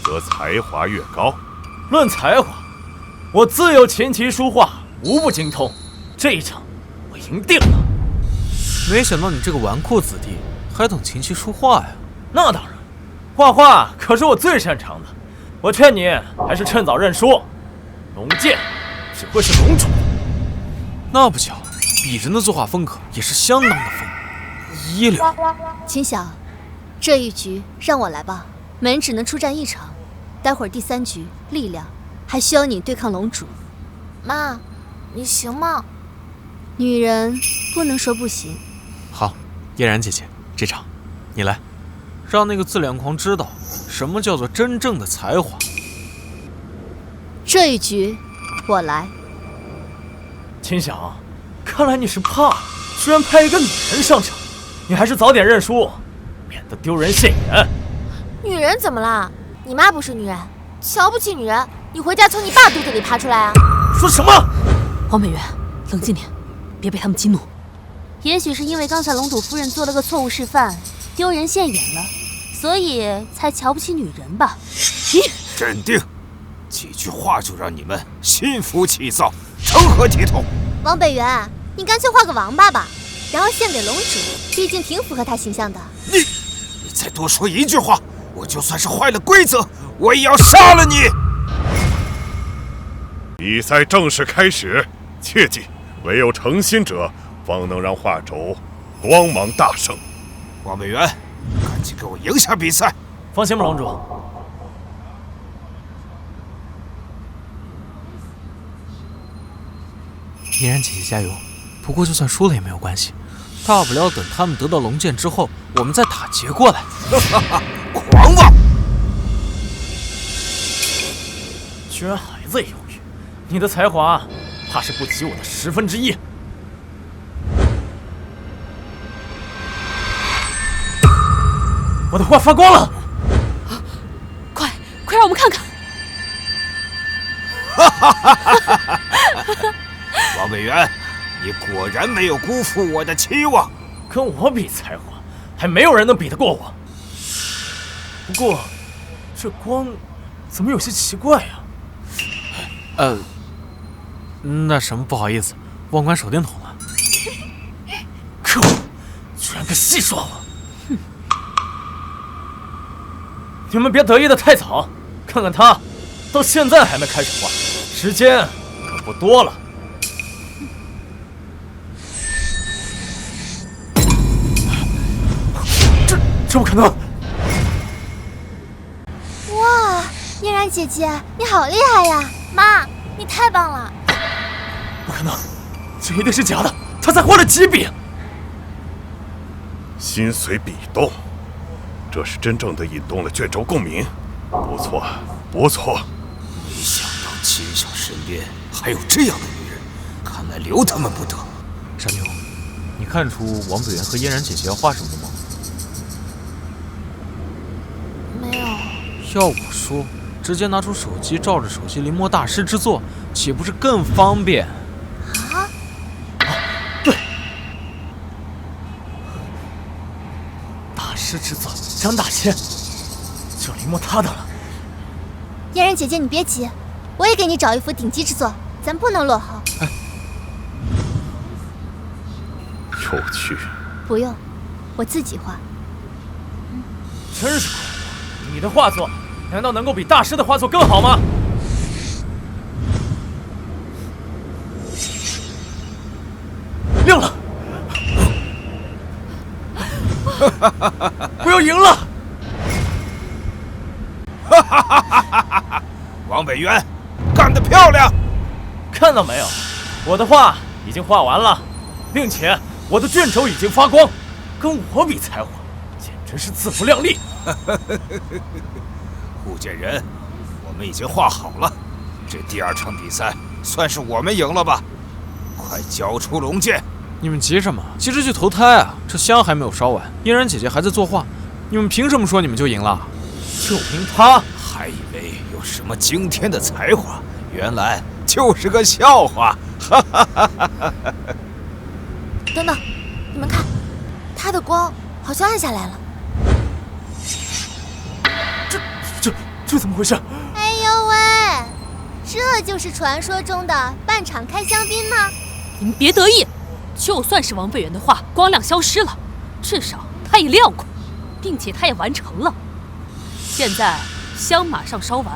[SPEAKER 7] 则才华越高。
[SPEAKER 6] 论才华，我自有琴棋书画无不精通，这一场我赢定了。
[SPEAKER 2] 没想到你这个纨绔子弟还懂琴棋书画呀？
[SPEAKER 6] 那当然，画画可是我最擅长的。我劝你还是趁早认输，龙剑只会是龙主的。
[SPEAKER 2] 那不巧，鄙人的作画风格也是相当的疯，一流。
[SPEAKER 1] 秦晓，这一局让我来吧，每人只能出战1场，待会儿第3局力量还需要你对抗龙主。
[SPEAKER 5] 妈，你行吗？
[SPEAKER 1] 女人不能说不行。
[SPEAKER 2] 好，嫣然姐姐，这场你来，让那个自恋狂知道什么叫做真正的才华。
[SPEAKER 1] 这一局我来。
[SPEAKER 6] 秦晓，看来你是怕，居然派一个女人上场，你还是早点认输，免得丢人现眼。
[SPEAKER 5] 女人怎么啦？你妈不是女人，瞧不起女人，你回家从你爸肚子里爬出来啊！
[SPEAKER 6] 说什么？
[SPEAKER 8] 王美元，冷静点，别被他们激怒。
[SPEAKER 10] 也许是因为刚才龙主夫人做了个错误示范，丢人现眼了，所以才瞧不起女人吧？
[SPEAKER 3] 镇定，几句话就让你们心浮气躁，成何体统？
[SPEAKER 1] 王北元，你干脆画个王八吧，然后献给龙主，毕竟挺符合他形象的。
[SPEAKER 3] 你再多说一句话，我就算是坏了规则，我也要杀了你！
[SPEAKER 7] 比赛正式开始，切记，唯有诚心者方能让画轴光芒大盛。
[SPEAKER 3] 王美元，赶紧给我赢下比赛！
[SPEAKER 6] 放心吧，龙主。
[SPEAKER 2] 嫣然姐姐加油！不过就算输了也没有关系，大不了等他们得到龙剑之后，我们再打劫过来。
[SPEAKER 3] 狂妄！
[SPEAKER 6] 居然还在犹豫，你的才华怕是不及我的1/10。我的画发光了！
[SPEAKER 8] 快让我们看看！
[SPEAKER 3] 王委员，你果然没有辜负我的期望。
[SPEAKER 6] 跟我比才华，还没有人能比得过我。不过，这光怎么有些奇怪呀？
[SPEAKER 2] 那什么，不好意思，忘关手电筒了。
[SPEAKER 6] 可恶，居然敢戏耍我！哼！你们别得意的太早，看看他，到现在还没开始画，时间可不多了。这不可能！
[SPEAKER 1] 哇，嫣然姐姐，你好厉害呀！
[SPEAKER 5] 妈，你太棒了！
[SPEAKER 6] 不可能，这一定是假的，他才画了几笔。
[SPEAKER 7] 心随笔动，这是真正的引动了卷轴共鸣，不错，不错。
[SPEAKER 3] 没想到秦晓身边还有这样的女人，看来留他们不得。
[SPEAKER 2] 傻妞，你看出王北元和嫣然姐姐要画什么吗？
[SPEAKER 5] 没有。
[SPEAKER 2] 要我说，直接拿出手机照着手机临摹大师之作，岂不是更方便？
[SPEAKER 1] 啊？
[SPEAKER 6] 对，大师之作张大千，就临摹他的了。
[SPEAKER 1] 嫣然姐姐，你别急，我也给你找一幅顶级之作，咱不能落后。
[SPEAKER 7] 有趣。
[SPEAKER 1] 不用，我自己画。
[SPEAKER 6] 真是怪我，你的画作难道能够比大师的画作更好吗？亮了！我要赢了！
[SPEAKER 3] 哈哈哈哈哈哈！王北元，干得漂亮！
[SPEAKER 6] 看到没有，我的画已经画完了，并且我的卷轴已经发光，跟我比才华，简直是自不量力。
[SPEAKER 3] 顾剑人，我们已经画好了，这第2场比赛算是我们赢了吧？快交出龙剑！
[SPEAKER 2] 你们急什么？急着去投胎啊！这香还没有烧完，嫣然姐姐还在作画，你们凭什么说你们就赢了？
[SPEAKER 6] 就凭他，
[SPEAKER 3] 还以为有什么惊天的才华，原来就是个笑话！哈哈哈哈哈！
[SPEAKER 1] 等等，你们看，他的光好像暗下来了。
[SPEAKER 6] 这怎么回事？
[SPEAKER 1] 哎呦喂，这就是传说中的半场开香槟吗？
[SPEAKER 8] 你们别得意，就算是王北元的画光亮消失了，至少他也亮过，并且他也完成了。现在香马上烧完，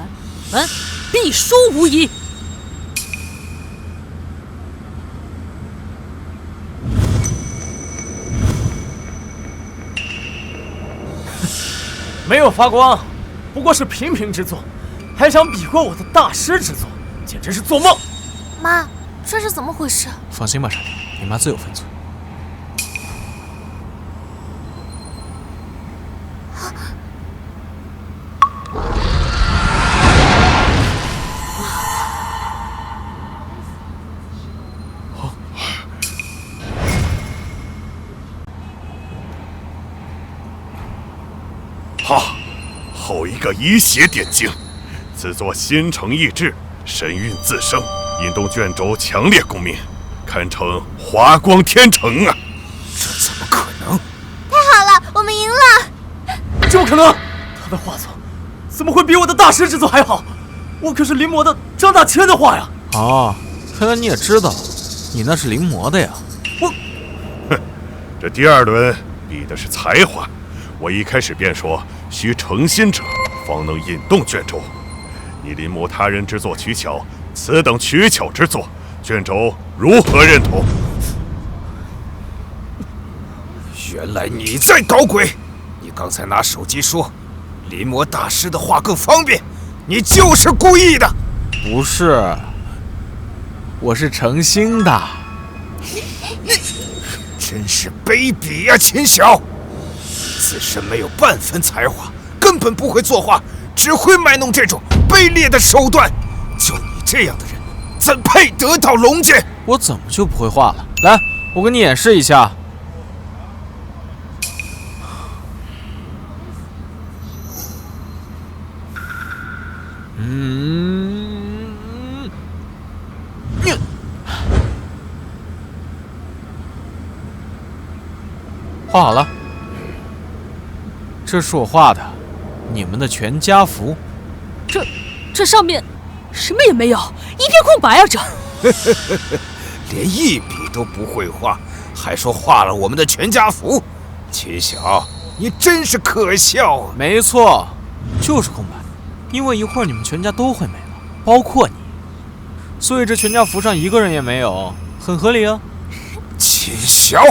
[SPEAKER 8] 我们必输无疑。
[SPEAKER 6] 没有发光，不过是平平之作，还想比过我的大师之作，简直是做梦！
[SPEAKER 1] 妈，这是怎么回事？
[SPEAKER 2] 放心吧，傻弟，你妈自有分寸。
[SPEAKER 7] 哈，好一个以血点睛！此作心诚意志，神韵自生，引动卷轴强烈共鸣，堪称华光天成啊！
[SPEAKER 3] 这怎么可能？
[SPEAKER 1] 太好了，我们赢了！
[SPEAKER 6] 怎么可能？他的画作怎么会比我的大师之作还好？我可是临摹的张大千的画呀！
[SPEAKER 2] 啊，看来你也知道，你那是临摹的呀。
[SPEAKER 7] 哼，这第2轮比的是才华。我一开始便说，需诚心者方能引动卷轴。你临摹他人之作取巧，此等取巧之作，卷轴如何认同？
[SPEAKER 3] 原来你在搞鬼！你刚才拿手机说，临摹大师的画更方便，你就是故意的！
[SPEAKER 2] 不是，我是诚心的。
[SPEAKER 3] 真是卑鄙呀，秦晓！自身没有半分才华，根本不会作画，只会卖弄这种卑劣的手段。就你这样的人，怎配得到龙剑？
[SPEAKER 2] 我怎么就不会画了？来，我给你演示一下。画好了。这是我画的，你们的全家福。
[SPEAKER 8] 这上面什么也没有，一片空白啊！这
[SPEAKER 3] 连一笔都不会画，还说画了我们的全家福。秦晓，你真是可笑啊！
[SPEAKER 2] 没错，就是空白，因为一会儿你们全家都会没了，包括你，所以这全家福上一个人也没有，很合理啊。
[SPEAKER 3] 秦晓，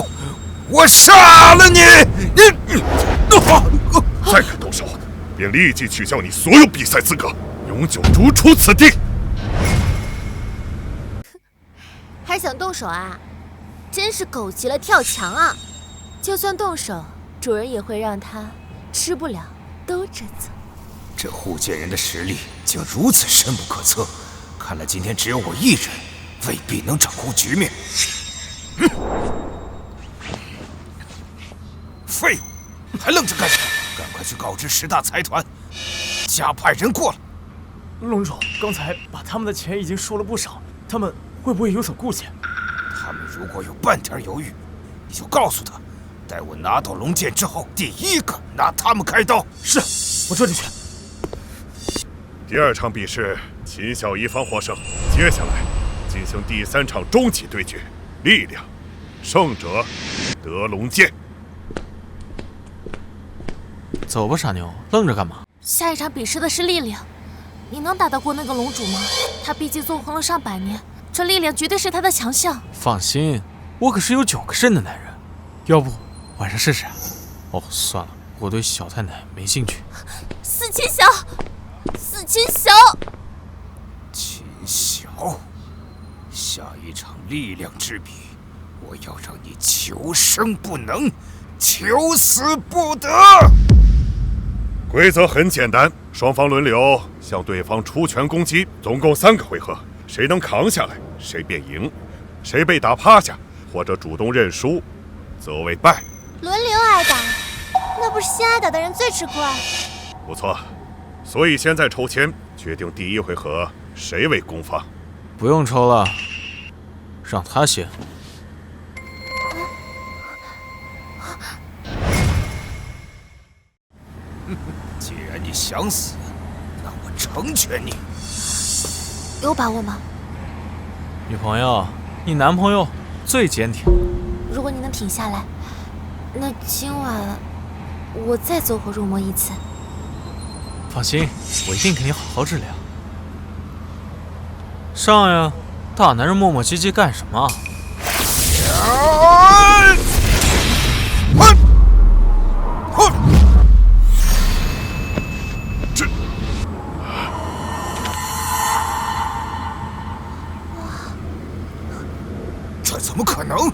[SPEAKER 3] 我杀了你！
[SPEAKER 7] 再敢动手，便立即取消你所有比赛资格，永久逐出此地。
[SPEAKER 1] 还想动手啊？真是狗急了跳墙啊！
[SPEAKER 5] 就算动手，主人也会让他吃不了兜着走。
[SPEAKER 3] 这护剑人的实力竟如此深不可测，看来今天只有我一人，未必能掌控局面。废物，还愣着干什么？赶快去告知10大财团，加派人过来。
[SPEAKER 6] 龙主，刚才把他们的钱已经收了不少，他们会不会有所顾忌？
[SPEAKER 3] 他们如果有半点犹豫，你就告诉他，待我拿到龙剑之后，第一个拿他们开刀。
[SPEAKER 6] 是，我这就去。
[SPEAKER 7] 第2场比试，秦小一方获胜。接下来进行第3场终极对决，力量，胜者得龙剑。
[SPEAKER 2] 走吧，傻妞，愣着干嘛？
[SPEAKER 5] 下一场比试的是力量，你能打得过那个龙主吗？他毕竟纵横了上百年，这力量绝对是他的强项。
[SPEAKER 2] 放心，我可是有9个肾的男人，要不晚上试试？哦，算了，我对小太奶没兴趣。
[SPEAKER 5] 四秦晓，四秦晓，
[SPEAKER 3] 秦晓，下一场力量之比，我要让你求生不能，求死不得。
[SPEAKER 7] 规则很简单，双方轮流向对方出拳攻击，总共3个回合，谁能扛下来，谁便赢；谁被打趴下或者主动认输，则为败。
[SPEAKER 1] 轮流挨打，那不是先挨打的人最吃亏？
[SPEAKER 7] 不错，所以现在抽签决定第1回合谁为攻方。
[SPEAKER 2] 不用抽了，让他先。
[SPEAKER 3] 既然你想死，那我成全你。
[SPEAKER 5] 有把握吗？
[SPEAKER 2] 女朋友，你男朋友最坚挺。
[SPEAKER 5] 如果你能挺下来，那今晚我再走火入魔一次。
[SPEAKER 2] 放心，我一定给你好好治疗。上呀，大男人磨磨唧唧干什么？
[SPEAKER 3] 这怎么可能？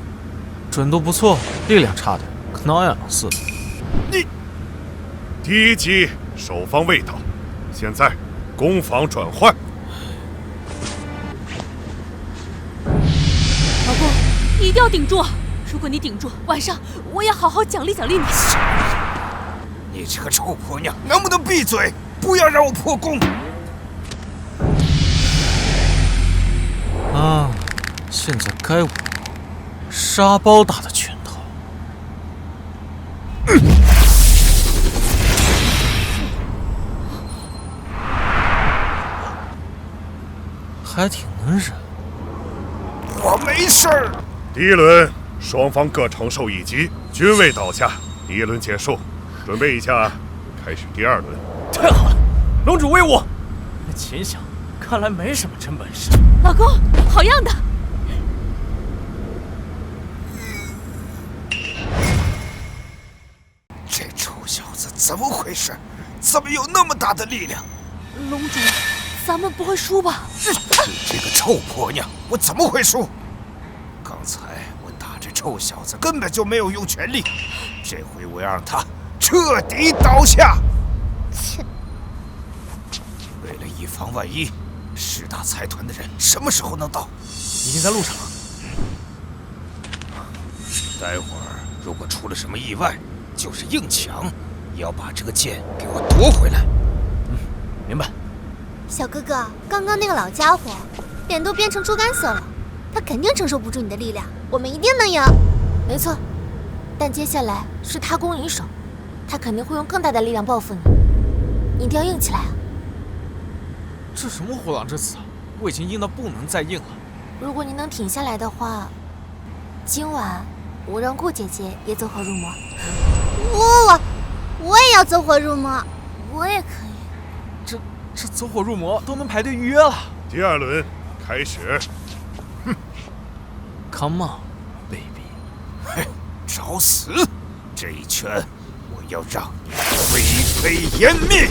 [SPEAKER 2] 准度不错，力量差点，跟挠痒痒似的。
[SPEAKER 3] 你
[SPEAKER 7] 第1击守方未倒，现在攻防转换。
[SPEAKER 8] 老公，你一定要顶住！如果你顶住，晚上我也好好奖励奖励你。
[SPEAKER 3] 你这个臭婆娘，能不能闭嘴？不要让我破功！
[SPEAKER 2] 啊，现在该我沙包大的拳头。还挺能忍。
[SPEAKER 3] 我没事儿。
[SPEAKER 7] 第1轮，双方各承受1击，均未倒下。第1轮结束，准备一下，开始第2轮。
[SPEAKER 6] 太好了，龙主威武！那秦晓看来没什么真本事。
[SPEAKER 8] 老公，好样的！
[SPEAKER 3] 这臭小子怎么回事？怎么有那么大的力量？
[SPEAKER 8] 龙主，咱们不会输吧？
[SPEAKER 3] 你这个臭婆娘，我怎么会输？刚才我打这臭小子根本就没有用全力，这回我要让他彻底倒下。
[SPEAKER 1] 切！
[SPEAKER 3] 为了以防万一，10大财团的人什么时候能到？
[SPEAKER 6] 已经在路上了。
[SPEAKER 3] 待会儿如果出了什么意外，就是硬抢，也要把这个剑给我夺回来。
[SPEAKER 6] 明白。
[SPEAKER 1] 小哥哥，刚刚那个老家伙，脸都变成猪肝色了，他肯定承受不住你的力量，我们一定能赢。
[SPEAKER 5] 没错，但接下来是他攻你手，他肯定会用更大的力量报复你，你一定要硬起来啊！
[SPEAKER 2] 这什么虎狼之词啊！我已经硬到不能再硬了。
[SPEAKER 5] 如果你能挺下来的话，今晚我让顾姐姐也走火入魔。
[SPEAKER 1] 我也要走火入魔，
[SPEAKER 5] 我也可以。
[SPEAKER 2] 这走火入魔都能排队预约了。
[SPEAKER 7] 第2轮开始。
[SPEAKER 2] Come on, baby。
[SPEAKER 3] 嘿，找死！这一拳，我要让你灰飞烟灭！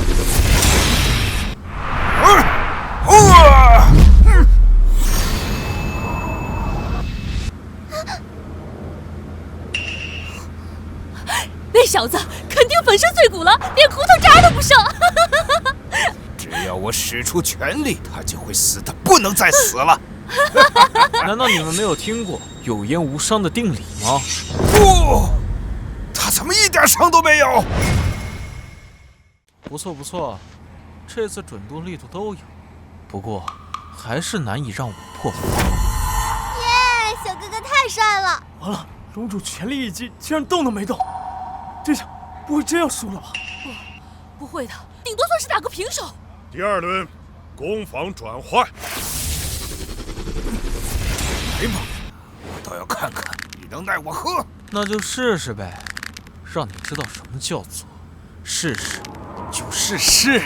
[SPEAKER 8] 那小子肯定粉身碎骨了，连骨头渣都不剩。
[SPEAKER 3] 只要我使出全力，他就会死得不能再死了。
[SPEAKER 2] 难道你们没有听过有言无伤的定理吗？
[SPEAKER 3] 不，他怎么一点伤都没有？
[SPEAKER 2] 不错不错，这次准度力度都有，不过还是难以让我破防。
[SPEAKER 1] 耶，小哥哥太帅了！
[SPEAKER 6] 完了，龙主全力一击，竟然动都没动，这下不会真要输了吧？
[SPEAKER 8] 不会的，顶多算是打个平手。
[SPEAKER 7] 第2轮，攻防转换。
[SPEAKER 3] 来吧，我倒要看看你能奈我何。
[SPEAKER 2] 那就试试呗，让你知道什么叫做试试就是试。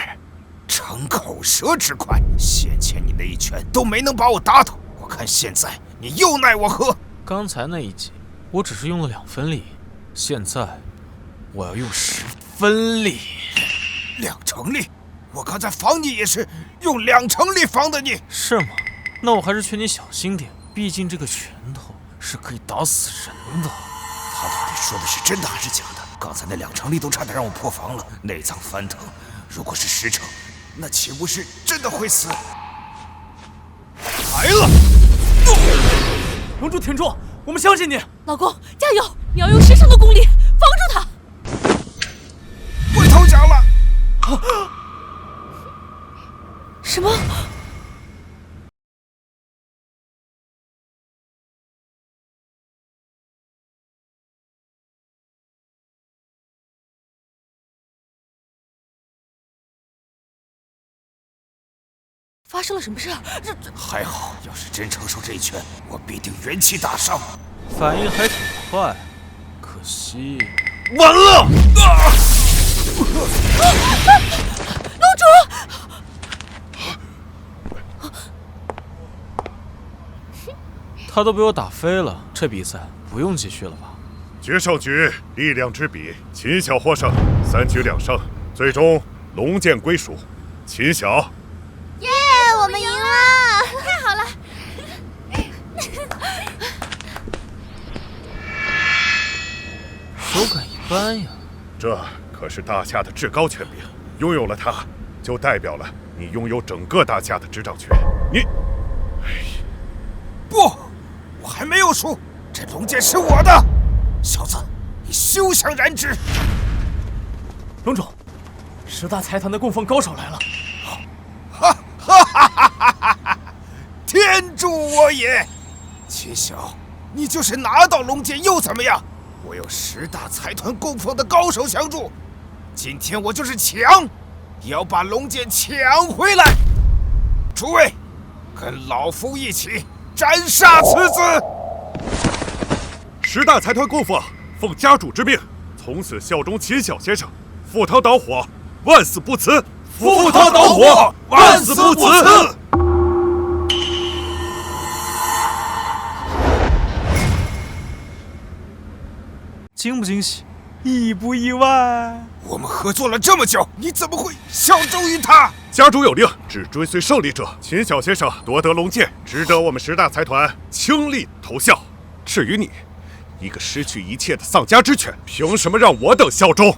[SPEAKER 3] 逞口舌之快，先前你那一拳都没能把我打倒，我看现在你又奈我何？
[SPEAKER 2] 刚才那一击我只是用了2分力，现在我要用10分力。
[SPEAKER 3] 2成力？我刚才防你也是用2成力防的你。
[SPEAKER 2] 是吗？那我还是劝你小心点，毕竟这个拳头是可以打死人的。
[SPEAKER 3] 他到底说的是真的还是假的？刚才那2成力都差点让我破防了，内脏翻腾。如果是10成，那岂不是真的会死？来了！
[SPEAKER 6] 龙主挺住，我们相信你。
[SPEAKER 8] 老公，加油！你要用10成的功力防住他。
[SPEAKER 3] 我投降了。
[SPEAKER 8] 什么？发生了什么事？
[SPEAKER 3] 还好，要是真承受这一拳，我必定元气大伤。
[SPEAKER 2] 反应还挺快，可惜
[SPEAKER 3] 完了！
[SPEAKER 8] 龙主！
[SPEAKER 2] 他都被我打飞了，这比赛不用继续了吧？
[SPEAKER 7] 决胜局力量之比，秦晓获胜，3局2胜，最终龙剑归属秦晓。
[SPEAKER 1] 耶，我们赢了！
[SPEAKER 8] 太好了！
[SPEAKER 2] 手感一般呀。
[SPEAKER 7] 这可是大夏的至高权柄，拥有了它，就代表了你拥有整个大夏的执掌权。你，
[SPEAKER 3] 不，我还没有输，这龙剑是我的。小子，你休想染指！
[SPEAKER 6] 龙主，10大财团的供奉高手来了。
[SPEAKER 3] 哈哈哈哈哈哈！天助我也！秦晓，你就是拿到龙剑又怎么样？我有10大财团供奉的高手相助，今天我就是抢，也要把龙剑抢回来！诸位，跟老夫一起斩杀此子
[SPEAKER 7] ！10大财团供奉，奉家主之命，从此效忠秦晓先生，赴汤蹈火，万死不辞！
[SPEAKER 3] 赴汤蹈火，万死不辞！
[SPEAKER 2] 惊不惊喜？意不意外？
[SPEAKER 3] 我们合作了这么久，你怎么会效忠于他？
[SPEAKER 7] 家主有令，只追随胜利者。秦晓先生夺得龙剑，值得我们10大财团倾力投效。至于你，一个失去一切的丧家之犬，凭什么让我等效忠？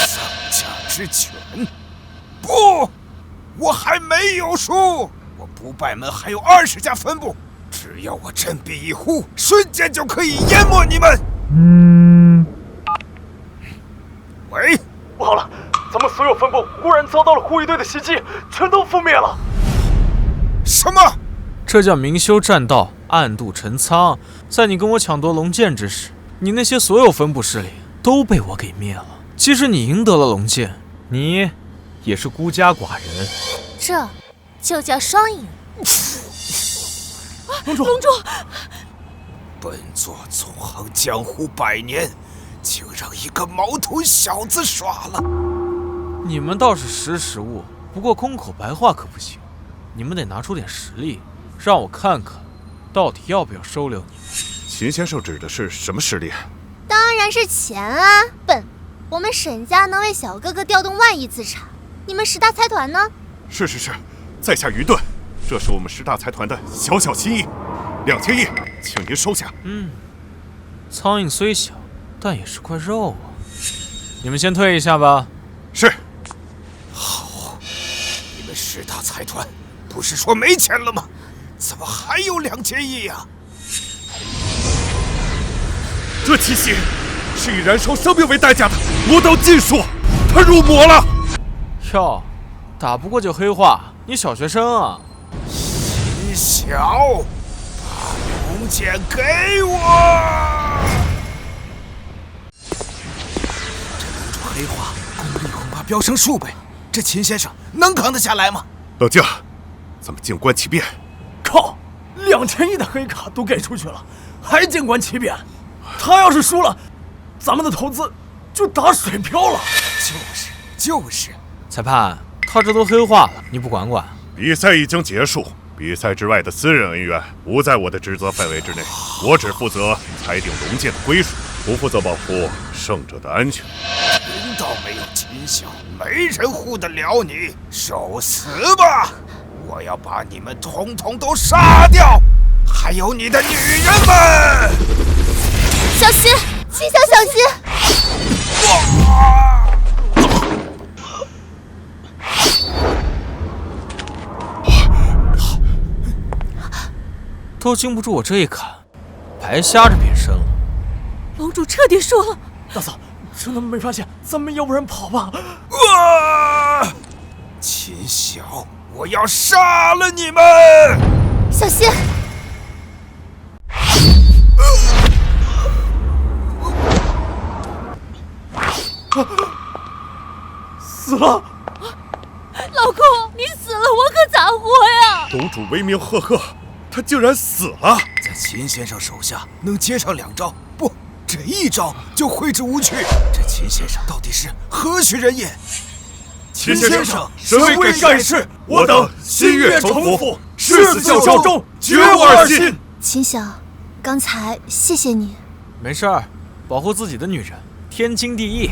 [SPEAKER 3] 丧家之犬？不，我还没有输。我不败门还有20家分部，只要我振臂一呼，瞬间就可以淹没你们。喂，
[SPEAKER 6] 不好了，咱们所有分部忽然遭到了护卫队的袭击，全都覆灭了。
[SPEAKER 3] 什么？
[SPEAKER 2] 这叫明修栈道，暗度陈仓。在你跟我抢夺龙剑之时，你那些所有分部势力都被我给灭了。即使你赢得了龙剑，你也是孤家寡人。
[SPEAKER 1] 这就叫双赢。
[SPEAKER 6] 龙主，
[SPEAKER 3] 本座纵横江湖100年，竟让一个毛头小子耍了。
[SPEAKER 2] 你们倒是识时务，不过空口白话可不行。你们得拿出点实力，让我看看，到底要不要收留你们。
[SPEAKER 7] 秦先生指的是什么实力？
[SPEAKER 1] 当然是钱啊！笨，我们沈家能为小哥哥调动万亿资产，你们10大财团呢？
[SPEAKER 7] 是，在下愚钝，这是我们10大财团的小小心意，2000亿，请您收下。
[SPEAKER 2] 苍蝇虽小，但也是块肉啊！你们先退一下吧。
[SPEAKER 7] 是。
[SPEAKER 3] 好，你们10大财团不是说没钱了吗？怎么还有2000亿呀？
[SPEAKER 7] 这奇血是以燃烧生命为代价的魔道禁术，它入魔了。
[SPEAKER 2] 哟，打不过就黑化，你小学生啊！
[SPEAKER 3] 秦晓，把龙剑给我！
[SPEAKER 9] 这龙主黑化，功力恐怕飙升数倍，这秦先生能扛得下来吗？
[SPEAKER 7] 冷静，咱们静观其变。
[SPEAKER 6] 靠，2000亿的黑卡都给出去了，还静观其变？他要是输了，咱们的投资就打水漂了。
[SPEAKER 9] 就是。
[SPEAKER 2] 裁判，他这都黑化了，你不管管？
[SPEAKER 7] 比赛已经结束，比赛之外的私人恩怨不在我的职责范围之内，我只负责裁定龙剑的归属，不负责保护胜者的安全。
[SPEAKER 3] 听到没有，秦晓，没人护得了你，受死吧！我要把你们统统都杀掉，还有你的女人们！
[SPEAKER 1] 小心，秦晓，小心！
[SPEAKER 2] 都经不住我这一砍，白瞎着变身了。
[SPEAKER 8] 龙主彻底输了。
[SPEAKER 6] 大嫂，趁他们没发现，咱们要不然跑吧。
[SPEAKER 3] 秦晓，我要杀了你们！
[SPEAKER 1] 小心！
[SPEAKER 6] 死了！
[SPEAKER 8] 老公，你死了，我可咋活呀？
[SPEAKER 7] 龙主威名赫赫，他竟然死了！
[SPEAKER 9] 在秦先生手下能接上2招，不，这1招就挥之无去。这秦先生到底是何许人也？
[SPEAKER 7] 秦先生，
[SPEAKER 6] 神威盖世，我等心悦诚服，誓死效忠，绝无二心。
[SPEAKER 1] 秦晓，刚才谢谢你。
[SPEAKER 2] 没事儿，保护自己的女人，天经地义。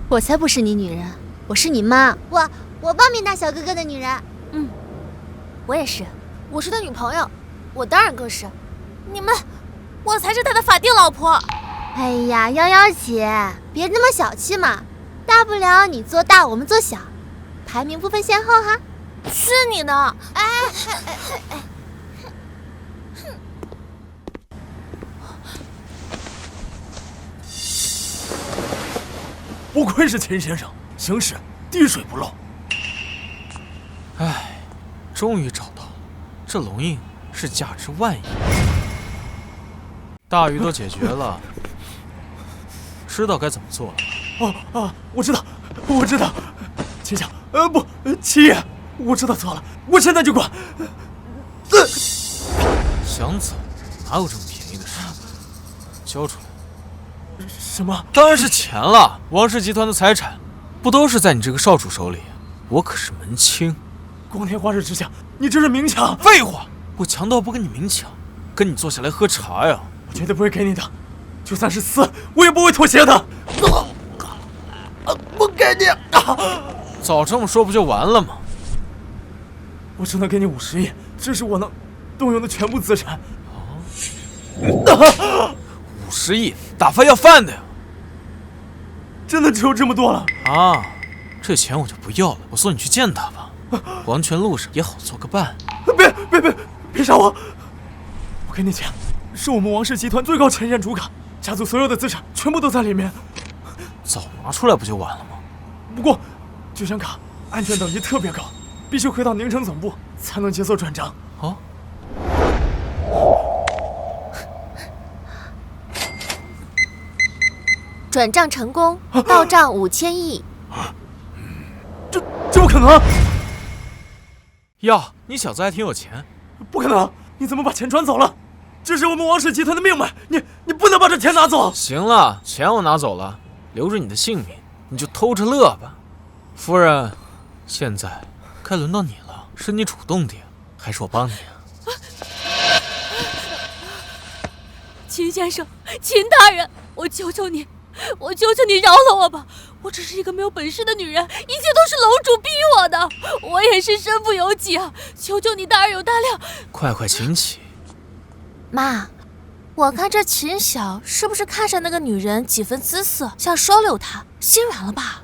[SPEAKER 1] 我才不是你女人，我是你妈。我报名当小哥哥的女人。
[SPEAKER 5] 我也是，我是他女朋友，我当然更是。
[SPEAKER 10] 你们，我才是他的法定老婆。
[SPEAKER 1] 哎呀，夭夭姐，别那么小气嘛，大不了你做大，我们做小，排名不分先后哈。
[SPEAKER 10] 去你的！哎！
[SPEAKER 6] 不愧是秦先生，行事滴水不漏。
[SPEAKER 2] 唉，终于找到了，这龙印是价值10000亿。大鱼都解决了，知道该怎么做了。
[SPEAKER 6] 我知道。秦晓，不，秦爷，我知道错了，我现在就滚。
[SPEAKER 2] 想走，哪有这么便宜的事？交出来。
[SPEAKER 6] 什么？
[SPEAKER 2] 当然是钱了！王氏集团的财产，不都是在你这个少主手里？我可是门清。
[SPEAKER 6] 光天化日之下，你这是明抢！
[SPEAKER 2] 废话，我强盗不跟你明抢，跟你坐下来喝茶呀！
[SPEAKER 6] 我绝对不会给你的，就算是死，我也不会妥协的。不给你！
[SPEAKER 2] 早这么说不就完了吗？
[SPEAKER 6] 我只能给你50亿，这是我能动用的全部资产。
[SPEAKER 2] 50亿，打发要饭的呀！
[SPEAKER 6] 真的只有这么多了
[SPEAKER 2] 啊？这钱我就不要了，我送你去见他吧。黄泉路上也好做个伴。
[SPEAKER 6] 别杀我！我给你钱，是我们王氏集团最高前线主卡，家族所有的资产全部都在里面。
[SPEAKER 2] 早拿出来不就完了吗？
[SPEAKER 6] 不过，这张卡安全等级特别高，必须回到宁城总部才能解锁转账。
[SPEAKER 5] 转账成功，到账5000亿。
[SPEAKER 6] 这不可能！
[SPEAKER 2] 哟，你小子还挺有钱。
[SPEAKER 6] 不可能！你怎么把钱转走了？这是我们王氏集团的命脉，你不能把这钱拿走。
[SPEAKER 2] 行了，钱我拿走了，留着你的性命，你就偷着乐吧。夫人，现在该轮到你了，是你主动点，还是我帮你啊？
[SPEAKER 8] 秦先生，秦大人，我求求你饶了我吧！我只是一个没有本事的女人，一切都是楼主逼我的，我也是身不由己啊！求求你大人有大量，
[SPEAKER 2] 快请起。
[SPEAKER 5] 妈，我看这秦晓是不是看上那个女人几分姿色，想收留她，心软了吧？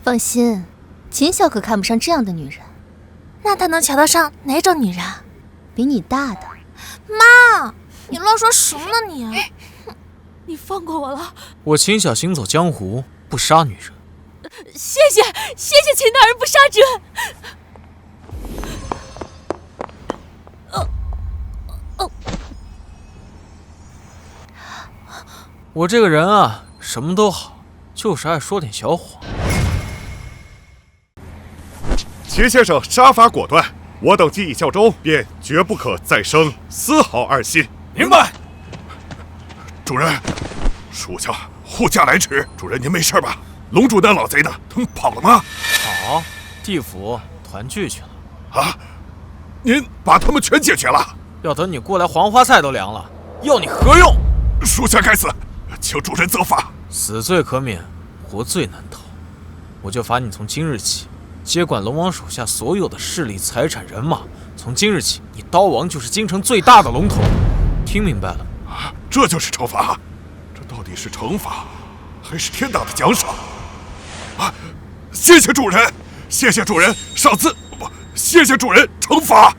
[SPEAKER 1] 放心，秦晓可看不上这样的女人。
[SPEAKER 5] 那她能瞧得上哪种女人？
[SPEAKER 1] 比你大的。
[SPEAKER 10] 妈，你乱说什么呢你？
[SPEAKER 8] 你放过我了。
[SPEAKER 2] 我秦晓行走江湖，不杀女人，
[SPEAKER 8] 谢谢秦大人不杀之恩。
[SPEAKER 2] 我这个人啊，什么都好，就是爱说点小谎。
[SPEAKER 7] 秦先生杀伐果断，我等既已效忠，便绝不可再生丝毫二心。
[SPEAKER 3] 明白。
[SPEAKER 7] 主人，属下护驾来迟。主人您没事吧？龙主那老贼呢？他们跑了吗？
[SPEAKER 2] 好，地府团聚去了。
[SPEAKER 7] 啊？您把他们全解决了？
[SPEAKER 2] 要等你过来，黄花菜都凉了，要你何用？
[SPEAKER 7] 属下该死，请主人责罚。
[SPEAKER 2] 死罪可免，活罪难逃。我就罚你从今日起接管龙王手下所有的势力、财产、人马。从今日起，你刀王就是京城最大的龙头。听明白了？
[SPEAKER 7] 啊，这就是惩罚。这到底是惩罚，还是天大的奖赏？啊！谢谢主人，谢谢主人赏赐，不，谢谢主人惩罚。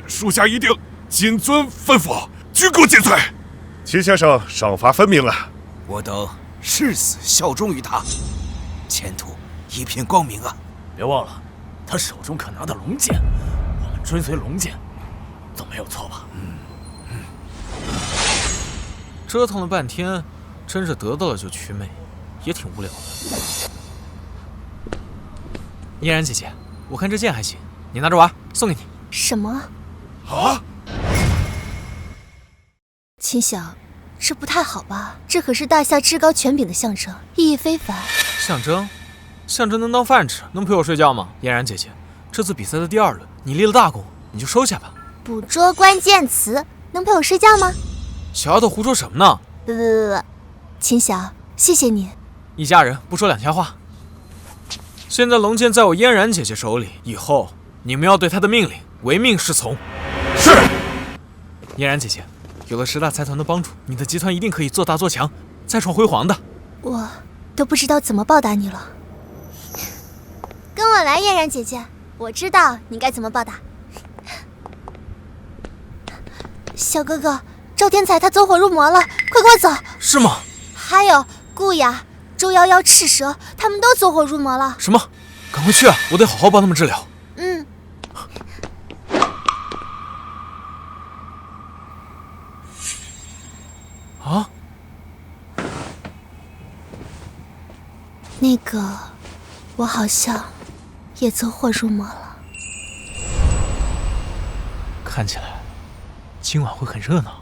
[SPEAKER 7] 属下一定谨遵吩咐，鞠躬尽瘁。秦先生赏罚分明啊！
[SPEAKER 3] 我等誓死效忠于他，前途一片光明啊！
[SPEAKER 6] 别忘了，他手中可拿的龙剑，我们追随龙剑，总没有错吧？
[SPEAKER 2] 折腾了半天，真是得到了就祛魅，也挺无聊的。嫣然姐姐，我看这剑还行，你拿着玩，送给你。
[SPEAKER 1] 什么？
[SPEAKER 7] 啊！
[SPEAKER 1] 秦晓，这不太好吧？这可是大夏至高权柄的象征，意义非凡。
[SPEAKER 2] 象征？象征能当饭吃，能陪我睡觉吗？嫣然姐姐，这次比赛的第2轮，你立了大功，你就收下吧。
[SPEAKER 1] 捕捉关键词，能陪我睡觉吗？
[SPEAKER 2] 小丫头胡说什么呢？
[SPEAKER 1] 不，秦晓，谢谢你。
[SPEAKER 2] 一家人不说两家话。现在龙剑在我嫣然姐姐手里，以后你们要对她的命令唯命是从。
[SPEAKER 7] 是。
[SPEAKER 2] 嫣然姐姐，有了10大财团的帮助，你的集团一定可以做大做强，再创辉煌的。
[SPEAKER 1] 我都不知道怎么报答你了。跟我来，嫣然姐姐，我知道你该怎么报答。小哥哥，赵天才他走火入魔了，快跟我走。
[SPEAKER 2] 是吗？
[SPEAKER 1] 还有顾雅、周夭夭、赤蛇，他们都走火入魔了。
[SPEAKER 2] 什么？赶快去啊！我得好好帮他们治疗。
[SPEAKER 1] 嗯。
[SPEAKER 2] 啊？
[SPEAKER 1] 那个，我好像也走火入魔了。
[SPEAKER 2] 看起来今晚会很热闹。